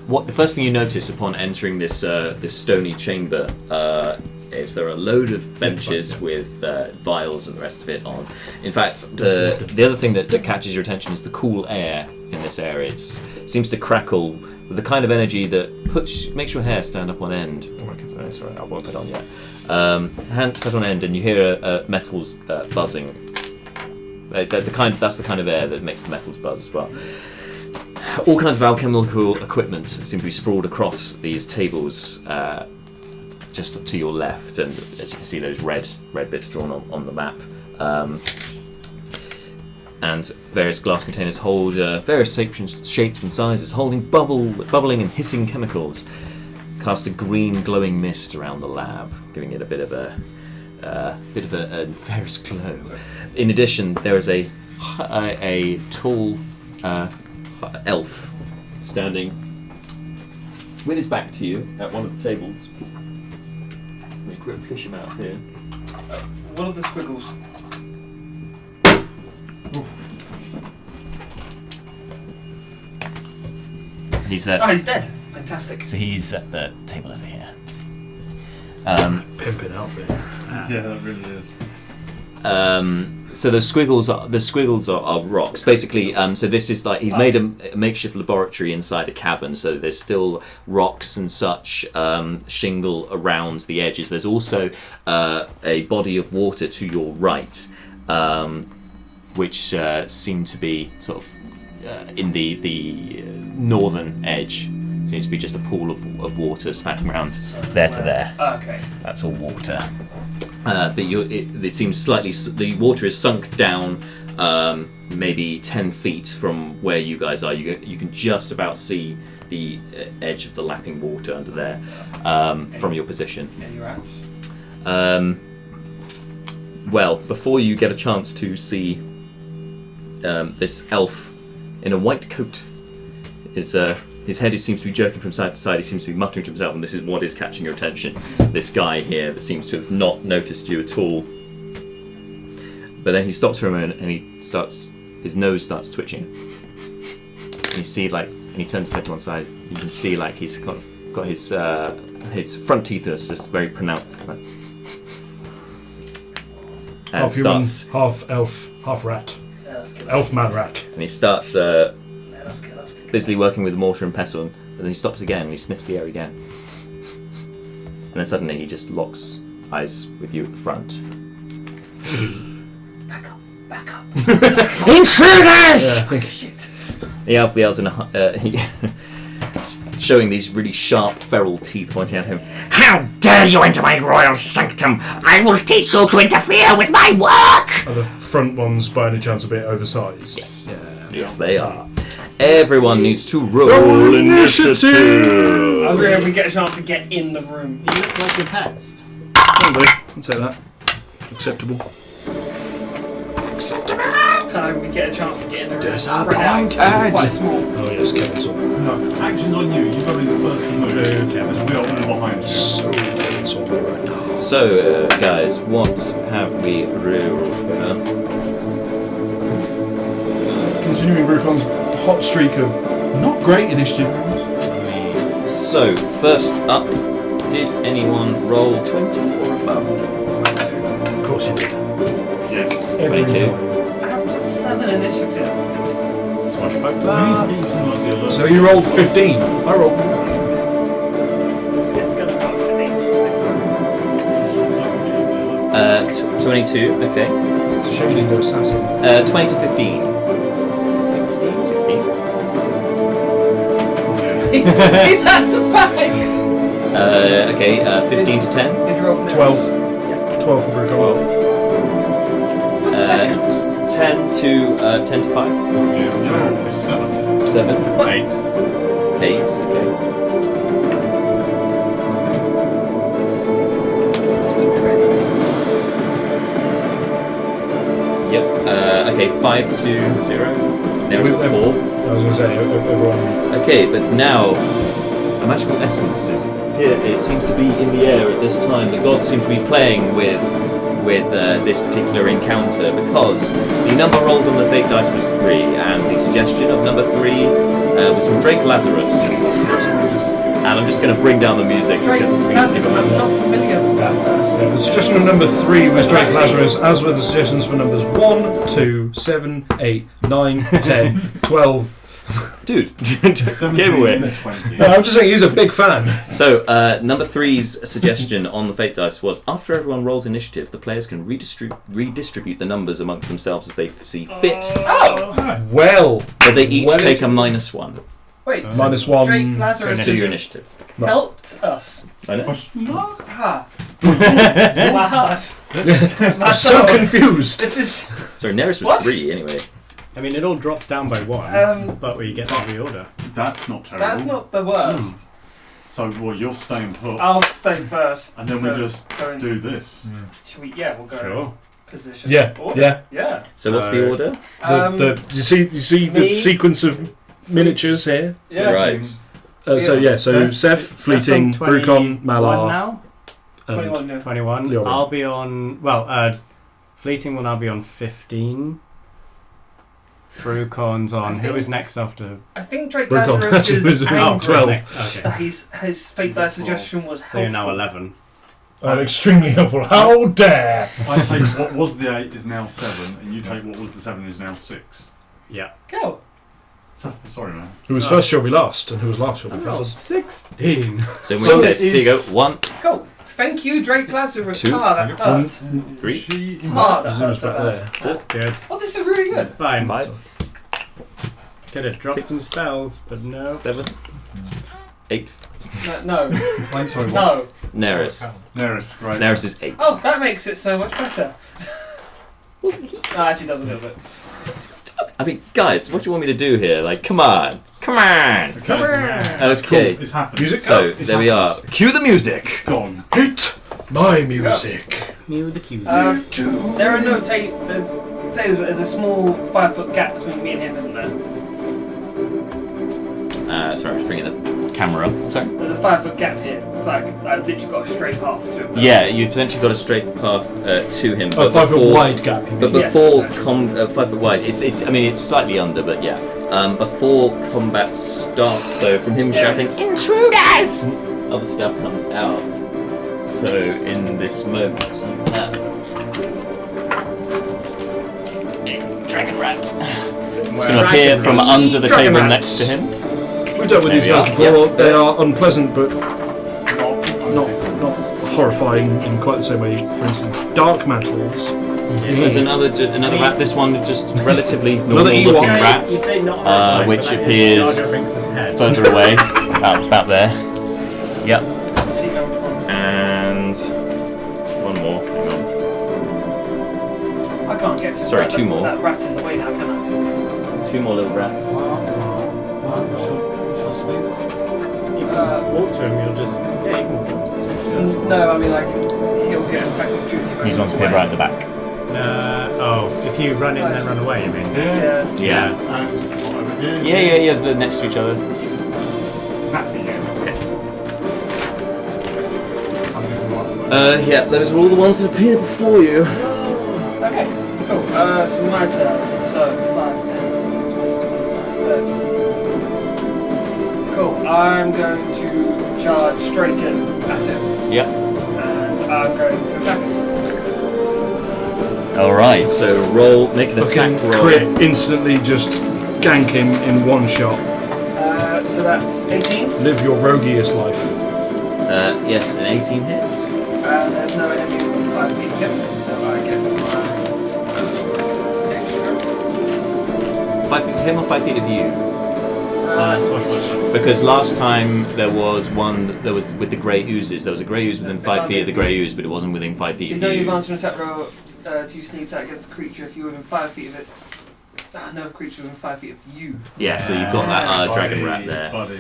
what the first thing you notice upon entering this stony chamber is there are a load of benches with vials and the rest of it on. In fact, the other thing that catches your attention is the cool air in this area. It seems to crackle with the kind of energy that makes your hair stand up on end. Oh, sorry, I won't put it on yet. Hands set on end, and you hear metals buzzing. That's the kind of air that makes the metals buzz as well. All kinds of alchemical equipment seem to be sprawled across these tables, just to your left, and as you can see, those red bits drawn on the map. And various glass containers hold various shapes and sizes, holding bubbling and hissing chemicals. Cast a green glowing mist around the lab, giving it a bit of a nefarious glow. In addition, there is a tall elf standing with his back to you at one of the tables. Let me fish him out here. What are the squiggles? He's he's dead. Fantastic. So he's at the table over here. Pimping outfit. Yeah, that really is. So the squiggles are rocks. Basically, so this is like he's made a makeshift laboratory inside a cavern. So there's still rocks and such shingle around the edges. There's also a body of water to your right, which seem to be sort of in the northern edge. Seems to be just a pool of water spanning around there to there. Okay. That's all water. But it seems the water is sunk down maybe 10 feet from where you guys are. You can just about see the edge of the lapping water under there from your position. Any rats? Well, before you get a chance to see this elf in a white coat, his head seems to be jerking from side to side. He seems to be muttering to himself, and this is what is catching your attention. This guy here that seems to have not noticed you at all. But then he stops for a moment, and his nose starts twitching. And you see, and he turns his head to one side. You can see, he's got his front teeth are just very pronounced. And Half human, half elf, half rat. Elf man rat. And he starts busily working with the mortar and pestle, and then he stops again and he sniffs the air again. And then suddenly he just locks eyes with you at the front. Back up. Intruders! Oh, shit. The elf yells showing these really sharp feral teeth pointing at him. How dare you enter my royal sanctum! I will teach you to interfere with my work! Are the front ones by any chance a bit oversized? Yes. Yeah. Yes, they are. Everyone needs to roll initiative! I was wondering if we get a chance to get in the room. You look like your pets. I'll take that. Acceptable. Kind of we get a chance to get in the room. Disappointed. It's quite small. Oh yes, cancel. No, action's on you. You've got to be the first to move. Okay. There's a wheel behind you. So cancel right now. So, guys, what have we rolled? Continuing Brucon's hot streak of not great initiative. So, first up, did anyone roll 20 or above? Of course you did. Yes. 22. I have +7 initiative. Swashback. We need to get you something like the alert. So you rolled 15. I rolled. It's going to come to 8 next time. 22, okay. It's a shame you didn't go assassin. 20 to 15. 16. He's at the back! Okay, 15 to 10. Did you roll for 12. Naeris? 12 for Brucon. What's second? 10 to 5. Yeah, 7. 7. 8. 8, okay. Yep. Okay, 5 to 0. Now we've got 4. I was going to say, everyone. Okay, but now a magical essence is here. It seems to be in the air at this time. The gods seem to be playing with this particular encounter because the number rolled on the fake dice was 3, and the suggestion of number 3 was from Drake Lazarus. And I'm just going to bring down the music Drake because we Lazarus, can I'm not familiar with that person. The suggestion of number 3 was Drake Lazarus, as were the suggestions for numbers 1, 2, 7, 8, 9, 10, 12. Dude, 17 give away. and 20. No, I'm just saying he's a big fan. So, number 3's suggestion on the fate dice was after everyone rolls initiative, the players can redistribute the numbers amongst themselves as they see fit, Oh! Well, but they each Well, take a -1 Wait, -1 Drake Lazarus to your has initiative. helped us. I know. Ha! My heart. I'm so confused. This is. Sorry, Naeris was What? 3 anyway. I mean, it all drops down by 1, but we get the reorder. That's not terrible. That's not the worst. So, well, you're staying put. I'll stay first. And then we so just go in- do this. Should we? Yeah, we'll go. Sure. Position. Yeah, Order. yeah. Yeah. So, what's the order? You see the me- sequence of miniatures here. Yeah. Right. So Seth- Seth, Fleeting, Seth's on Brucon, 21 Malar, now. 21 now. 21. Leorin. I'll be on. Well, Fleeting will now be on 15. Brucon's on. Who is next after? I think Drake Brucon. Lazarus is Who's angry. on 12. Okay. His fate die suggestion was helpful. So you're now 11. extremely helpful. How dare! I take what was the 8 is now 7, and you take what was the 7 is now 6. Yeah. Go. So, sorry, man. Who was first shall be last, and who was last shall be I rolled first. 16. So, in So which case, here you go. is- 1, Go. Thank you, Drake Lazarus. 2, Ah, that hurt. 3, Ah, that Zoom's hurt so back bad. there. That's good. Oh, this is really good. That's fine. 5, Could have dropped 6, some spells, but no. 7, 8. No. Wait, sorry, what? No. Naeris. Naeris, right. Naeris is 8. Oh, that makes it so much better. No, actually doesn't a little bit. I mean, guys, what do you want me to do here? Like, come on. Come on. Okay. Okay. It's happened. Music? So, It's there we are. happened. Cue the music. Gone. Hit my music. New the cues. There are no there's a small 5-foot gap between me and him, isn't there? Sorry, I'm just bringing the camera up. Sorry. There's a 5-foot gap here. It's like I've literally got a straight path to him. Yeah, you've essentially got a straight path to him. A 5 foot wide gap. you But mean. Yes, before exactly. 5 foot wide, it's. I mean, it's slightly under, but yeah. Before combat starts, though, from him shouting "Intruders!" other stuff comes out. So in this moment, you have a dragon rat. It's going to appear from under the Dragon table rats. next to him. We've dealt with There these we guys are. before. Yep. They are unpleasant, but Not. not horrifying in quite the same way. For instance, dark mantles. There's another rat. This one is just relatively normal Another looking Ewok. rat. You say not horrifying, which but that is appears Jar Jar Binks' head. Further away, about there. Yep. See them from. And one more. Hang on. I can't get to Sorry, that, 2 more. That rat in the way now, can I? 2 more little rats. You can walk to him, you'll just. Yeah, you can walk to him. No, I mean like he'll get an attack opportunity. if I These move ones appear away. right at the back. If you run in then run away, you mean? Yeah. Yeah. And what over here? Yeah. They're next to each other. Happy, yeah. Okay. Something like Yeah. Those are all the ones that appeared before you. Okay. Cool. So my turn. So 5, 10, 20, 25, 30. Cool. I'm going to charge straight in at him, Yep. and I'm going to attack him. All right. So make an Fucking attack roll. crit, instantly just gank him in one shot. So that's 18. Live your roguiest life. Yes, an 18 hits. There's no enemy within 5 feet of him, so I get my extra. 5 feet of him or 5 feet of you? Swashbuckler. Because last time there was one that was with the grey oozes. There was a grey ooze within 5 feet of the grey ooze, but it wasn't within 5 So feet you of don't you. advance an attack roll to use sneak attack against the creature if you're within 5 feet of it. No, if creature within 5 feet of you. Yeah, so you've got that dragon rat there. Buddy.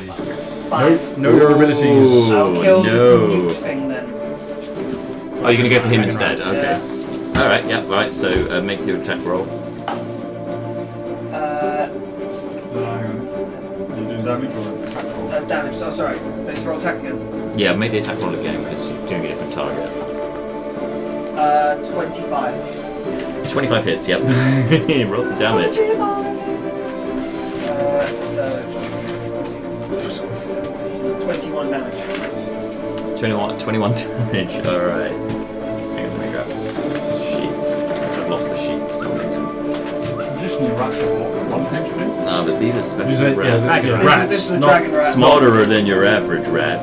Fine. Know your abilities. I'll kill this no. mute thing then. Oh, you're going to go for him instead? Yeah. Okay. Alright, yeah, right, so make your attack roll. You doing damage or attack roll? Damage. Oh, sorry. Thanks for attack again. Yeah, make the attack roll again because you're doing a different target. 25. 25 hits, yep. Roll for damage. So 14, 17, 20. 21 damage. 21 damage. Alright. Hang on, let me grab this sheet. Because I've lost the sheet for some reason. Traditionally, rats have what, 1 HP? Ah, but these are special These are- rats. yeah, This rats, is the not dragon rat. Smarter than your average rat.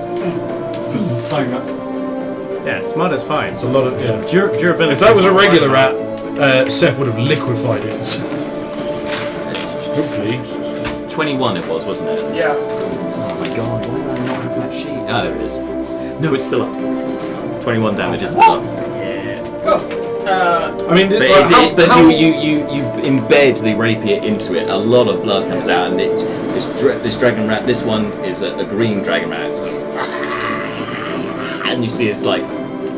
Saying that's Yeah, smart is fine. It's a lot of. Yeah. Durability. If that was a regular rat, Seth would have liquefied it. Hopefully. 21 it was, wasn't it? Yeah. Oh my god, why do I not have that sheet? Ah, there it is. No, it's still up. 21 damage is still up. Cool. I mean, But, you embed the rapier into it. A lot of blood comes out, and this dragon rat. This one is a green dragon rat, and you see it's like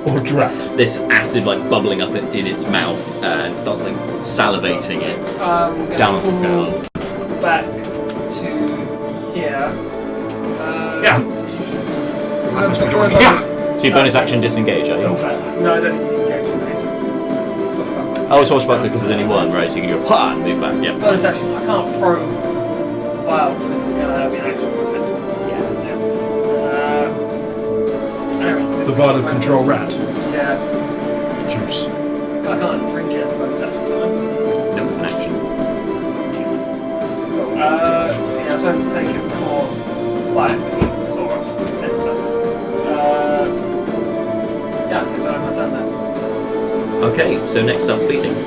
or drat. this acid like bubbling up in its mouth, and starts like salivating it down on the ground. Back to here. Yeah. Whoever- So your bonus action disengage, are you? No, I don't need to disengage. I hit it. Oh, it's swashbuckler because there's only one, right? So you can do a pa and move back. Yeah. Bonus action. I can't throw the vial to it. Can I have an action? The vial of control rat. Yeah. Juice. I can't drink it as a bonus action, can I? No, it's an action. Yeah, so I'm just taking it before fight, but he saw us, senseless. Yeah, okay, so I'm my turn then. Okay, so next up, fleeting. Cool.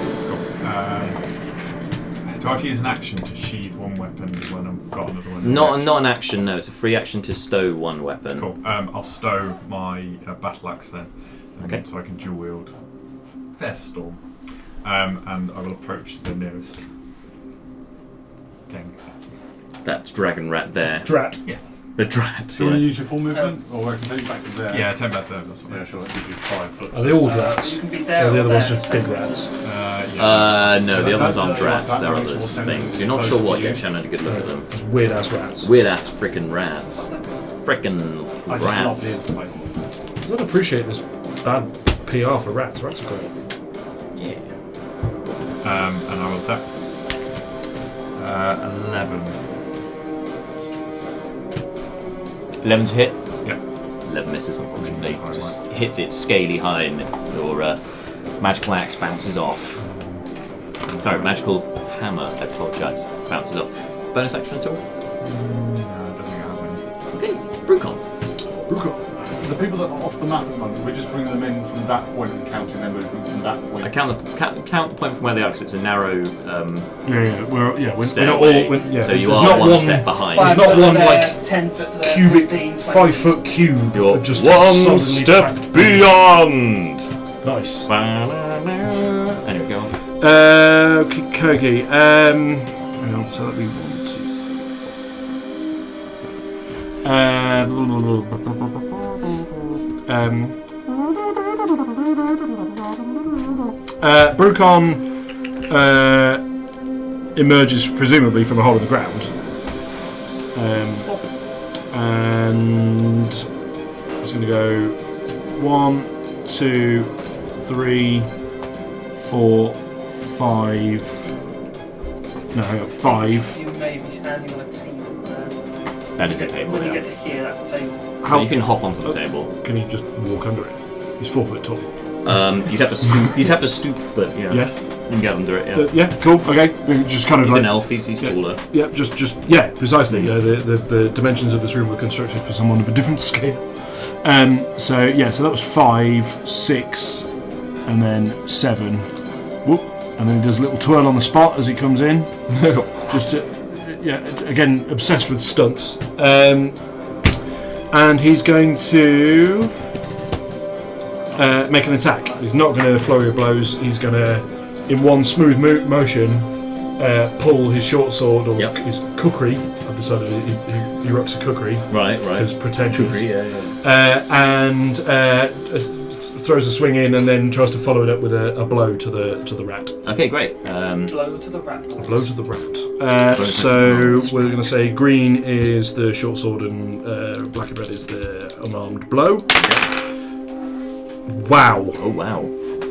Do I have to use an action to sheathe one weapon when I've got another one? Not an action. No, it's a free action to stow one weapon. Cool. I'll stow my battle axe then. Okay. So I can dual wield their storm. And I will approach the nearest thing. That dragon rat there. Drat. The drat. Do you want to Yes. use your full movement? Or I can take you back to there? Yeah, 10 back there. That's what Yeah, sure, that gives you 5 foot. Are they all drats? You can be Or there are the or other ones there. just big rats? No, the other ones aren't drats. that They're makes more others sense things. as You're not sure opposed what to yet. you. Shannon had a good look at them. Just weird ass rats. Weird ass frickin' rats. Frickin' I just love rats. the interplay. I don't appreciate this bad PR for rats. Rats are great. Yeah. And I will attack. 11. 11 to hit. Yeah. 11 misses, unfortunately. Just hits it scaly high, and your magical axe bounces off. Sorry, magical hammer. I apologise. Bounces off. Bonus action at all? I don't think I have any. Okay, Brucon. The people that are off the map at the moment, we're just bringing them in from that point and counting their movement from that point. I count the point from where they are because it's a narrow We're not all. stairway. So you there's are not one step behind. There's not foot to one, there, like, 10 foot to there, cubic 15, 20. 5 foot cube. You're just one solidly step packed. beyond. Nice. Anyway, go on. Okay. Hang on, so that'd be 1, 2, 3, 4, 5, 6, 7. Brucon emerges presumably from a hole in the ground, and it's going to go 1, 2, 3, 4, 5. No, hang on, 5. You may be standing on a table there. That is a table. When you Yeah. get to here, that's a table. But you can hop onto the table. Can you just walk under it? He's 4 foot tall. You'd have to stoop. You'd have to stoop, but yeah, Yeah. you can get under it. Yeah. Yeah. Cool. Okay. Just kind of He's like. an elf. He's taller. Yeah. Just. Yeah. Precisely. The dimensions of this room were constructed for someone of a different scale. So that was 5, 6, and then 7. Whoop. And then he does a little twirl on the spot as he comes in. Just to, again, obsessed with stunts. And he's going to make an attack. He's not going to flurry of blows. He's going to, in one smooth motion, pull his short sword or his kukri. I've decided he rocks a kukri. Right. Because pretentious. Kukri, yeah. And throws a swing in and then tries to follow it up with a blow to the rat. Okay, great. Blow to the rat. A blow to the rat. So we're going to say green is the short sword and black and red is the unarmed blow. Wow. Oh wow.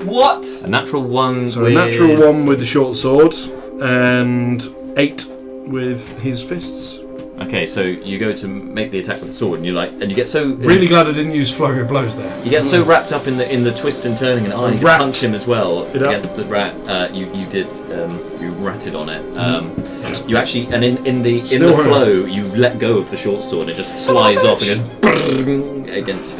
What? A natural one. So with... a natural 1 with the short sword and 8 with his fists. Okay, so you go to make the attack with the sword, and you get so Really glad I didn't use flurry of blows there. You get so wrapped up in the twist and turning, and I need to punch him as well against the rat. You ratted on it. You actually, and in the flow, you let go of the short sword, and it just flies off and goes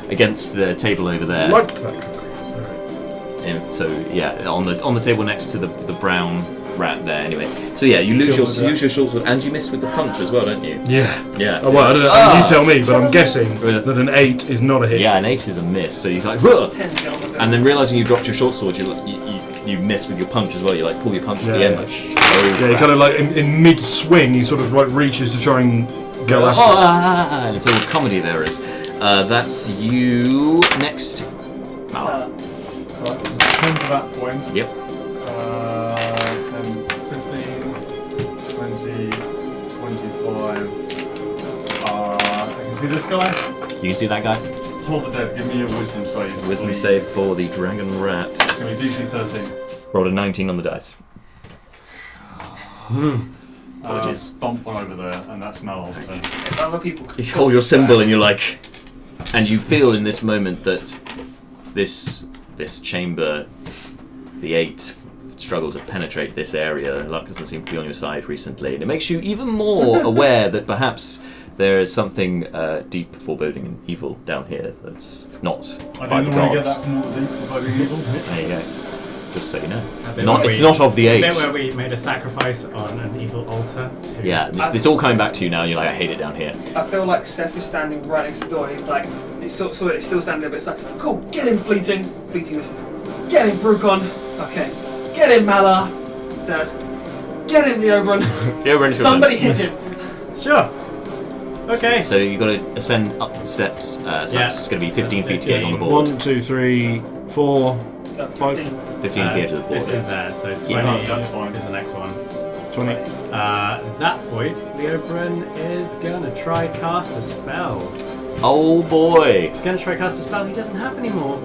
against the table over there. Liked that. So yeah, on the table next to the brown rat there. Anyway, so yeah, you lose your short sword, and you miss with the punch as well, don't you? Yeah. Yeah. Oh, well, I don't know. You tell me, but I'm guessing that an 8 is not a hit. Yeah, an 8 is a miss. So he's like, "Huh!" And then realizing you dropped your short sword, you miss with your punch as well. You like pull your punch at the end. Like, you kind of like in mid swing, he sort of like reaches to try and go after. And it's all comedy of errors. That's you next. So that's 10 to that point. Yep. 10, 15, 20, 25. I can see this guy. You can see that guy. Toll the dead, give me a wisdom save. Wisdom save for the dragon rat. It's going to be DC 13. Rolled a 19 on the dice. Apologies. Bump one over there, and that's Mal's turn. If other people could You hold your symbol and you're like... And you feel in this moment that this chamber, the 8, struggle to penetrate this area. Luck doesn't seem to be on your side recently. And it makes you even more aware that perhaps there is something deep, foreboding and evil down here that's not I by the didn't want to get gods. that from all the deep, foreboding evil. There you go. Just so you know. It's not of the 8. The bit where we made a sacrifice on an evil altar. Yeah, it's all coming back to you now. You're like, I hate it down here. I feel like Seth is standing right next to the door, and he's like, it's still standing there, but it's like, cool, get him, Fleeting misses. Get him, Brucon. Okay, get him, Malar. Says, get him, Leobron. Somebody hit him. Sure. Okay. So you've got to ascend up the steps. So that's going to be 15 feet to get on the board. 1, 2, 3, 4, 5. 15 is the edge of the board. 15 there, so 20 that's fine. is the next one. 20. At that point, Leobron is going to try cast a spell. Oh boy! He's going to try cast a spell he doesn't have anymore.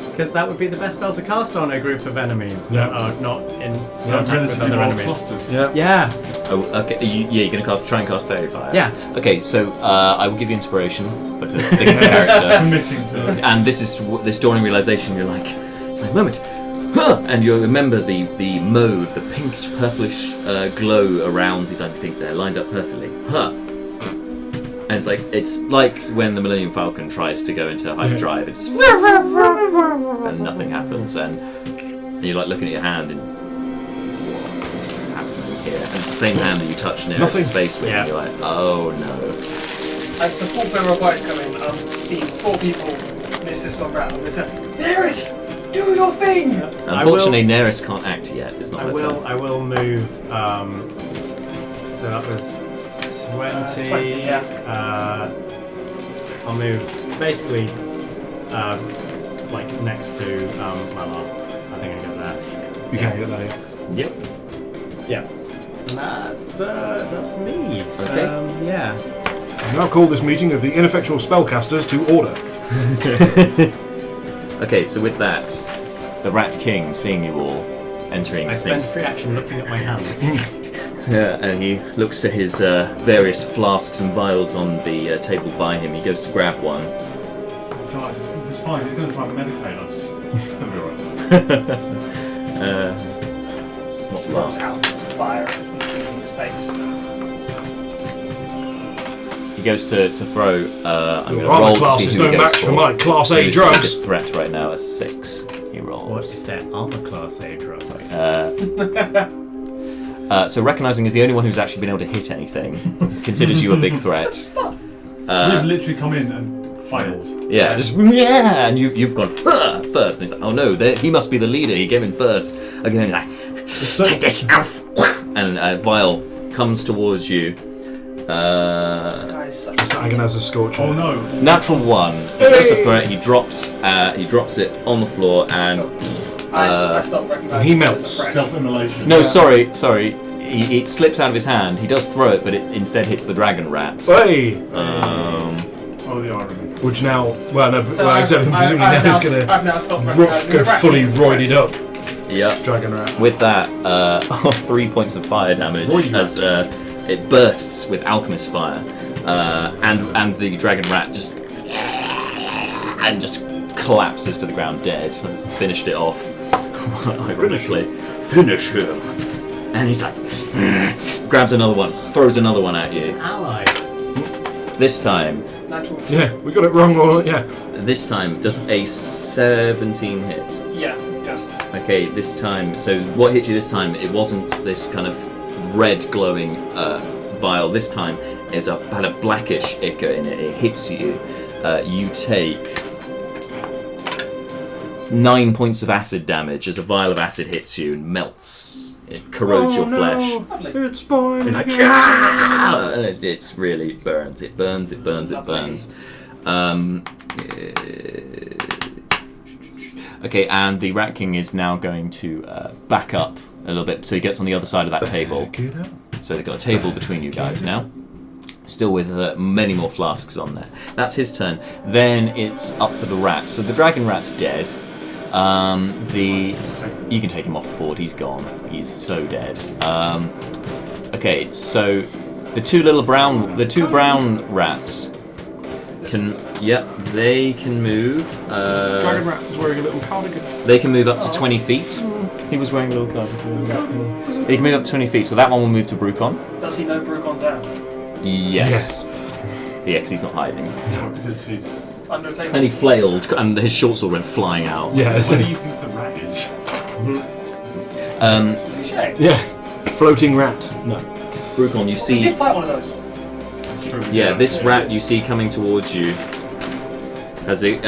Because that would be the best spell to cast on a group of enemies that are not in contact with other enemies. Yeah. Oh, okay. You're going to try and cast Fairy Fire. Yeah. Okay, so I will give you inspiration because sticking to character. Committing to it. And this dawning realization. You're like, it's my moment. Huh! And you remember the mauve, the pinkish purplish glow around these. I think they're lined up perfectly. Huh. And it's like when the Millennium Falcon tries to go into hyperdrive. It's and nothing happens, and you're like looking at your hand and what is happening here? And it's the same hand that you touched Naeris' face with. And you're like, oh no. As the full player of white come in, I'm seeing 4 people miss this one round. They say, Naeris, do your thing! Unfortunately, Naeris can't act yet. It's not her turn. I will move. So that was 20. 20, yeah. I'll move basically like next to Malar. I think I got that. You can get that. Yep. Yeah. And that's me. Okay. Yeah. I now call this meeting of the ineffectual spellcasters to order. Okay, so with that, the Rat King, seeing you all entering, I spend free action looking at my hands. Yeah, and he looks to his various flasks and vials on the table by him. He goes to grab one. Guys, it's fine. He's going to try and medicate us. It's going to be alright. What Drops flasks? out his fire in his face. He goes to throw. I'm Your going to roll armor to class see is who no he goes match for my Class A Who's the drugs. biggest threat right now is 6. He rolls. What if they're armor class A drugs? So recognizing he's the only one who's actually been able to hit anything, considers you a big threat. We've literally come in and failed. Yeah, and you've gone first, and he's like, oh no, he must be the leader. He came in first. Again, he's like, take this out, and Vial comes towards you. This guy's such Just acting as a scorcher. Oh no. Natural 1. He goes to throw it. He drops it on the floor, and I stopped recognizing he him as a melts. threat. Self-immolation. no, sorry. It slips out of his hand. He does throw it, but it instead hits the dragon rat. Hey! Oh, the irony. Which now, well, no, So well, except presumably now he's going I've now stopped to recognizing go the rat fully as a threat. roided up. Yep. Dragon rat. With that, 3 points of fire damage Roidy as it bursts with alchemist fire, and the dragon rat just collapses to the ground dead. That's finished it off. Ironically, finish him. And he's like, grabs another one, throws another one at An you. ally. This time, Natural. Yeah, we got it wrong. this time does a 17 hit. Yeah, just. Okay, this time. So what hit you this time? It wasn't this kind of red glowing vial. This time it had a blackish ichor in it. It hits you. You take 9 points of acid damage as a vial of acid hits you and melts. It corrodes your flesh. Lovely. It's fine. Like, ah! And it really burns. It burns. It burns. It Lovely. burns. Okay, and the Rat King is now going to back up a little bit, so he gets on the other side of that table. So they've got a table between you guys now. Still with many more flasks on there. That's his turn. Then it's up to the rat. So the dragon rat's dead. You can take him off the board. He's gone. He's so dead. Okay, so the two brown rats can. Yep, they can move. Dragon rat was wearing a little cardigan. They can move up to 20 feet. He was wearing a little cardigan. He can move up to 20 feet. So that one will move to Brucon. Does he know Brucon's out? Yes. Yeah, because he's not hiding. No, because he's. Under a table? And he flailed, and his shorts all went flying out. Yeah. What do you think the rat is? Touche. Yeah. Floating rat. No. Brucon, you We see. did fight one of those. That's true. Yeah, this rat you see coming towards you has it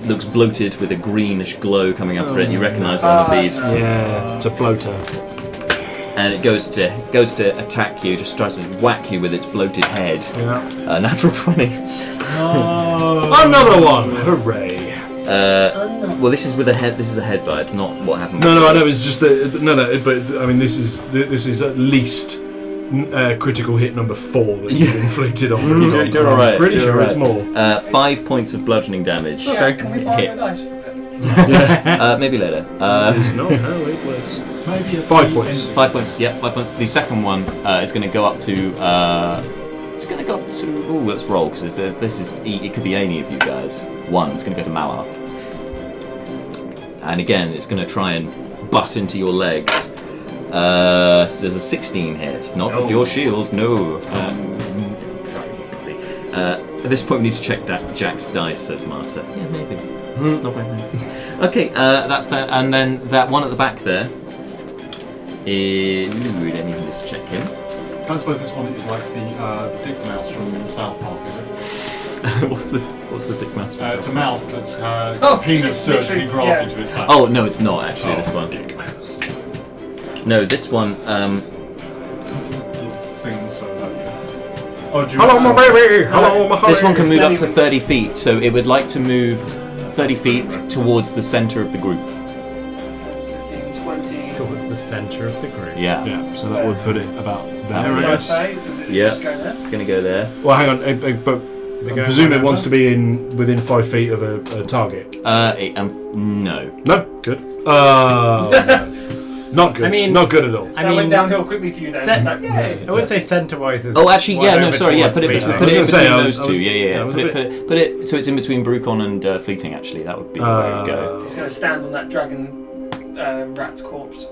looks bloated with a greenish glow coming up for it. You recognise one of these, No. Yeah. It's a bloater. and it goes to attack you. Just tries to whack you with its bloated head. Yeah. Natural 20. Another one. Hooray. Well, this is with a head. This is a headbutt. It's not what happened. No, I know. It's just that. No. But I mean, this is at least critical hit number 4 that you've inflicted on me. You're doing all right. Pretty doing sure all it's right. more. 5 points of bludgeoning damage. Yeah, can we borrow Hit. your dice for a bit? Maybe later. It's not how it works. Maybe a 5 points. 5 points. Yeah, 5 points. The second one is going to go up to. It's going to go up to. Oh, let's roll because this is. It could be any of you guys. 1. It's going to go to Malar. And again, it's going to try and butt into your legs. So there's a 16 hit, not with your shield. No. At this point, we need to check Jack's dice, says Marta. Yeah, maybe. Not very many. Okay, that's that. And then that one at the back there. Let me just check him. I suppose this one is like the dick mouse from South Park, is it? What's the dick mouse? It's a mouse that's it's penis surgically literally- grafted to its back. Oh no, it's not actually this one. Dick mouse. No, this one. Things so that, yeah. Oh, do you Hello, want my some- baby. Hello, my honey. This one can move up to 30 feet, so it would like to move 30 feet towards the center of the group. 15, 20. Towards the centre of the group. Yeah, Yeah, so that would put it about there, I Both guess. sides, is it Yeah. just going there? it's going to go there. Well, hang on, but I going presume it right wants over? to be within 5 feet of a target. No. No, good. Not good. I mean- not good at all. That went downhill quickly for you then. It's like, yay. I would say centre-wise is. Oh, actually, yeah, one no, over sorry, yeah, towards put it me, between, though. put it in I was gonna between say, those I two. was- Yeah. I was a Put it. So it's in between Brucon and Fleeting. Actually, that would be where it would go. It's going to stand on that dragon rat's corpse.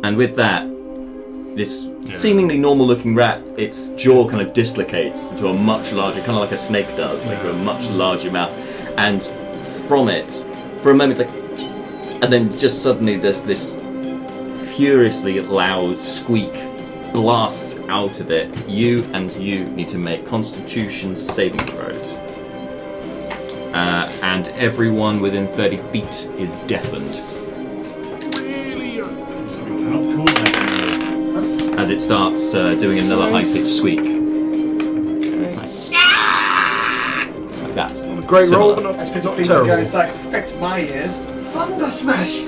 And with that, this seemingly normal-looking rat, its jaw kind of dislocates into a much larger, kind of like a snake does, like a much larger mouth. And from it, for a moment, like, and then just suddenly there's this furiously loud squeak blasts out of it. You need to make Constitution saving throws. And everyone within 30 feet is deafened So we cannot coordinate anymore. as it starts doing another high-pitched squeak. Like that. Great roll, Similar. but As not Peter terrible. goes like, affect my ears. Thunder smash!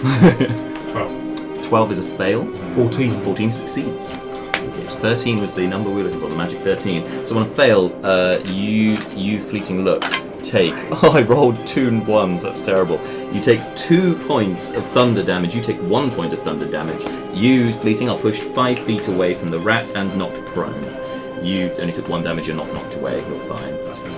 12 is a fail. 14. 14 succeeds. 13 was the number we were looking for, the magic 13. So on a fail, you fleeting look, take... Oh, I rolled 2 1s, that's terrible. You take 2 points of thunder damage, you take 1 point of thunder damage. You, fleeting, are pushed 5 feet away from the rat and knocked prone. You only took 1 damage. You're not knocked away. You're fine. That's good.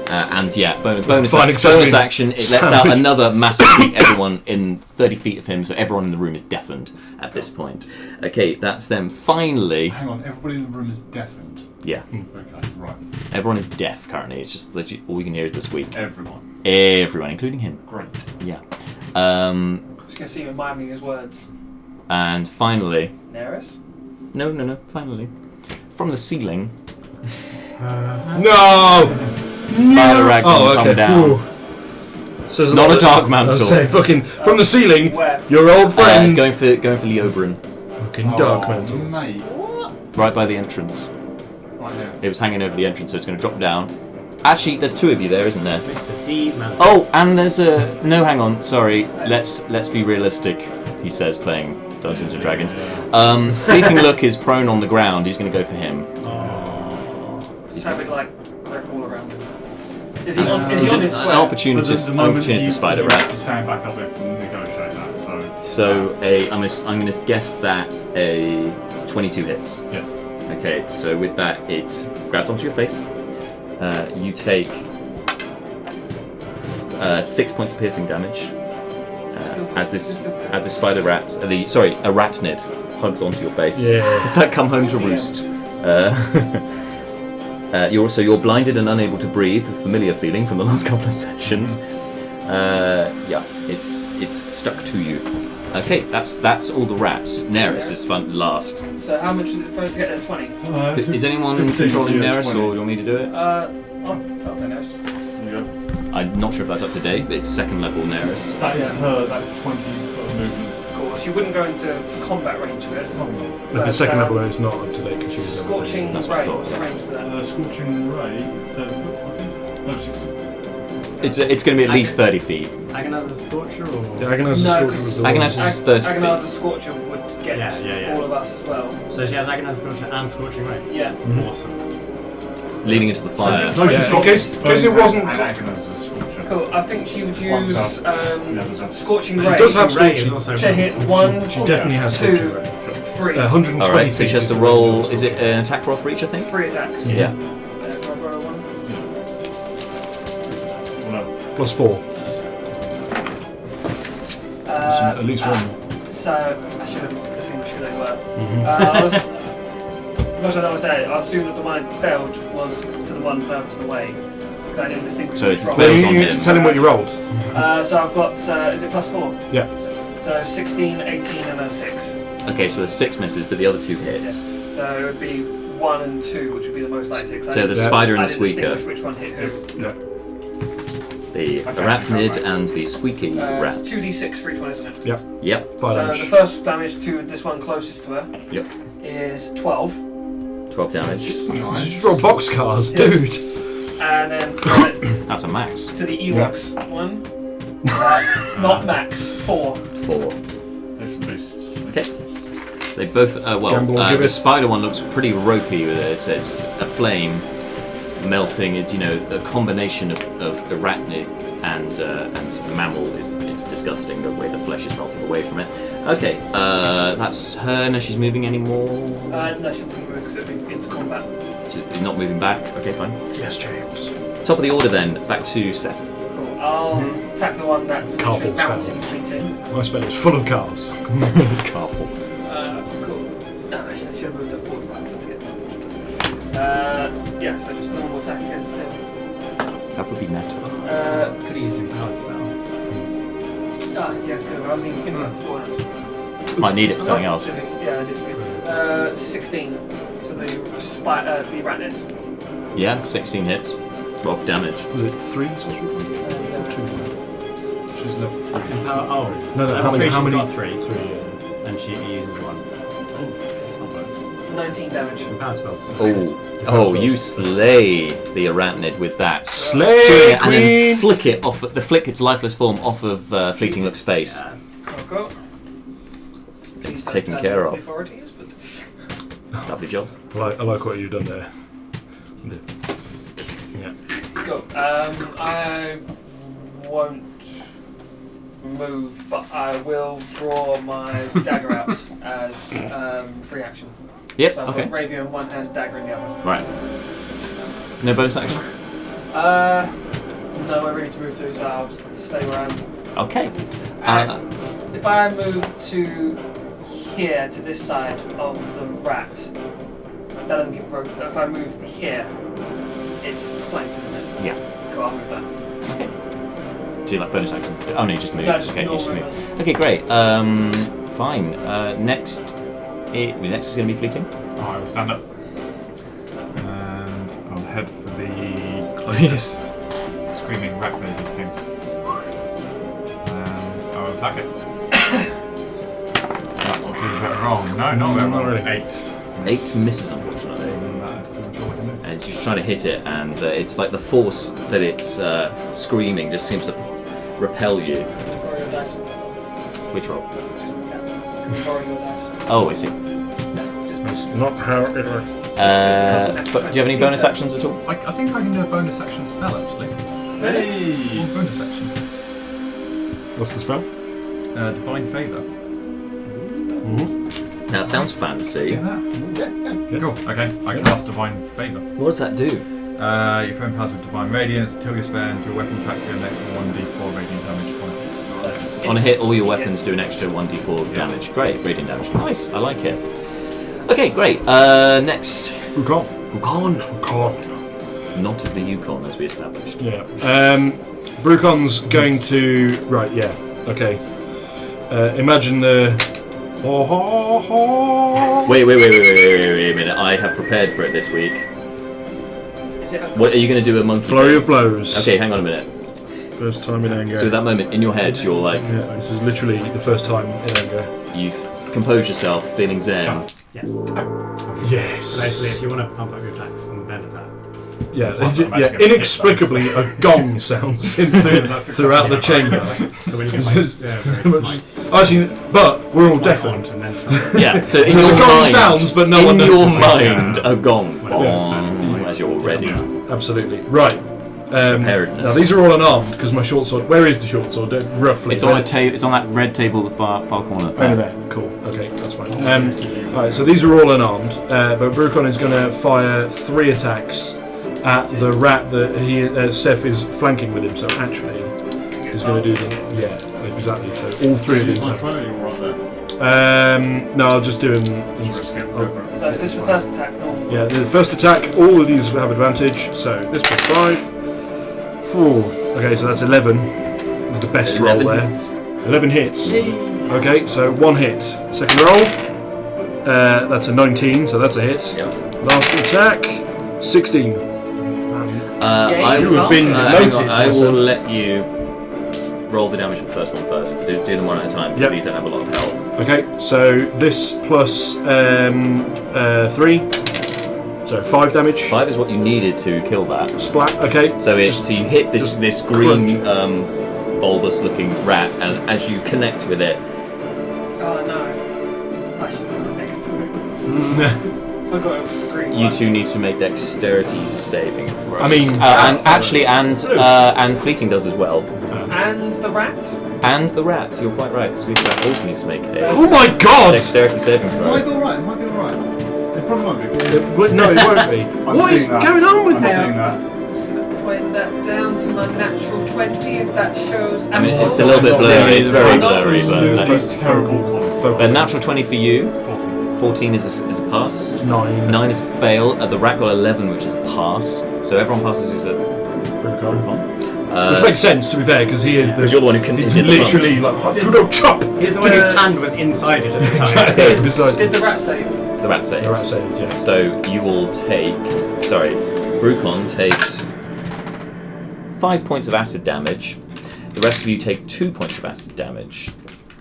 And yeah, bonus Fine, bonus action. It lets out Sandwich. another massive beat. Everyone in 30 feet of him, so everyone in the room is deafened at this point. Okay, that's them. Finally, Hang on, everybody in the room is deafened. yeah, Okay, right. everyone is deaf currently. It's just legit, all you can hear is the squeak. Everyone. Everyone, including him. Great. Yeah. I was going to see him miming his words. And finally, Naeris? no, finally, from the ceiling, No! Spider Ragdoll come down. Ooh. So there's Not lot a dark of- mantle. I'll say, fucking from the ceiling, Where? your old friend. It's going for Leobrin, Fucking dark mantle. Mate. right by the entrance. Right here. It was hanging over the entrance, so it's going to drop down. Actually, there's 2 of you there, isn't there? Mr. D. Man. Oh, and there's a no. Hang on, sorry. Let's be realistic. He says, playing Dungeons and Dragons. Fleeting Look is prone on the ground. He's going to go for him. Just have it like wrapped all around him. Is he on It's his an square? opportunist spider he rat. has to stand back up and negotiate that. So I'm going to guess that a 22 hits. Yeah. Okay, so with that, it grabs onto your face. You take 6 points of piercing damage as the spider rat, arachnid hugs onto your face. Yeah. It's like come home to roost. You're blinded and unable to breathe, a familiar feeling from the last couple of sessions. Yeah, it's stuck to you. Okay, that's all the rats. Naeris is last. So how much is it for to get there? 20? Is anyone 15 controlling to Naeris, 20. or you want me to do it? I'll take Naeris. There you go. I'm not sure if that's up to date, but it's 2nd level Naeris. That is her. That's 20 foot of movement. Of course, you wouldn't go into combat range of it. But the second level is not up to date because she was Scorching That's what I Ray, thought. what's the range for that? Scorching Ray, 30 foot, I think. No, 60. It's going to be at least 30 feet. Agonizer's a Scorcher or? Agonizer's No, Scorcher because was the one. Agonizer's is 30 feet. Agonizer's Scorcher would get Yeah. all of us as well. So she has Agonizer's Scorcher and Scorching Ray. Yeah. Awesome. Leading into the fire. No, she's in case it wasn't. And Agonizer's Scorcher. Cool. I think she would use The others are- Scorching She Ray does have Ray is Scorching. also to hit 1, She definitely has 2, Scorching Ray. 3. 120 Alright, so she has feet to is roll. the Is it an attack roll for each, I think? 3 attacks. Yeah. Do I borrow 1? Well, no. plus 4. At least one. So I should have distinguished who they were. Mm-hmm. I assumed that the one that failed was to the one furthest away because I didn't distinguish So which it's roll. fails You on need to him. tell him what you rolled. So I've got, is it plus 4? Yeah. So 16, 18 and a 6. Okay, so there's 6 misses, but the other 2 hits. So it would be 1 and 2, which would be the most likely. So the spider and I the didn't squeaker. distinguish which one hit who. The arachnid and the squeaky rat. It's 2d6 for each one, isn't it? Yep. 5 So damage. the first damage to this one closest to her Yep. is 12. 12 damage. You just roll boxcars, dude. And then That's a max. to the Ewoks one. Not max, 4. 4. It's beast. Okay. They both, Gamble, give the us- spider one looks pretty ropey with it. It's a flame melting. It's, a combination of arachnid and mammal it's disgusting the way the flesh is melting away from it. Okay, that's her. No, she's moving anymore. No, she wouldn't move because it would be into combat. She's not moving back. Okay, fine. Yes, James. Top of the order then. Back to Seth. Cool. I'll attack the one that's Car literally full mountain fleeting. My spell is full of cars. Careful. Cool. I should have moved a 45 foot to get advantage. Yeah, so just normal attack against him. That would be meta. Could use empowered spell. Yeah, good. I was even thinking about beforehand. Might need it for something else. Yeah, I did. 16 to the arachnid. Yeah, 16 hits. 12 damage. Was it 3 sorcery points? And, 2. She's level 3. No, how many? She's got 3. And she uses 1. 19 damage. Empowered spells. Oh, you slay the arachnid with that. Slay, Shooting it and then queen! flick its lifeless form off of Fleeting Look's face. Yes. Cool. It's taken care of. Authorities, but Lovely job. I like what you've done there. Yeah. Go. I won't move, but I will draw my dagger out as free action. Yep. So I've Okay. got rapier in one hand, dagger in the other. Right. No bonus action. No, I really need to move to, so I'll just stay where I am. Okay. If I move to here, to this side of the rat, that doesn't get broken. If I move here, it's flanked, isn't it? Yeah. Cool, I'll move that. Do you like bonus action? Oh no, you just move. No, just okay, you just normal move. Okay, great. Fine. Next is going to be fleeting. I will stand up. And I'll head for the closest screaming rat baby thing. And I'll attack it. That will be a bit wrong. No, not very wrong. really. 8. 8 misses, unfortunately. That is pretty much all I can do. And you're trying to hit it, and it's like the force that it's screaming just seems to repel you. Borrow your dice. Which roll? Just borrow your dice. Oh, I see. That's not how it works. But do you have any bonus actions at all? I think I can do a bonus action spell actually. Hey! One bonus action. What's the spell? Divine Favour. Now it sounds fancy. Get that? Cool. Okay, I cast Divine Favour. What does that do? Your friend powers with Divine Radiance. Till your spends, your weapon attacks do an extra 1d4 radiant damage on it. On a hit, all your weapons do an extra 1d4 damage. Great, radiant damage. Nice, I like it. Okay, great. Next. Ukon. Not the Yukon, as we established. Yeah. Brucon's going to. Right, yeah. Okay. Imagine the. Wait a minute. I have prepared for it this week. Is it a What are you going to do a monkey? Flurry thing? of blows. Okay, hang on a minute. First time in anger. So at that moment, in your head, you're like, Yeah, this is literally the first time in anger. you've composed yourself, feeling zen. Yes. Yes. Basically, if you want to pump up your attacks and then attack. Yeah, inexplicably a gong sounds in throughout the chamber. So when you get like, very smites. Actually, but we're all deaf. And then Yeah, so in So your the gong mind, sounds, but no one in your notices. mind, a gong. Yeah. Bong, as you're ready. Absolutely. Right. Preparedness. Now these are all unarmed because my short sword. Where is the short sword? Roughly. It's on a table. It's on that red table, the far corner. Over there. Cool. Okay, that's fine. Right, so these are all unarmed, but Brucon is going to fire 3 attacks at the rat that Seth is flanking with him. So actually, he's going to do them. Yeah, exactly. So all 3 of these. I'm trying to right there. No, I'll just do them. Just skip over it. So is this the first attack? No. Yeah, the first attack. All of these have advantage. So this plus 5. Ooh. Okay, so that's 11. Is the best roll 11 there. hits. 11 hits. Okay, so 1 hit. Second roll. That's a 19, so that's a hit. Yep. Last attack. 16. I you will, have been hang demoted, on, I will so- let you roll the damage for the first one first. Do them one at a time because Yep. these don't have a lot of health. Okay, so this plus 3. So 5 damage. 5 is what you needed to kill that. Splat. Okay. So you hit this green crunch. bulbous-looking rat, and as you connect with it, Oh no. I should have got next to it. Forgot it was the green you one. two need to make dexterity saving throws. I mean, and fleeting does as well. And the rat? And the rat, you're quite right. The sweet rat also needs to make a Oh my god! dexterity saving It might throw. be alright, it might be alright. It probably won't be. No, it won't be. What is going on with I'm that? seeing that. Just gonna point that down to my natural 20 if that shows. I mean, it's a little bit blurry. It's very blurry, but That's terrible. a natural 20 for you. 14 is a pass. 9. 9 is a fail. The rat got 11, which is a pass. So everyone passes is a Which makes sense, to be fair, because he is because you're the one who can He's hit the literally like, judo chop! He's the one whose hand was inside it at the time. Did the rat save? front. The rat saves. The rat saved, yes. So you will take. Sorry, Brucon takes 5 points of acid damage. The rest of you take 2 points of acid damage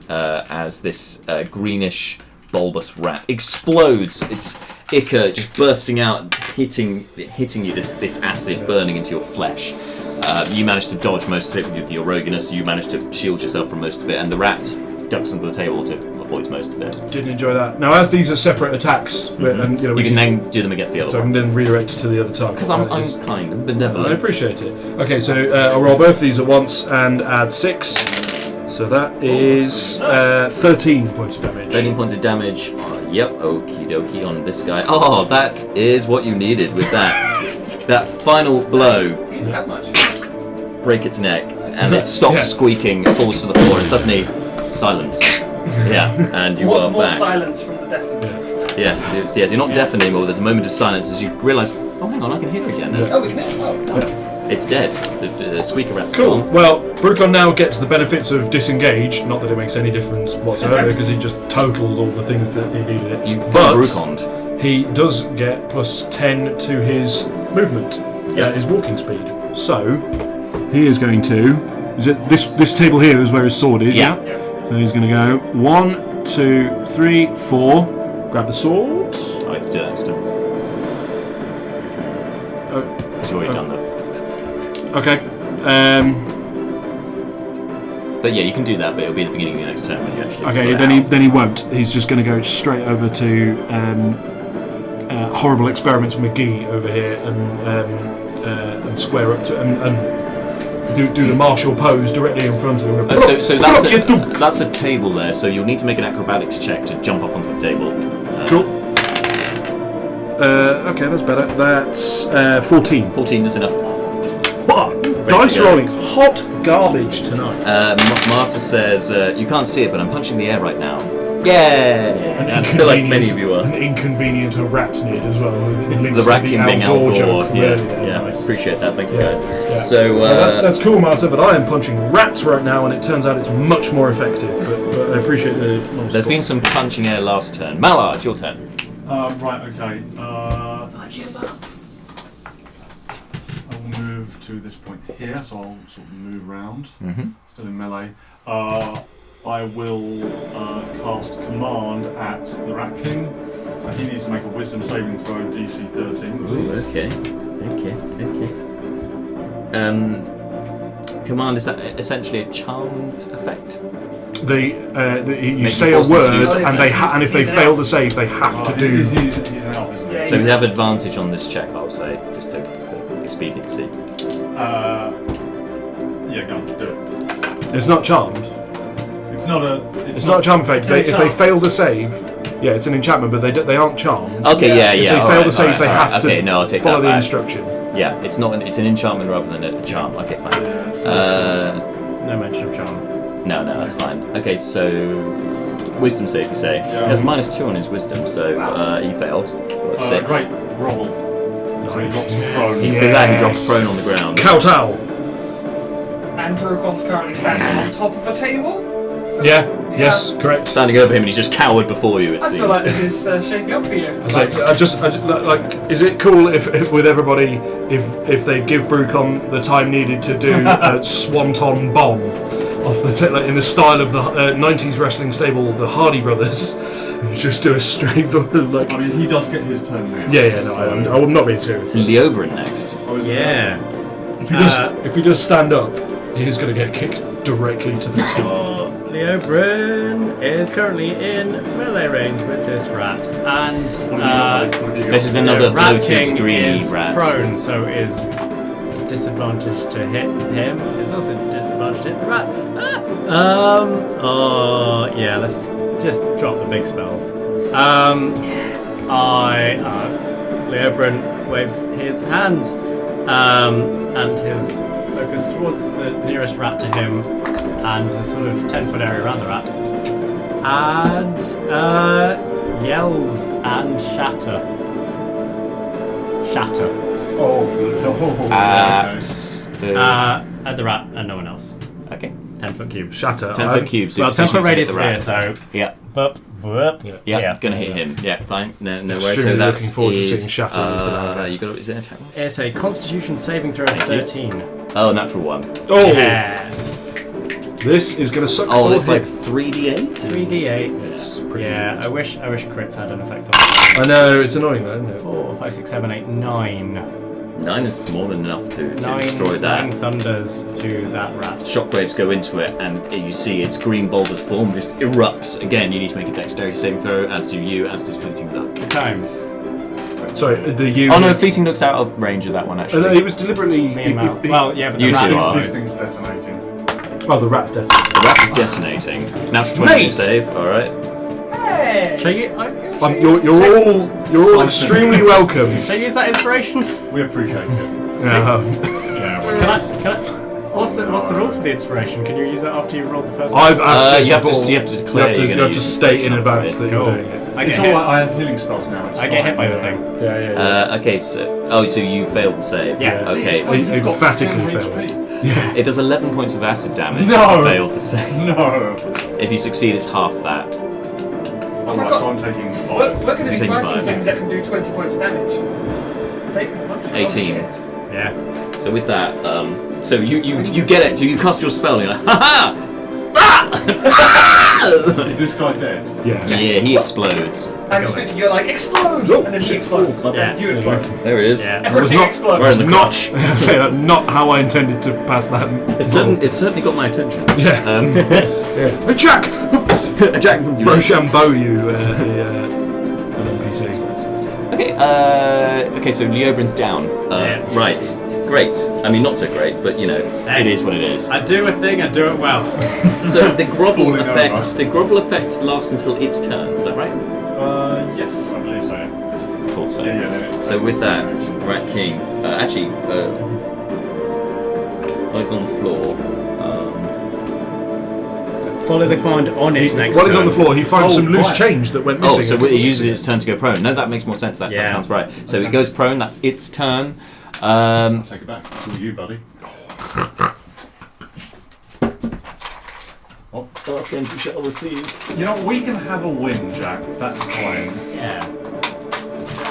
as this greenish bulbous rat explodes. Its ichor just bursting out, hitting you. This acid burning into your flesh. You managed to dodge most of it with your roguiness. You managed to shield yourself from most of it, and the rat ducks under the table to avoid most of it. Didn't enjoy that. Now, as these are separate attacks, and You can then do them against the other so I one. can then redirect to the other target. Because I'm kind and benevolent. I appreciate it. Okay, so I'll roll both these at once and add 6. So that is 13 points of damage. 13 points of damage. Yep, okie dokie on this guy. Oh, that is what you needed with that. That final blow. That much. Break its neck, and it stops squeaking, it falls to the floor, and suddenly silence. Yeah, and you are more back. silence from the deafened. Yes, you're not deaf anymore. There's a moment of silence as you realise, oh, hang on, I can hear again. Oh, we can hear. Oh. It's dead. The squeaker rat's Cool. gone. Well, Brucon now gets the benefits of disengage. Not that it makes any difference whatsoever, because he just totaled all the things that he needed it. You but Bruconed. he does get plus 10 to his movement, his walking speed. So he is going to. Is it this table here is where his sword is? Yeah. So he's going to go 1, 2, 3, 4. Grab the sword. I have to do that still. He's already done that. Okay. But yeah, you can do that, but it'll be at the beginning of your next turn when you actually. Okay. Then he won't. He's just going to go straight over to horrible experiments McGee over here and square up to and do the martial pose directly in front of him. So that's a table there. So you'll need to make an acrobatics check to jump up onto the table. Cool. Okay, that's better. That's 14. 14 is enough. Dice rolling hot garbage tonight. Marta says, you can't see it, but I'm punching the air right now. Yay! I feel like many of you are. An inconvenient arachnid as well. The racking being Al Gore Al joke Gore. from Yeah, earlier. yeah. Nice. Appreciate that. Thank you guys. Yeah. So Well, that's cool, Marta, but I am punching rats right now, and it turns out it's much more effective. But I appreciate the. there's been some punching air last turn. Mallard, it's your turn. Right, okay. I will move to this point here, so I'll sort of move round. Mm-hmm. Still in melee. I will cast Command at the Rat King. So he needs to make a Wisdom saving throw DC 13. Ooh, okay. Command, is that essentially a charmed effect? You Make say you a force them to do word, something. and if they fail the save, they have to do. He's an elf, isn't he? So you have advantage on this check, I'll say, just for expediency. Yeah, go on, do it. It's not charmed. It's not a. It's not a charm effect. If they fail the save, yeah, it's an enchantment, but they aren't charmed. Okay, yeah. If they fail the save, they have okay, no, I'll to take follow that the back. instruction. Yeah, it's an enchantment rather than a charm. Okay, fine. No mention of charm. No, that's fine. Okay, so wisdom save, you say. He has -2 on his wisdom, so he failed. That's 6. Great grovel. So he drops prone. With that, he drops prone on the ground. Kowtow. And Brucon's currently standing on top of the table. Yeah. Yes. Correct. Standing over him, and he's just cowered before you. It I seems. feel like this is shaping up for you. Is it cool if with everybody if they give Brucon the time needed to do a swanton bomb off the in the style of the 90s wrestling stable, the Hardy Brothers, and just do a straight like. I mean, he does get his turn now. I will not be serious. It's Leobrin next. Yeah. If you just stand up, he's going to get kicked directly to the teeth. Leo Bryn is currently in melee range with this rat, and This is another the Rat bloated King greeny is rat. prone, so is disadvantaged to hit him. It's also disadvantaged to hit the rat. Yeah, let's just drop the big spells. Yes. Leo Bryn waves his hands, and his focus towards the nearest rat to him, and the sort of 10-foot area around the rat, and yells and shatter. At the rat and no one else. Okay. 10-foot cube. Shatter. 10-foot cube. So Well, you position 10-foot to hit radius the sphere, rat. so Yeah. yeah. Gonna hit him. Yeah, fine. No worries. So Extremely that looking forward to is, seeing Shatter instead of you got is it an attack roll? It's a Constitution saving throw of 13. Oh, natural 1. Oh, Yeah. this is going to suck. Oh, for it's him. like 3d8. 3d8. Yeah, I wish crits had an effect on it. I know it's annoying though, isn't it? 4, 5, 6, 7, 8, 9. 9 is more than enough to 9 destroy that. 9 thunders to that rat. Shockwaves go into it, and you see its green bulbous form just erupts. Again, you need to make a dexterity saving throw, as do you, as does Fleeting Duck. Times. Sorry, the you. Oh no, Fleeting Duck's out of range of that one, actually. No, he was deliberately. Me and Mal. Well, yeah, but You the two rat are. This thing's detonating. Oh, the rat's dead. The rat is detonating. Natural 20 Mate! save. All right. Hey! Shall you, You're all extremely welcome. shall I use that inspiration? We appreciate it. Yeah. Yeah. Can I? What's the rule for the inspiration? Can you use it after you've rolled the first? I've asked this You have before. to declare. You have to state in advance that you're Cool. doing it. I It's get all hit. right, I have healing spells now. It's I get fine. hit by the thing. Yeah. Okay, so you failed the save. Yeah. Okay. You've got Emphatically 10 failed. HP. It does 11 points of acid damage. No! If you failed the save. No. If you succeed, it's half that. Alright, God. so I'm taking We're going to be Taking fighting 5. things that can do 20 points of damage. They can punch. 18. Oh, shit. Yeah. So with that, so you get it. So you cast your spell. And you're like, ha ha! Is this guy dead? Yeah. Yeah, he explodes. And you're like, explode! And then he explodes. Yeah. And you explode. There it is. Yeah. Everything not- explodes. We're in the Not, say that, not how I intended to pass that. It's certainly got my attention. Yeah. Yeah. Hey, Jack! Jack, Rochambeau, you an NPC. Okay, so Leobrin's down. Right. Great. I mean, not so great, but you know, it is what it is. I do a thing. I do it well. So the grovel Falling effect, over. the grovel effect lasts until its turn. Is that right? Yes, I believe so. Thought so. Yeah. So with that, Rat King, while he's on the floor, Follow the command on its next. While he's on the turn. floor, he finds some loose right. change that went missing. so it uses its turn to go prone. No, that makes more sense. That Yeah. sounds right. So it goes prone. That's its turn. I'll take it back. It's all you, buddy. Last game you shall receive. You know, we can have a win, Jack. That's fine. Yeah.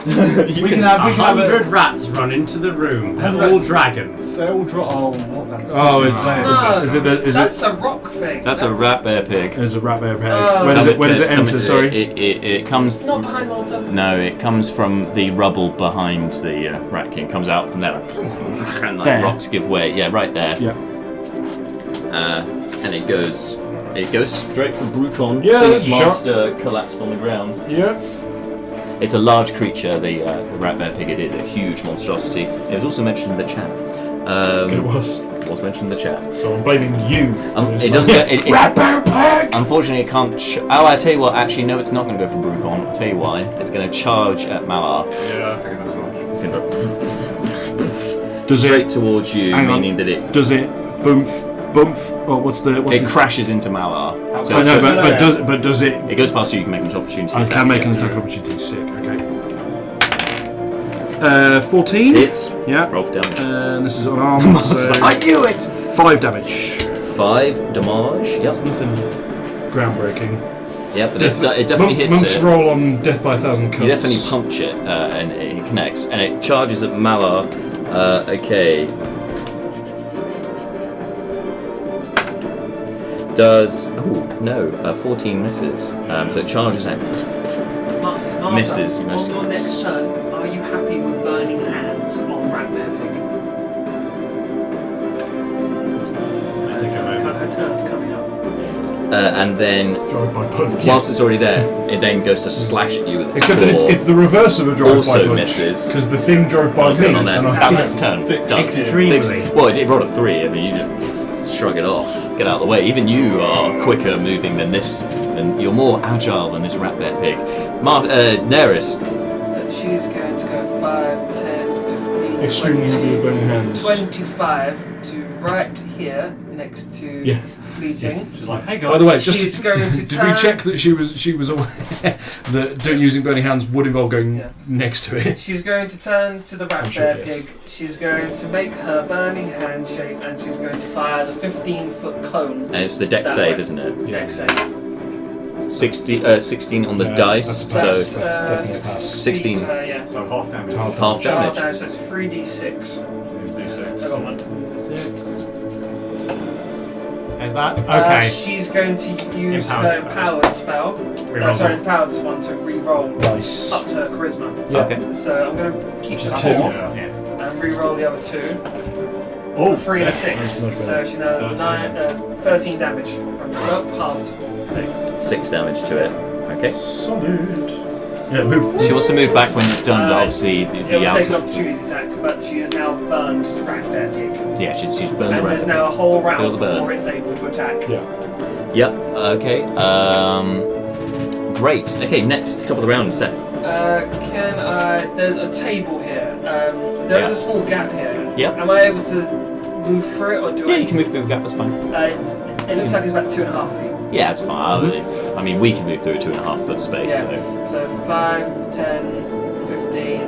we can have 100 rats run into the room. They're all dragons. They all draw. Oh, what that? Oh, it's No, is it? that's a rock thing. That's a rat bear pig. There's a rat bear pig. Oh. Where does it enter? Come- Sorry. It comes. Not behind Walter. No, it comes from the rubble behind the Rat King. Comes out from there, and like There. rocks give way. Yeah, right there. Yeah. And it goes straight for Brucon. Yeah, So that's its a shot. master collapsed on the ground. Yeah. It's a large creature. The rat bear pig. It is a huge monstrosity. It was also mentioned in the chat. It was. Was mentioned in the chat. So I'm blaming you. It doesn't. Rat bear pig. Unfortunately, it can't. I tell you what. Actually, no, it's not going to go for Brucon. I'll tell you why. It's going to charge at Malar. Yeah, I figured as much. It's going to Does straight it? towards you, Hang on. meaning that it Does it? Bump. Or what's the? crashes into Malar. So I know, it's- but does it? it goes past you. You can make an opportunity. I attack can make to an get attack through. opportunity. Sick. Okay. 14. Hits. Yeah. Roll for damage. And this is unarmed. So I knew it. 5 damage. 5 damage. Yep. That's nothing groundbreaking. Yep. But it definitely hits Monk's it. roll on death by 1,000 cuts. You definitely punch it, and it connects, and it charges at Malar. Okay. Does 14 misses. So it charges out. Martha, Misses, on misses. your next turn, are you happy with burning hands on Rat Bear Pig? Her turn's coming up. And then, Drive by punch. whilst it's already there, it then goes to slash at you with its Except that claw. it's the reverse of a drive by Also punch. misses. Because the thing drove by What's me. going on there? and I That's hit its it. turn. Done. Extremely. Well, it rolled a 3. I mean, you just shrug it off. Get out of the way. Even you are quicker moving than this. And you're more agile than this rat bear pig. Naeris. So she's going to go 5, 10, 15, Extremely happy with burning hands. 25 to right here next to Yeah. Fleeting. She's like, hey guys. By the way, just She's going to did we turn- check that she was aware that using burning hands would involve going Yeah. next to it? She's going to turn to the rat I'm sure bear it is. pig. She's going to make her burning hand shape and she's going to fire the 15-foot cone. And it's the dex That save, way. isn't it? Dex save. 16 on the Yeah, dice. that's So definitely a pass. 16. Yeah. So half damage. Half half damage. So it's 3d6. D6. I got one. Is that okay? She's going to use Empowered her empowered spell. Reroll Sorry, them. empowered one to re-roll Nice. up to her charisma. Yeah. Okay. So I'm going to keep the Two. 4 Yeah. and re-roll the other 2. Oh, 3 and a yes. 6. That's not So she now has 13 damage from the halved 6. 6 damage to it. Okay. Solid. Yeah, move. She wants to move back when it's done, but obviously It will the take an outer. opportunity attack, but she has now burned the rat bear pig. Yeah, she's burned the And rat. there's now a whole Feel round the burn. before it's able to attack. Yep. Okay. Great. Okay. Next, top of the round, Seth. Can I? There's a table here. There is a small gap here. Yep. Am I able to move through it, or do I? Yeah, you can move through the gap. That's fine. It looks like it's about 2.5 feet. Yeah, it's fine. I mean, we can move through a 2.5 foot space. Yeah. So 5, 10, 15,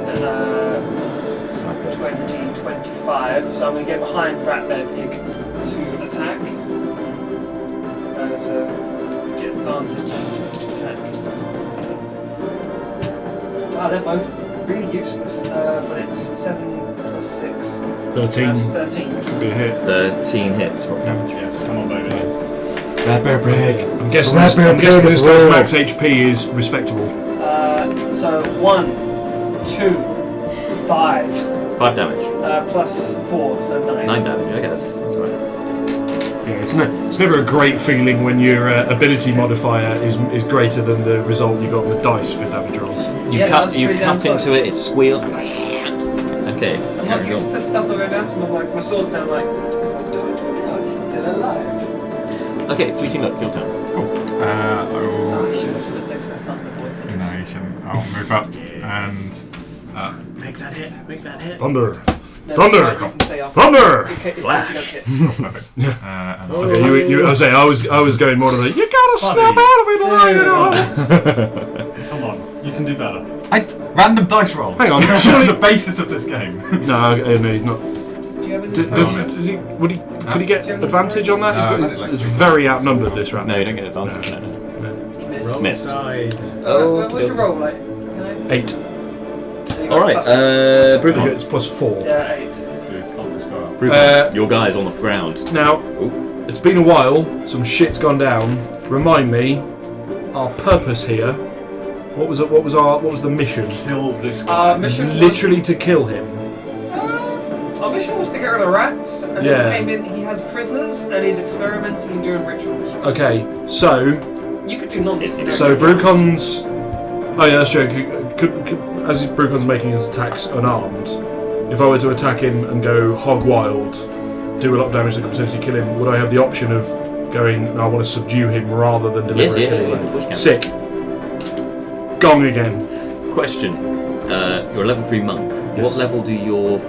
20, 25. So I'm going to get behind Rat Bear Pig to attack. So get advantage attack. Wow, they're both really useless. But it's 7 plus 6. 13. 13. Could be a hit. 13 hits. Roll damage. Yes, come on, baby. I'm guessing this guy's max HP is respectable. So 1, 2, 5. 5 damage. Plus 4, so 9. 9 damage. Okay, that's right. Yeah, it's never a great feeling when your ability modifier is greater than the result you got on the dice for damage rolls. You Yeah, cut that's pretty damn into close. it. It squeals. Okay. I'm not used to stuff not going down, so I'm like, my sword's down, like, what do I do? Oh, it's still alive. Okay, Fleeting Look, your turn. Cool. Oh, I should have stood next to Thunder Boy for this. No, you shouldn't. I'll move up and Make that hit. Make that hit. Thunder. No, Thunder! that's right, you can say after. Thunder! Okay, if Flash. you don't hit. perfect. And Okay, I was going more to the you gotta snap out of it, Come on, you can do better. random dice rolls. Hang on, They're surely- the basis of this game. No, he's not. Do you have any? Could he get advantage on that? It's very outnumbered this round. No, you don't get advantage. No. You missed. Wrong Missed. side. What's your roll like? 8. All right, Bruton. It's plus 4. Yeah, 8. Dude, fuck this guy up. Bruton, your guy's on the ground. Now, it's been a while. Some shit's gone down. Remind me, our purpose here. What was the mission? Kill this guy. Mission Literally to kill him. Our mission was to get rid of rats, and Yeah. then he came in. He has prisoners, and he's experimenting and doing rituals. Okay, so You could do non-rituals. Brucon's. Oh yeah, that's true. As Brucon's making his attacks unarmed, if I were to attack him and go hog wild, do a lot of damage that could potentially kill him, would I have the option of going, no, I want to subdue him rather than deliver a kill? Of course you can. Sick. Gong again. Question: you're a level 3 monk. Yes. What level do your My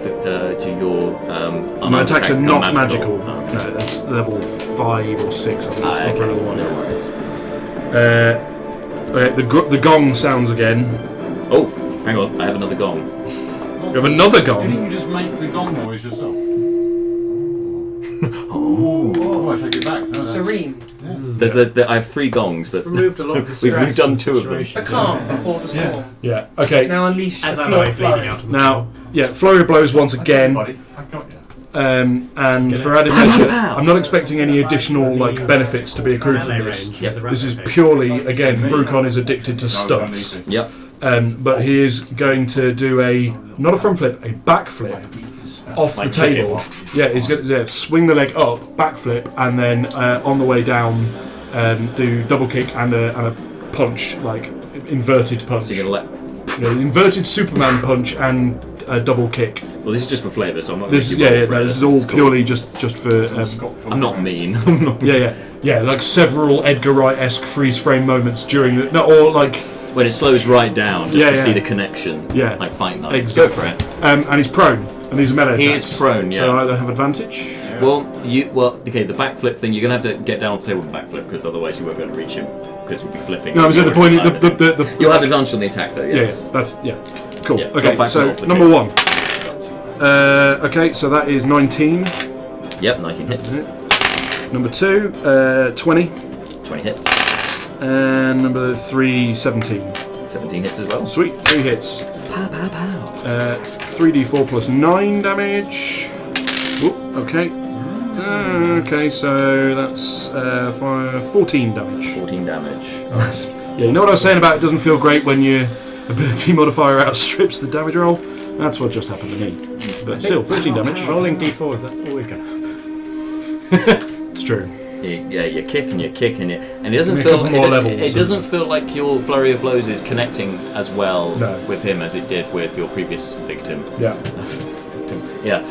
unarmed attacks are become not magical. Oh, okay. No, that's level 5 or 6. I think it's not Okay. for another one. No worries. The gong sounds again. Oh, hang on. I have another gong. You have another gong. Didn't you just make the gong noise yourself? Oh, I take it back. No, that's- Serene. I have 3 gongs, but Removed a lot of the we've stress done from 2 of them. The situation. calm before the storm. Yeah. Okay. Now unleash As the am flow I of bleeding flowing. out of the Now, flurry of blows once again. Buddy, I got you. And for added measure, I'm not expecting any additional benefits to be accrued from this. Yep. This is purely, again, Brucon is addicted to stunts. Yep. But he is going to do not a front flip, a back flip off the Like kick it table. off. Yeah, he's going to swing the leg up, back flip, and then on the way down, do double kick and a punch, like inverted punch. So you're gonna let. Inverted Superman punch and a double kick. Well, this is just for flavour, so I'm not. This is gonna make you roll for it. this is all purely just for. I'm not mean. Yeah, like several Edgar Wright-esque freeze frame moments during the or like When it slows right down, just Yeah, to yeah. see the connection. Yeah. Like fight night. Exactly. Go for it. and he's prone and these are melee He attacks. is prone, yeah. So I have advantage. Okay, the backflip thing, you're gonna have to get down on the table with the backflip because otherwise you won't be able to reach him because you'll be flipping. No, I was at the point. The You'll have advantage on the attack though. Yes. Cool. Yeah, Okay, go back so and off the number table. 1. Okay, so that is 19. Yep, 19 hits. Number 2, 20, 20 hits. and number 3, 17. 17 hits as well. Sweet, 3 hits. Pow, pow, pow. 3d4 plus 9 damage. Whoop, okay. Okay, so that's 14 damage. 14 damage. Yeah, you know what I was saying about it doesn't feel great when your ability modifier outstrips the damage roll? That's what just happened to me. But still, 14 damage. Rolling d4s, that's always going to happen. It's true. You're kicking, and it doesn't Give me a feel. couple more levels It doesn't feel like your flurry of blows is connecting as well No. with him as it did with your previous victim. Yeah. Victim. Yeah.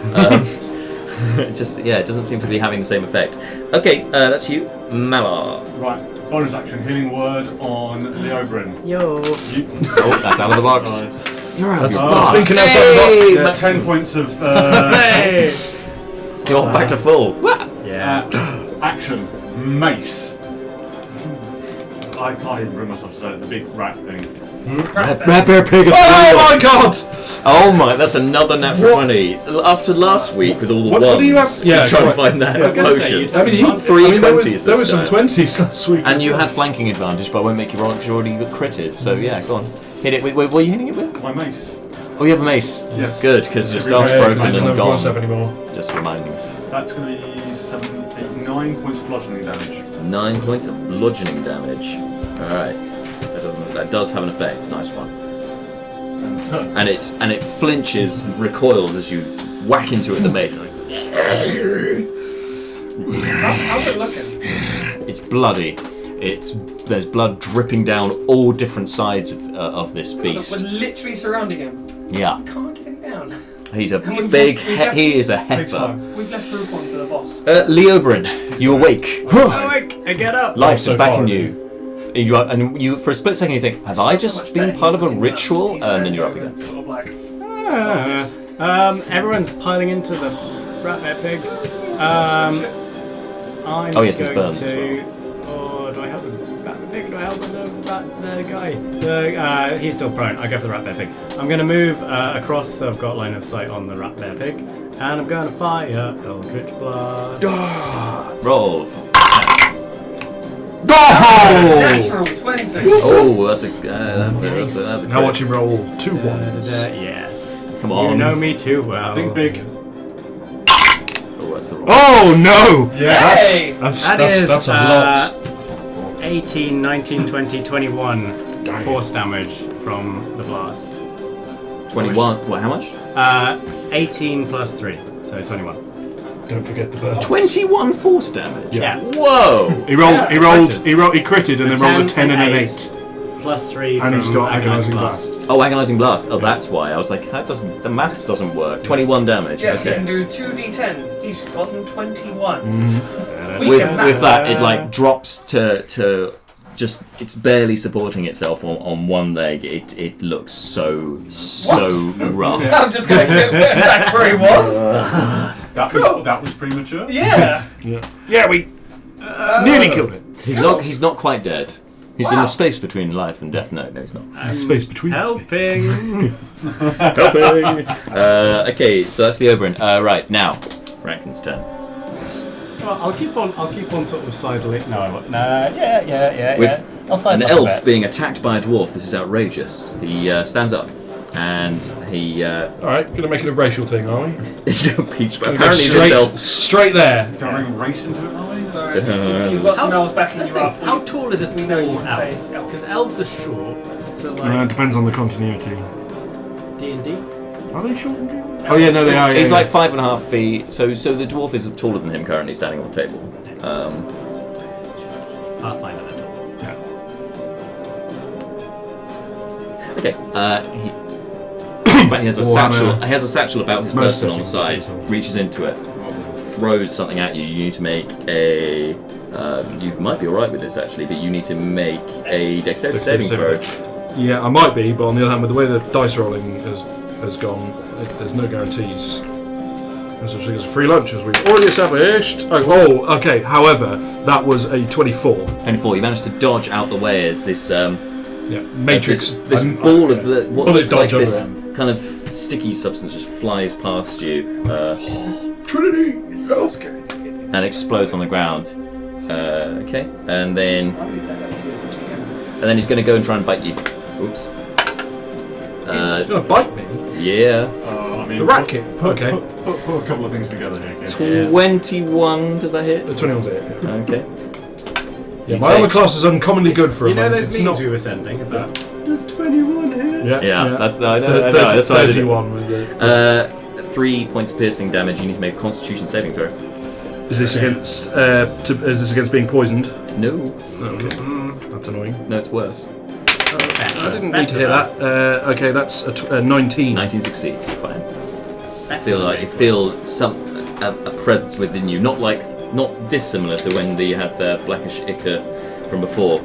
It doesn't seem to be having the same effect. Okay, that's you, Malar. Right. Bonus action, healing word on Leobrin. Yo. Oh, that's out of the box. You're out of the I box. was thinking outside the box. 10 points of Hey! You're back to full. Yeah. action. Mace. I can't even bring myself to say it, the big rat thing. Rat bear pig. Oh my god! Oh my, that's another natural 20. After last week with all the What ones, do you have? Yeah, trying to right. find that I was gonna say, potion. you'd I mean, Three there 20s were this some time. 20s last week. And you had flanking advantage, but I won't make you roll because you already got critted. So yeah, go on. Hit it with. What are you hitting it with? My mace. Oh, you have a mace. Yes. Good, because your Every staff's day, broken There's and no gone. plus up anymore. Just reminding. That's going to be 7, 8, 9 points of bludgeoning damage. 9 points of bludgeoning damage. Alright. That does have an effect. Nice one. And turn. And it flinches and recoils as you whack into it with the mace. How's it looking? It's bloody. There's blood dripping down all different sides of this We're beast. literally surrounding him. Yeah. Can't get him down. He's a And we've big. left- He is a Big heifer. time. We've left proof points to the boss. Leobrin, you awake. I get up. Life so is back far, in you. And you, for a split second, you think, "Have I just been part of a ritual?" And then you're up again. Sort of like, Everyone's piling into the rat bear pig. I'm Oh, yes, there's going burns as to. Oh, do I help with the rat bear pig? Do I help with the guy? He's still prone. I go for the rat bear pig. I'm going to move across, so I've got line of sight on the rat bear pig, and I'm going to fire Eldritch Blast. Roll. natural 20. Oh, that's a that's a Now crit. watch him roll 2 ones. Yes. Come on. You know me too well. Think big. Oh, that's the wrong. Oh no! Yay! That's a lot. 18, 19, 20, 21 force damage from the blast. 21. What? How much? 18 plus 3, so 21. Don't forget the bird. 21 force damage. Yeah. Whoa. He rolled. Yeah, he rolled. critted. He critted and then rolled a 10 and an 8. Plus 3 And he's from got agonizing blast. Oh, agonizing blast. Oh, that's why. I was like, the maths doesn't work. 21 damage. Yes, you Okay. can do 2d10. He's gotten 21. We With can math. that, it like drops to just it's barely supporting itself on one leg. It looks so rough. I'm just going to get back where he was. That was premature. Yeah. Yeah, we nearly killed it. He's not quite dead. He's in the space between life and death. No, he's not. Space between. Helping! Helping. Okay, so that's the Oberyn. Right now, Rankin's turn. Well, I'll keep on sort of sidling. No, I won't. Yeah. With I'll side an up a elf bit. being attacked by a dwarf, this is outrageous. He stands up and he Alright, gonna make it a racial thing, are we? apparently Gonna go straight there. Can I bring race into it, are we? You've got some elves backing Let's you think, up. how tall is a We know you tall can elf? say elf. Because elves are short, so It like depends on the continuity. D&D. Are they short and tall? Oh yeah, no, they are. He's yeah, like 5.5 feet. So the dwarf is taller than him currently, standing on the table. Pathfinder then. Okay. But he has a satchel. He has a satchel about his Most person on the satchels. side. Reaches into it, throws something at you. You need to make a. You might be alright with this actually, but you need to make a dexterity saving throw. Yeah, I might be, but on the other hand, with the way the dice rolling has gone, there's no guarantees. There's such thing as a free lunch, as we've already established. Oh, okay. However, that was a 24. 24. You managed to dodge out the way as this Yeah, matrix. this ball of the what bullet looks like dodge this over kind of sticky substance just flies past you Trinity. Oh. and explodes on the ground. Okay, and then he's going to go and try and bite you. Oops. He's gonna bite me. Yeah. I mean, The rat kick. Put Okay. a couple of things together here. Kids. 21. Does that hit? The 21's it. Okay. Yeah, my armor class is uncommonly good for a You know monk. those It's memes not. we were sending about there's 21 here? Yeah. That's I know. 30, That's why I did it. 31 was the. 3 points piercing damage. You need to make a Constitution saving throw. Is this against? Is this against being poisoned? No. Okay. That's annoying. No, it's worse. I didn't need to hear that. Okay, that's a 19. 19 succeeds. You're fine. I feel like you feel a presence within you, not dissimilar to when you had the blackish ichor from before.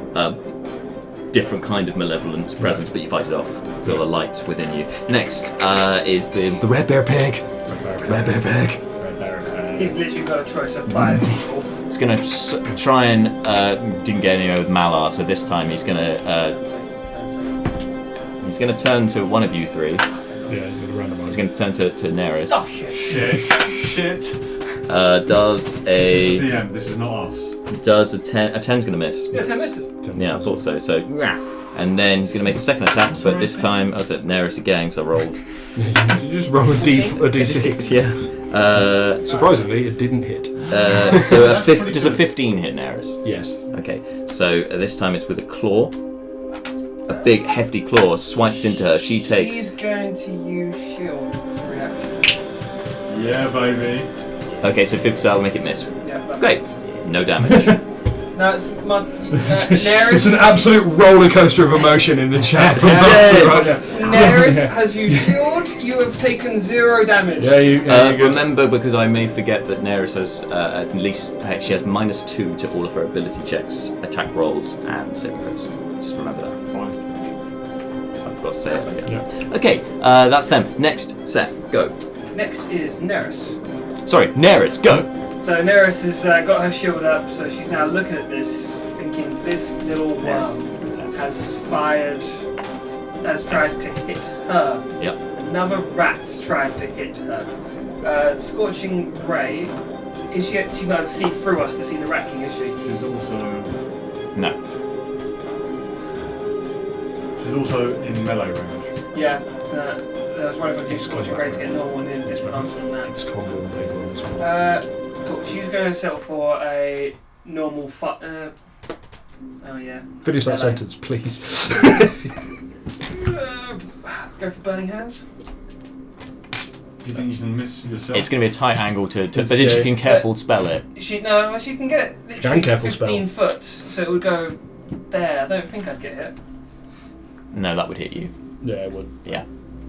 Different kind of malevolent presence, but you fight it off. Feel the light within you. Next is the red bear pig. Red bear pig. He's literally got a choice of 5 people. He's gonna try and didn't get anywhere with Malar, so this time he's gonna turn to one of you three. Yeah, he's gonna randomise. He's gonna turn to Naeris. Oh shit! Does a DM, this is not us. does a 10? A 10's gonna miss. Yeah, 10 misses. Yeah, I thought so. So, and then he's gonna make a second attack, but this time I was at Naeris again, so I rolled. You just roll a D6. Yeah. Surprisingly, it didn't hit. So does a 15 hit Naeris? Yes. Okay, so this time it's with a claw. A big, hefty claw swipes into her. She takes. He's going to use shield as a reaction. Yeah, baby. Okay, so 5th will make it miss. Yeah, that Great. misses. No damage. No, it's my It's Naeris. an absolute roller coaster of emotion in the chat. From Naeris has used shield. You have taken 0 damage. Yeah, you Remember, because I may forget that Naeris has at least she has -2 to all of her ability checks, attack rolls, and saving throws. Just remember that. Fine. Because I forgot to say it again. Yeah. Okay, that's them. Next, Seth, go. Next is Naeris. Sorry, Naeris, go. So Naeris has got her shield up, so she's now looking at this, thinking this little one has tried to hit her. Yep. Another rat's tried to hit her. Scorching Ray. Is she? She's not able to see through us to see the rat king, is she? She's also in melee range. Yeah. I was wondering if I could use Scorching Ray to get normal and then disadvantage on that. It's combo and big one as well. Cool. She's going to settle for a normal oh yeah. Finish that melee. sentence, please. Go for Burning Hands. Do you think you can miss yourself? It's going to be a tight angle but then she can careful spell it. She can get it literally careful 15 foot, so it would go there. I don't think I'd get hit. No, that would hit you. Yeah, it would. Yeah.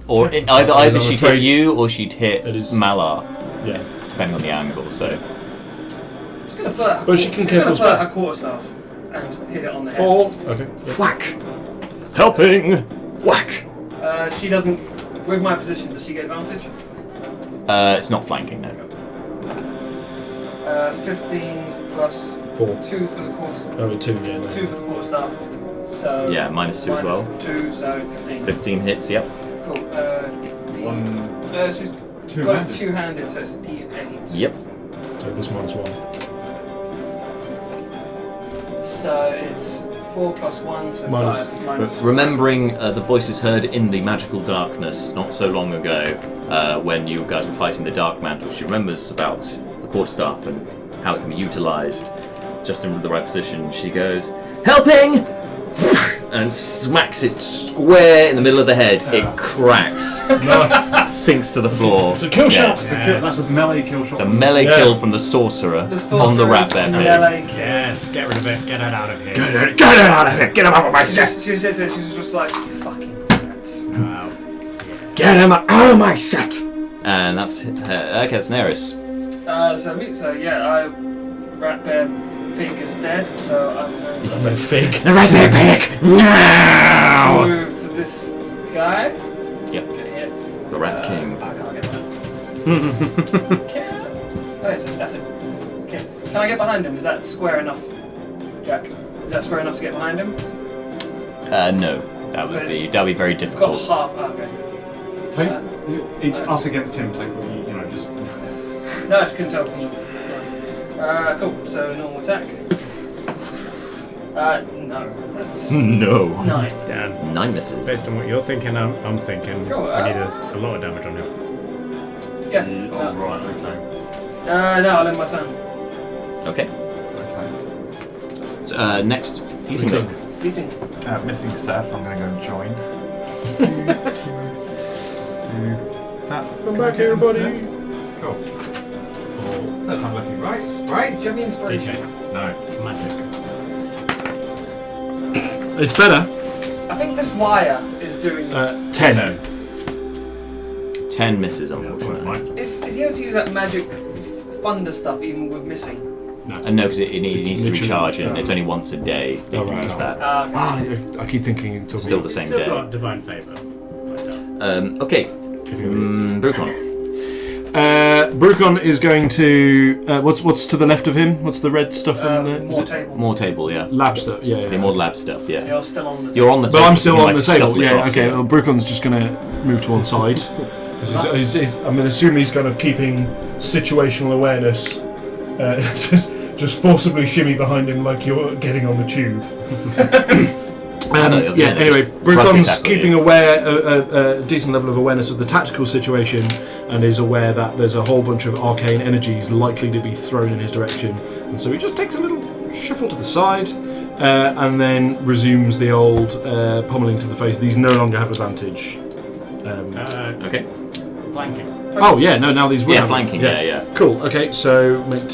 Or either I'm she'd hit afraid you or she'd hit it is- Malar, Yeah. depending on the angle. So She's going to pull out But she can careful pull out spell. her quarterstaff and hit it on the head. Or okay. whack, helping, whack. She doesn't. With my position, does she get advantage? It's not flanking now. 15 plus 4. 2 for the quarterstaff. Oh, 2, yeah. No. 2 for the quarterstaff. So Yeah, -2 as well. -2, so 15. 15 hits. Yep. Cool. She's got it two-handed, so it's a D8. Yep. So this -1. So it's 4 plus 1, so Minus- 5 minus. Remembering the voices heard in the magical darkness not so long ago, when you guys were fighting the Dark Mantle, she remembers about the quarterstaff and how it can be utilised. Just in the right position, she goes, "Helping!" and smacks it square in the middle of the head. It cracks, sinks to the floor. It's a kill shot. That's a melee kill shot. It's a melee kill from the sorcerer, The on the rat sorcerer's bear pig. melee kill. Yes, get rid of it. Get it out of here. Get it out of here! Get him out of my set! She says it, she's just like, fucking rats. Wow. Get him out of my set! And that's okay. That's Naeris. Rat bear pig is dead, so I'm going Red fig. The rat bear pig. to No. move to this guy. Yep. Get hit. The Rat King. I can't get that's it. Okay. Can I get behind him? Is that square enough, Jack? Is that square enough to get behind him? No, that'd be very I've got difficult. half. Okay. Take, it's us against him. Take what you know. Just No, I just couldn't tell from the. Cool. So normal attack. No, that's No. 9. Dan, 9 misses. based on what you're thinking, I'm thinking Cool, we need a lot of damage on him. Yeah. oh, right. Okay. No, I'll end my turn. Okay. Okay. So, next, Eating. Beating. Missing Seth, I'm going to go and join. Is that? Come back here, buddy. Cool. Third time lucky, right? Right? Do you have the inspiration? No. Magic. It's better. I think this wire is doing. 10. 10 misses, unfortunately. Is he able to use that magic thunder stuff even with missing? And no, because it needs to recharge, and it's only once a day that you use that. I keep thinking until Still the same Still day. got divine favour. Okay. Brucon. Brucon is going to. What's to the left of him? What's the red stuff in the More table. More table, yeah. lab stuff? Yeah. Okay, more lab stuff, yeah. You're still on the table. You're on the table. But I'm still so you on the like table. shuffle Yeah. across, Okay. Well, Brucon's just going to move to one side. I'm going to assume he's kind of keeping situational awareness. Just forcibly shimmy behind him like you're getting on the tube. Anyway, Brucon's keeping a decent level of awareness of the tactical situation and is aware that there's a whole bunch of arcane energies likely to be thrown in his direction. And so he just takes a little shuffle to the side and then resumes the old pummeling to the face. These no longer have advantage. Okay. Flanking. Oh, yeah, no, now these will have flanking, yeah. Cool, okay, so make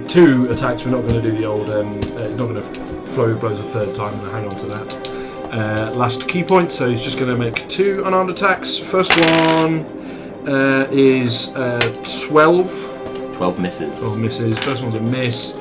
2 attacks. We're not going to do the old, not going to flow blows a third time, I'm going to hang on to that. Last key point, so he's just going to make 2 unarmed attacks. First one is 12. 12 misses. 12 misses. First one's a miss.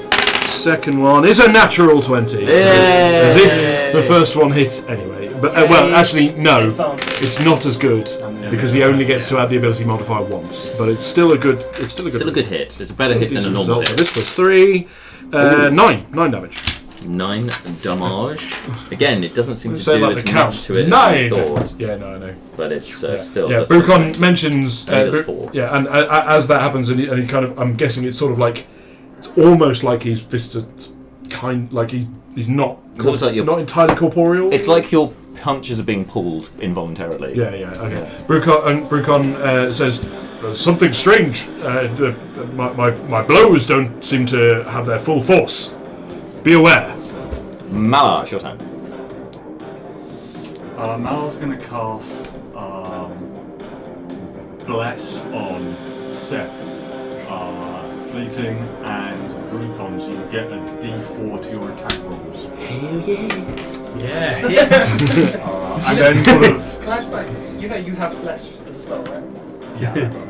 Second one is a natural 20. Yay! As if the first one hit anyway. But well, actually, no. Advantage. It's not as good because he only gets to add the ability modifier once. But it's still a good. It's still a good hit. It's a better hit than a normal hit. This was 3, 9 damage. 9 damage. Again, it doesn't seem to Say do like as the count. much to it 9. as I thought, Yeah, no, I know. but it's still. Yeah, does Brucon something. mentions. Only does 4. Yeah, and as that happens, and he kind of, I'm guessing it's sort of like, it's almost like he's he's not. Looks like you're not entirely corporeal. It's like your punches are being pulled involuntarily. Yeah, okay. Yeah. Brucon says, something strange. My blows don't seem to have their full force. Be aware. Mala, it's your turn. Mal's going to cast Bless on Seth, Fleeting, and Brucon, so you get a D4 to your attack rolls. Hell yeah. And then sort of. Can I just back? You know you have less as a spell, right?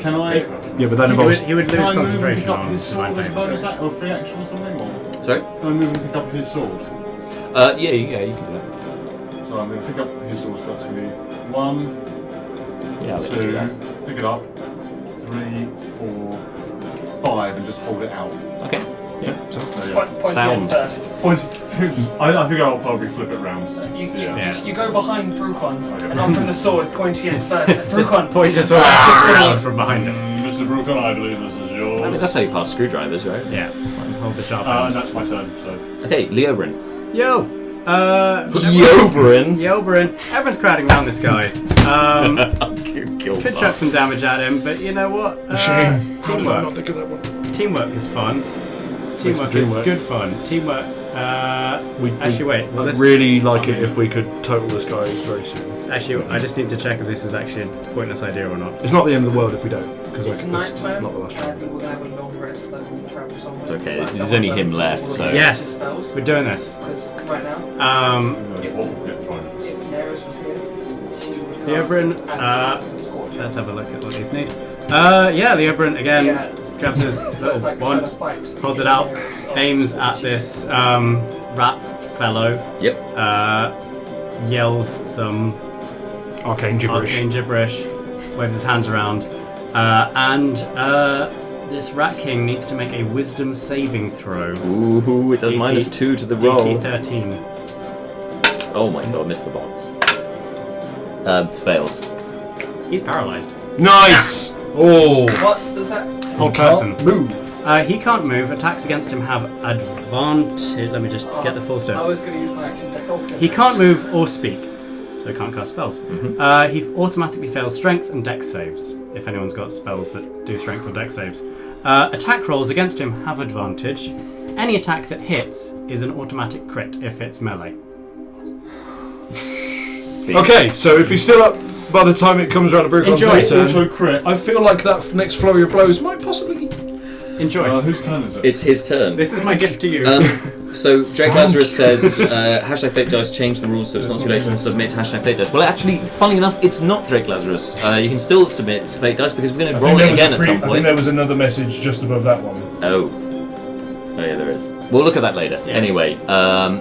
Can I? Yeah, but that involves. He would lose Can I move and concentration pick up on his sword divine as a favour. bonus act or free action or something? Or Sorry? can I move and pick up his sword? Yeah, you can do that. So I'm going to pick up his sword. So that's going to be 1, Yeah, I'll let you do 2, that. pick it up, 3, 4, 5, and just hold it out. Okay. So yeah. Point Sound. in first. I think I'll probably flip it round. You go behind Brucon and offer him the sword, pointy end first. Brucon, Point the sword out from behind him. Mr. Brucon, I believe this is yours. I mean, that's how you pass screwdrivers, right? Yeah. Hold the sharp And end. that's my turn, so. Okay, Leobrin. Yo! Leobrin? Leobrin. Everyone's crowding around this guy. Could chuck some damage at him, but you know what? Shame. How did I Teamwork. not think of that one? Teamwork is fun. Teamwork the is dream work. good fun. Teamwork. Actually, wait. Will I'd this, really like it if we could total this guy very soon. actually, I just need to check if this is actually a pointless idea or not. It's not the end of the world if we don't, because it's night time. not the last I one. think we're going to have a long rest so that when we travel somewhere. It's okay, there's only him left, so- Yes. Spells, We're doing this. because right now, if Naeris was here, she would cast Leobrin, Scorch. let's have a look at what these need. Leobrin again Yeah. grabs his So little it's like wand, trying to fight holds it out, Naeris of aims what at she- this rat fellow, Yep. yells some Arcane gibberish. arcane gibberish, waves his hands around, and this rat king needs to make a wisdom saving throw. Ooh, it does DC -2 to the DC roll. 13. Oh my god, missed the box. Fails. He's paralyzed. Nice! Oh! What does that? Whole person. Move! He can't move. Attacks against him have advantage. Let me just get the full I step. was going to use my action to help him. He can't move or speak, so he can't cast spells. He automatically fails strength and dex saves, if anyone's got spells that do strength or dex saves. Attack rolls against him have advantage. Any attack that hits is an automatic crit if it's melee. Okay, so if he's still up by the time it comes around to Brucon's Enjoy. next turn, Auto crit. I feel like that next flurry of blows might possibly Enjoy. Whose turn is it? It's his turn. This is my gift to you. So Drake Lazarus says, hashtag fake dice change the rules so it's not too late to submit hashtag fake dice. Well, actually, funny enough, it's not Drake Lazarus. You can still submit fake dice because we're going to roll it again at some I think point. there was another message just above that one. Oh yeah, there is. We'll look at that later. Yeah. Anyway,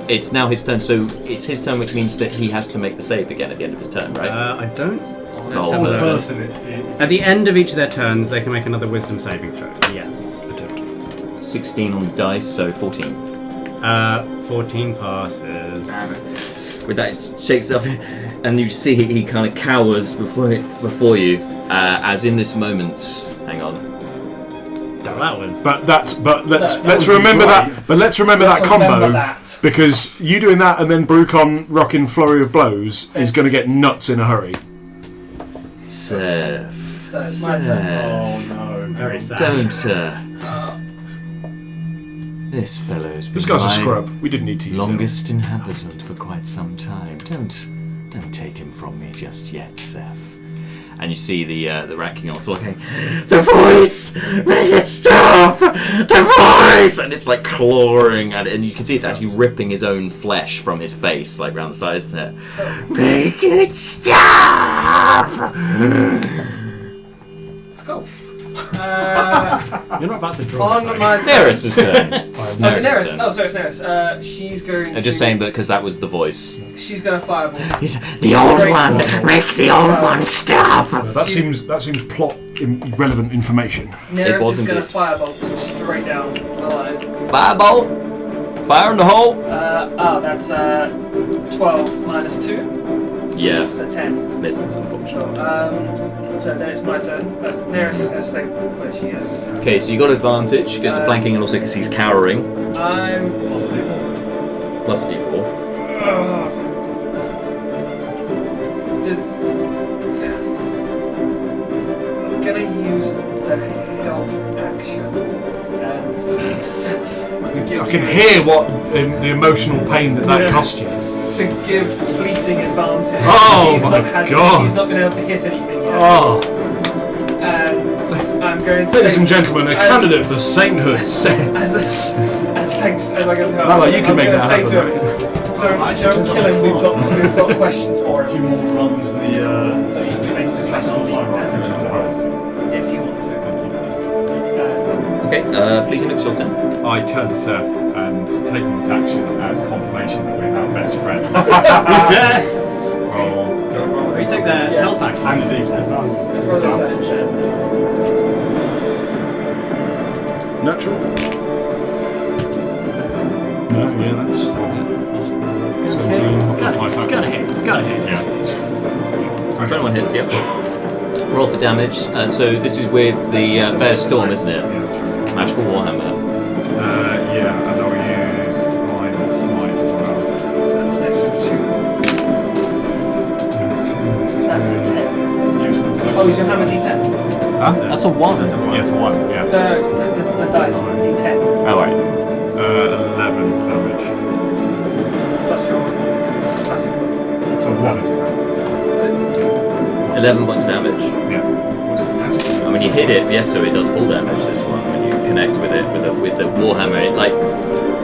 it's now his turn, so it's his turn, which means that he has to make the save again at the end of his turn, right? I don't. Oh, have a look. person, At the end of each of their turns, they can make another wisdom saving throw. Yes. 16 on the dice, so 14. 14 passes. With that, it shakes up, and you see he kind of cowers before you, as in this moment. Hang on. That was. But let's was remember right. that. But let's remember that combo remember that. because you doing that and then Brucon rocking flurry of blows is going to get nuts in a hurry. Seth. So it's my turn. Oh no. Very sad. Don't. This fellow's been This guy's a my scrub. We didn't need to use longest inhabitant for quite some time. Don't take him from me just yet, Seth. And you see the rat king on the floor going, "The voice! Make it stop! The voice!" And it's like clawing at it, and you can see it's actually ripping his own flesh from his face, like round the sides there. Make it stop! Go. You're not about to draw. On sorry. my turn. Nearis' turn. Oh, is it Nearis' Naeris? turn. Oh, sorry, it's Naeris. She's going to... I'm just saying, because that was the voice. She's going to fireball. The old one! Make the old one stop! That seems plot relevant information. Naeris was is going to indeed. firebolt straight down the line. Firebolt! Fire in the hole! That's 12 minus 2. Yeah, So 10. misses, unfortunately. So then it's my turn. Naeris is going to stay where she is. Okay, so you got advantage because of flanking and also because he's cowering. I'm... Plus a d4. I'm going to use the help action and... I can hear what the emotional pain that cost you. to give fleeting advantage. Oh He's my not had God. He's not been able to hit anything yet. Oh, And I'm going to ladies say and gentlemen, a candidate for sainthood, Seth. as thanks as I can help. Lala, you can I'm make gonna that say happen. to him, don't kill him. We've got questions for A few him. more crumbs in the. So you can basically just like leave now if you want to. Okay, fleeting looks your turn. I turn to Seth and taking this action as confirmation that we're now best friends. Roll. We take the help action. And a d10. Natural? No, yeah, that's 17. That's my It's total. gotta hit. It's gotta hit. Yeah. 21 hits, yep. Roll for damage. So this is with the Fair Storm, isn't it? Yeah. Magical Warhammer. Yeah, and I'll use Divine Smite as well. That's a 10. Oh, is your hammer D10? That's a 1. Yes, one. Yeah. The dice is a D10 Oh, right. 11 damage. plus your classic. So 1. 11 points of damage. Yeah. I mean, you hit it, yes, so it does full damage, this one. When you connect with it, with the Warhammer, it, like,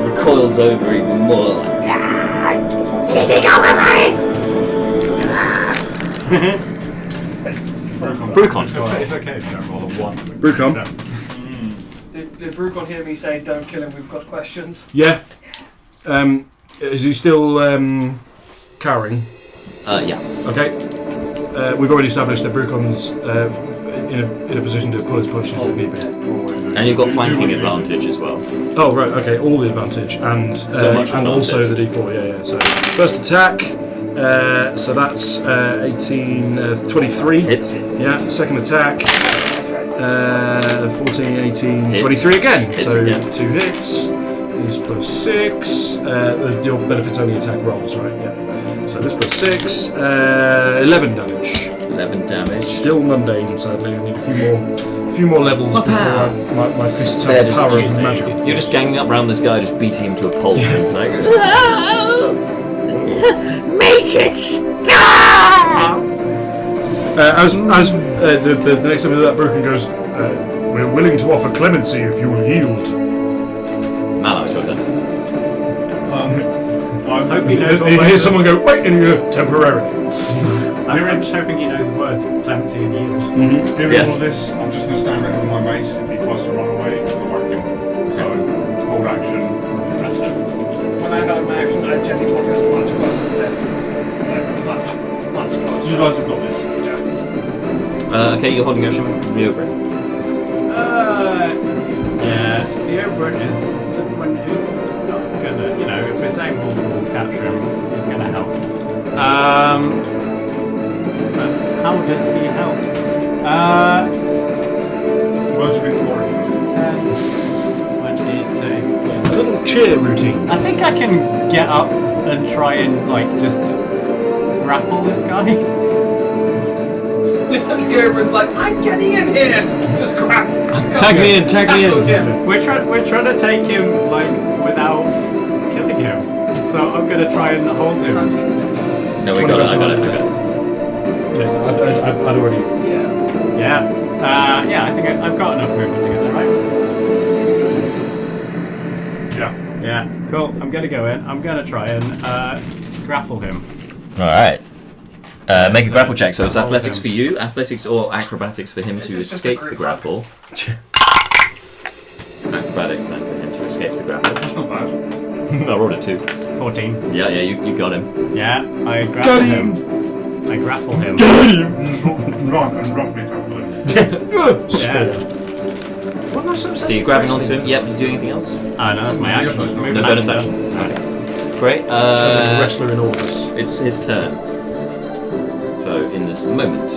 recoils over even more. Like, is it over me? Brucon. It's okay if you don't roll a 1. Brucon. Did Brucon hear me say, don't kill him, we've got questions? Yeah. Is he still cowering? Yeah. Okay. We've already established that Brucon's in a position to pull his punches if need be. And you've got flanking advantage as well. Oh right, okay, all the advantage and So much and also the advantage. d4. Yeah. So first attack. So that's 18, 23. Hits. Yeah. Second attack. 14, 18, Hits. 23 again. Hits So again. 2 hits. These plus 6. Your benefits only attack rolls, right? Yeah. So this plus 6. 11 damage. 11 damage. Still mundane, sadly. I need a few more levels before my fists They're have the just power of accusing magical. you. You're just ganging up around this guy, just beating him to a pulp. It's like, Make it stop! As the next time we do that, Broken goes, We're willing to offer clemency if you will yield. Malak, it's your turn. I hope he knows You what hear someone go, wait, and you go, temporarily. I'm just hoping he knows the words clemency and yield. Hearing Yes. all this, I'm just going to stand ready with my mace. If he tries to run away, I'll whack him. So, hold action. That's it. When I got my action, I gently walked out much closer to them. Much closer. You guys have got this. Okay, you're holding action. Your breath. Yeah, the Oberon is someone who's not gonna, if we're saying we'll capture him, who's gonna help? But how does he help? Words of encouragement. 20, A little cheer routine. I think I can get up and try and just grapple this guy. The Oberon's like, I'm getting in here! Just crap! Tag me in, tag me in. We're trying to take him without killing him. So I'm gonna try and hold him. No, I got it. Yeah, I'd already. Yeah, I think I've got enough movement to get there, right? Yeah. Yeah, cool. I'm gonna go in. I'm gonna try and grapple him. Alright. Make a So, grapple check. So it's hold athletics him. for you, athletics or acrobatics for him This to is just escape a the group grapple. Acrobatics then for him to escape the grapple. That's not bad. I rolled a 2. 14. Yeah, you got him. Yeah, I grapple him. I grapple him. Run and run me carefully. Yeah. What am I so So you're grabbing onto him. Yep, you do anything else? No, that's my action. Yeah, Movement No bonus action. done. Okay. Great. the wrestler in August. It's his turn. So in this moment,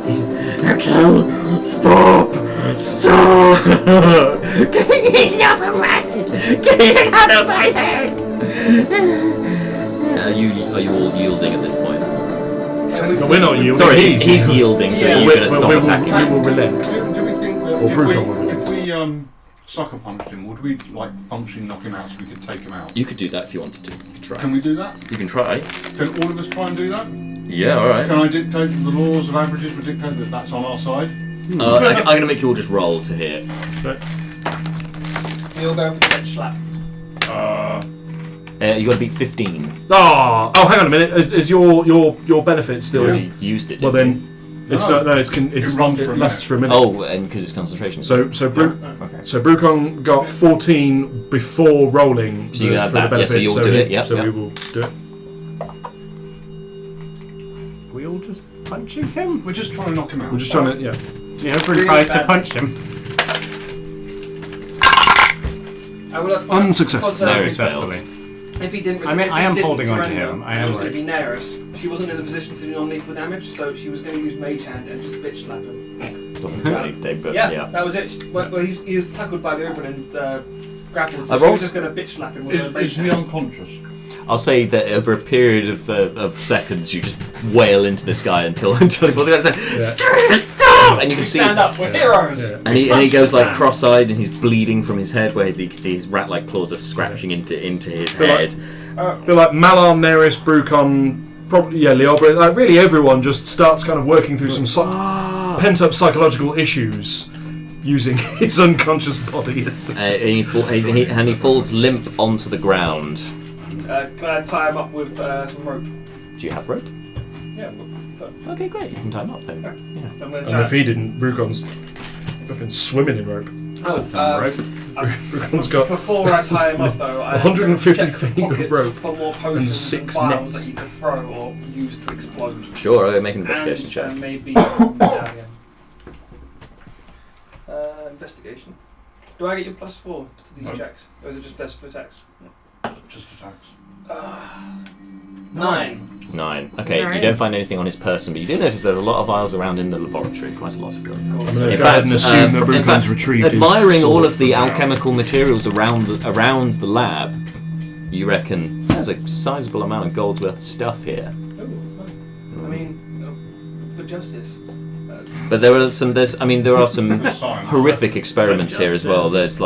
Okay, stop! Get out of my head! Get out of my head! are you all yielding at this point? No, we're not yielding. Sorry, he's yielding, so Yeah. you're going to stop attacking We him. will relent. Do we think that Or Bruton will if we sucker punched him, would we functionally knock him out so we could take him out? You could do that if you wanted to. You could try. Can we do that? You can try. Can all of us try and do that? Yeah, alright. Can I dictate the laws of averages would dictate that that's on our side? I'm going to make you all just roll to hit. You'll go for the bitch slap. You got to beat 15. Oh, hang on a minute. Is your benefit You still? already used it. Well didn't then, it's not. No, it runs for a lasts for a minute. Oh, and because it's concentration. So Brucon got 14 before rolling So you for add the that, yeah, benefit. so you'll do it, yeah, So yeah. we will do it. We all just punching him? We're just trying to knock him out. We're just trying to, yeah. The Oberon tries to punch him. I will have Unsuccessful. because, Naeris Successfully. if he didn't, I mean, if I he am didn't holding on to surrender, him. I it am was going to be Naeris. She wasn't in a position to do non-lethal damage, so she was going to use Mage Hand and just bitch slap him. Doesn't do anything, but Yeah, yeah. that was it. Well, he was tackled by the Oberon and grappled, so I she rolled- was just going to bitch slap him with her Is Mage he Hand. unconscious? I'll say that over a period of seconds, you just wail into this guy until he falls down and say, "Stop!" And you can see, Stand up, we're heroes! Yeah. and he goes like cross-eyed, and he's bleeding from his head, where you can see his rat-like claws are scratching into his Feel like- head. I feel like Malar, Naeris, Brucon, probably Leobre, like really everyone just starts kind of working through some pent-up psychological issues using his unconscious body. And he falls limp onto the ground. Can I tie him up with some rope? Do you have rope? Yeah, I've got 50 foot. Okay, great. You can tie him up then. Yeah. I'm going to And try. if he didn't, Brucon's fucking swimming in rope. Brucon's got Before I tie him up, though, I 150 check the feet of pockets rope for more and potions 6 vials nets. that you could throw or use to explode. Sure, I'll make an investigation And check. maybe investigation. Do I get your +4 to these No. checks, or is it just best for attacks? Just attacks. 9. 9. Okay, you Nine. don't find anything on his person, but you do notice there are a lot of vials around in the laboratory. Quite a lot of them. I'm going In to go ahead and fact, assume that in Brucon's fact, retrieved admiring his all sword of the from now. alchemical materials around the lab, you reckon there's a sizable amount of gold's worth of stuff here. Oh, I mean, for justice. But there are some. There are some Science. horrific experiments here as well. Justice.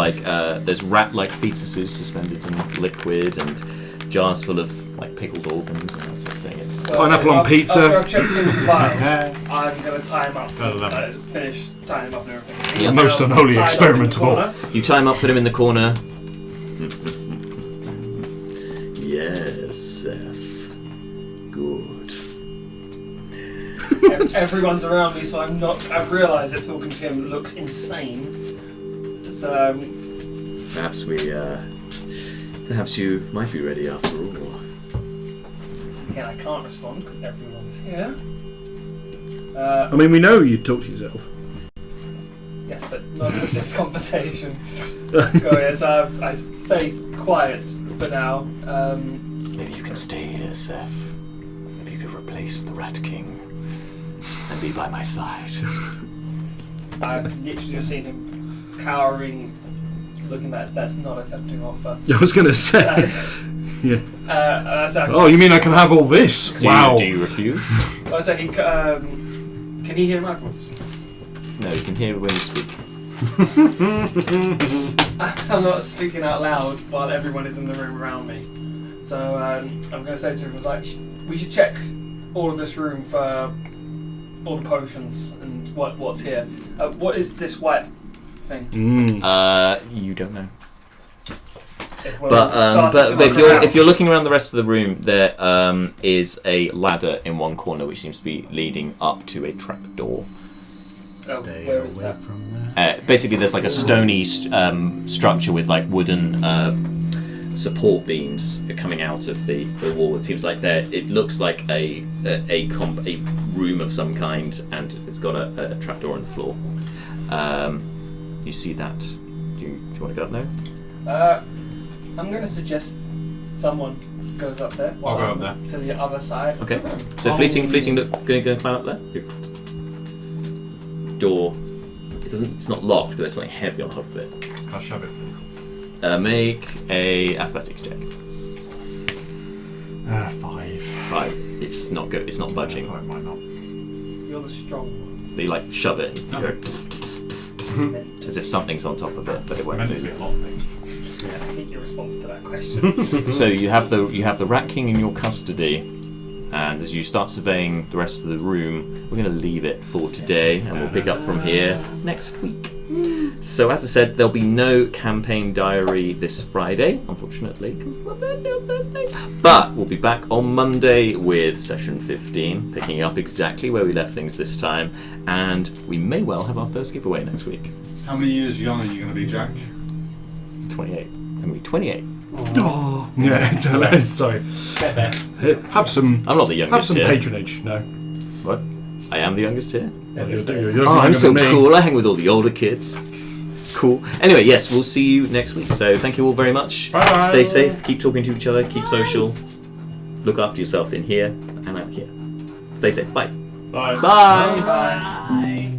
There's rat-like fetuses suspended in liquid and jars full of like pickled organs and that sort of thing. It's So Pineapple on pizza. After I've checked through the files, I'm going to tie him up. I love it. Finish tying him up and everything. The He's most now unholy tied up experiment in of the all. corner. You tie him up, put him in the corner. Yes, Seth. Good. Everyone's around me, so I've realised that talking to him looks insane. So, Perhaps you might be ready after all. again, I can't respond because everyone's here. I mean, we know you talk to yourself. Yes, but not in this conversation. So, yes, I stay quiet for now. Maybe you can stay here, Seth. Maybe you could replace the Rat King and be by my side. I've literally just seen him cowering, looking at that's not a tempting offer. I was going to say. Yeah. So Oh, you mean I can have all this? Wow. Do you refuse? so he can he hear my voice? No, you can hear when you speak. I'm not speaking out loud while everyone is in the room around me. So I'm going to say to him, like, we should check all of this room for all the potions and what's here. What is this white thing? You don't know. But If you're looking around the rest of the room, there is a ladder in one corner which seems to be leading up to a trapdoor. Stay where is away that? from there. Basically, there's like a stony structure with like wooden support beams coming out of the wall. It seems like it looks like a room of some kind, and it's got a trapdoor on the floor. You see that? Do you want to go up now? I'm going to suggest someone goes up there. I'll go up there. To the other side. Okay. So fleeting, gonna go climb up there. Door. It's not locked, but there's something heavy on top of it. I'll shove it, please. Make a athletics check. 5. 5. It's not good. It's not budging. I might not. You're the strong one. They like shove it. And you go, as if something's on top of it, but it won't Meant to be move. a lot of things. I hate your response to that question. So you have the Rat King in your custody, and as you start surveying the rest of the room, we're going to leave it for today, and we'll pick up from here next week. So as I said, there'll be no campaign diary this Friday, unfortunately, because it's my birthday on Thursday. But we'll be back on Monday with session 15, picking up exactly where we left things this time, and we may well have our first giveaway next week. How many years young are you going to be, Jack? 28. I'm going to be 28. Oh, yeah. Sorry. Have some. I'm not the youngest Have some here. patronage. No. What? I am the youngest here? You're Oh, I'm younger so than me. cool. I hang with all the older kids. Cool. Anyway, yes, we'll see you next week. So thank you all very much. Bye. Stay safe. Keep talking to each other. Keep social. Look after yourself in here and out here. Stay safe. Bye. Bye. Bye. Bye.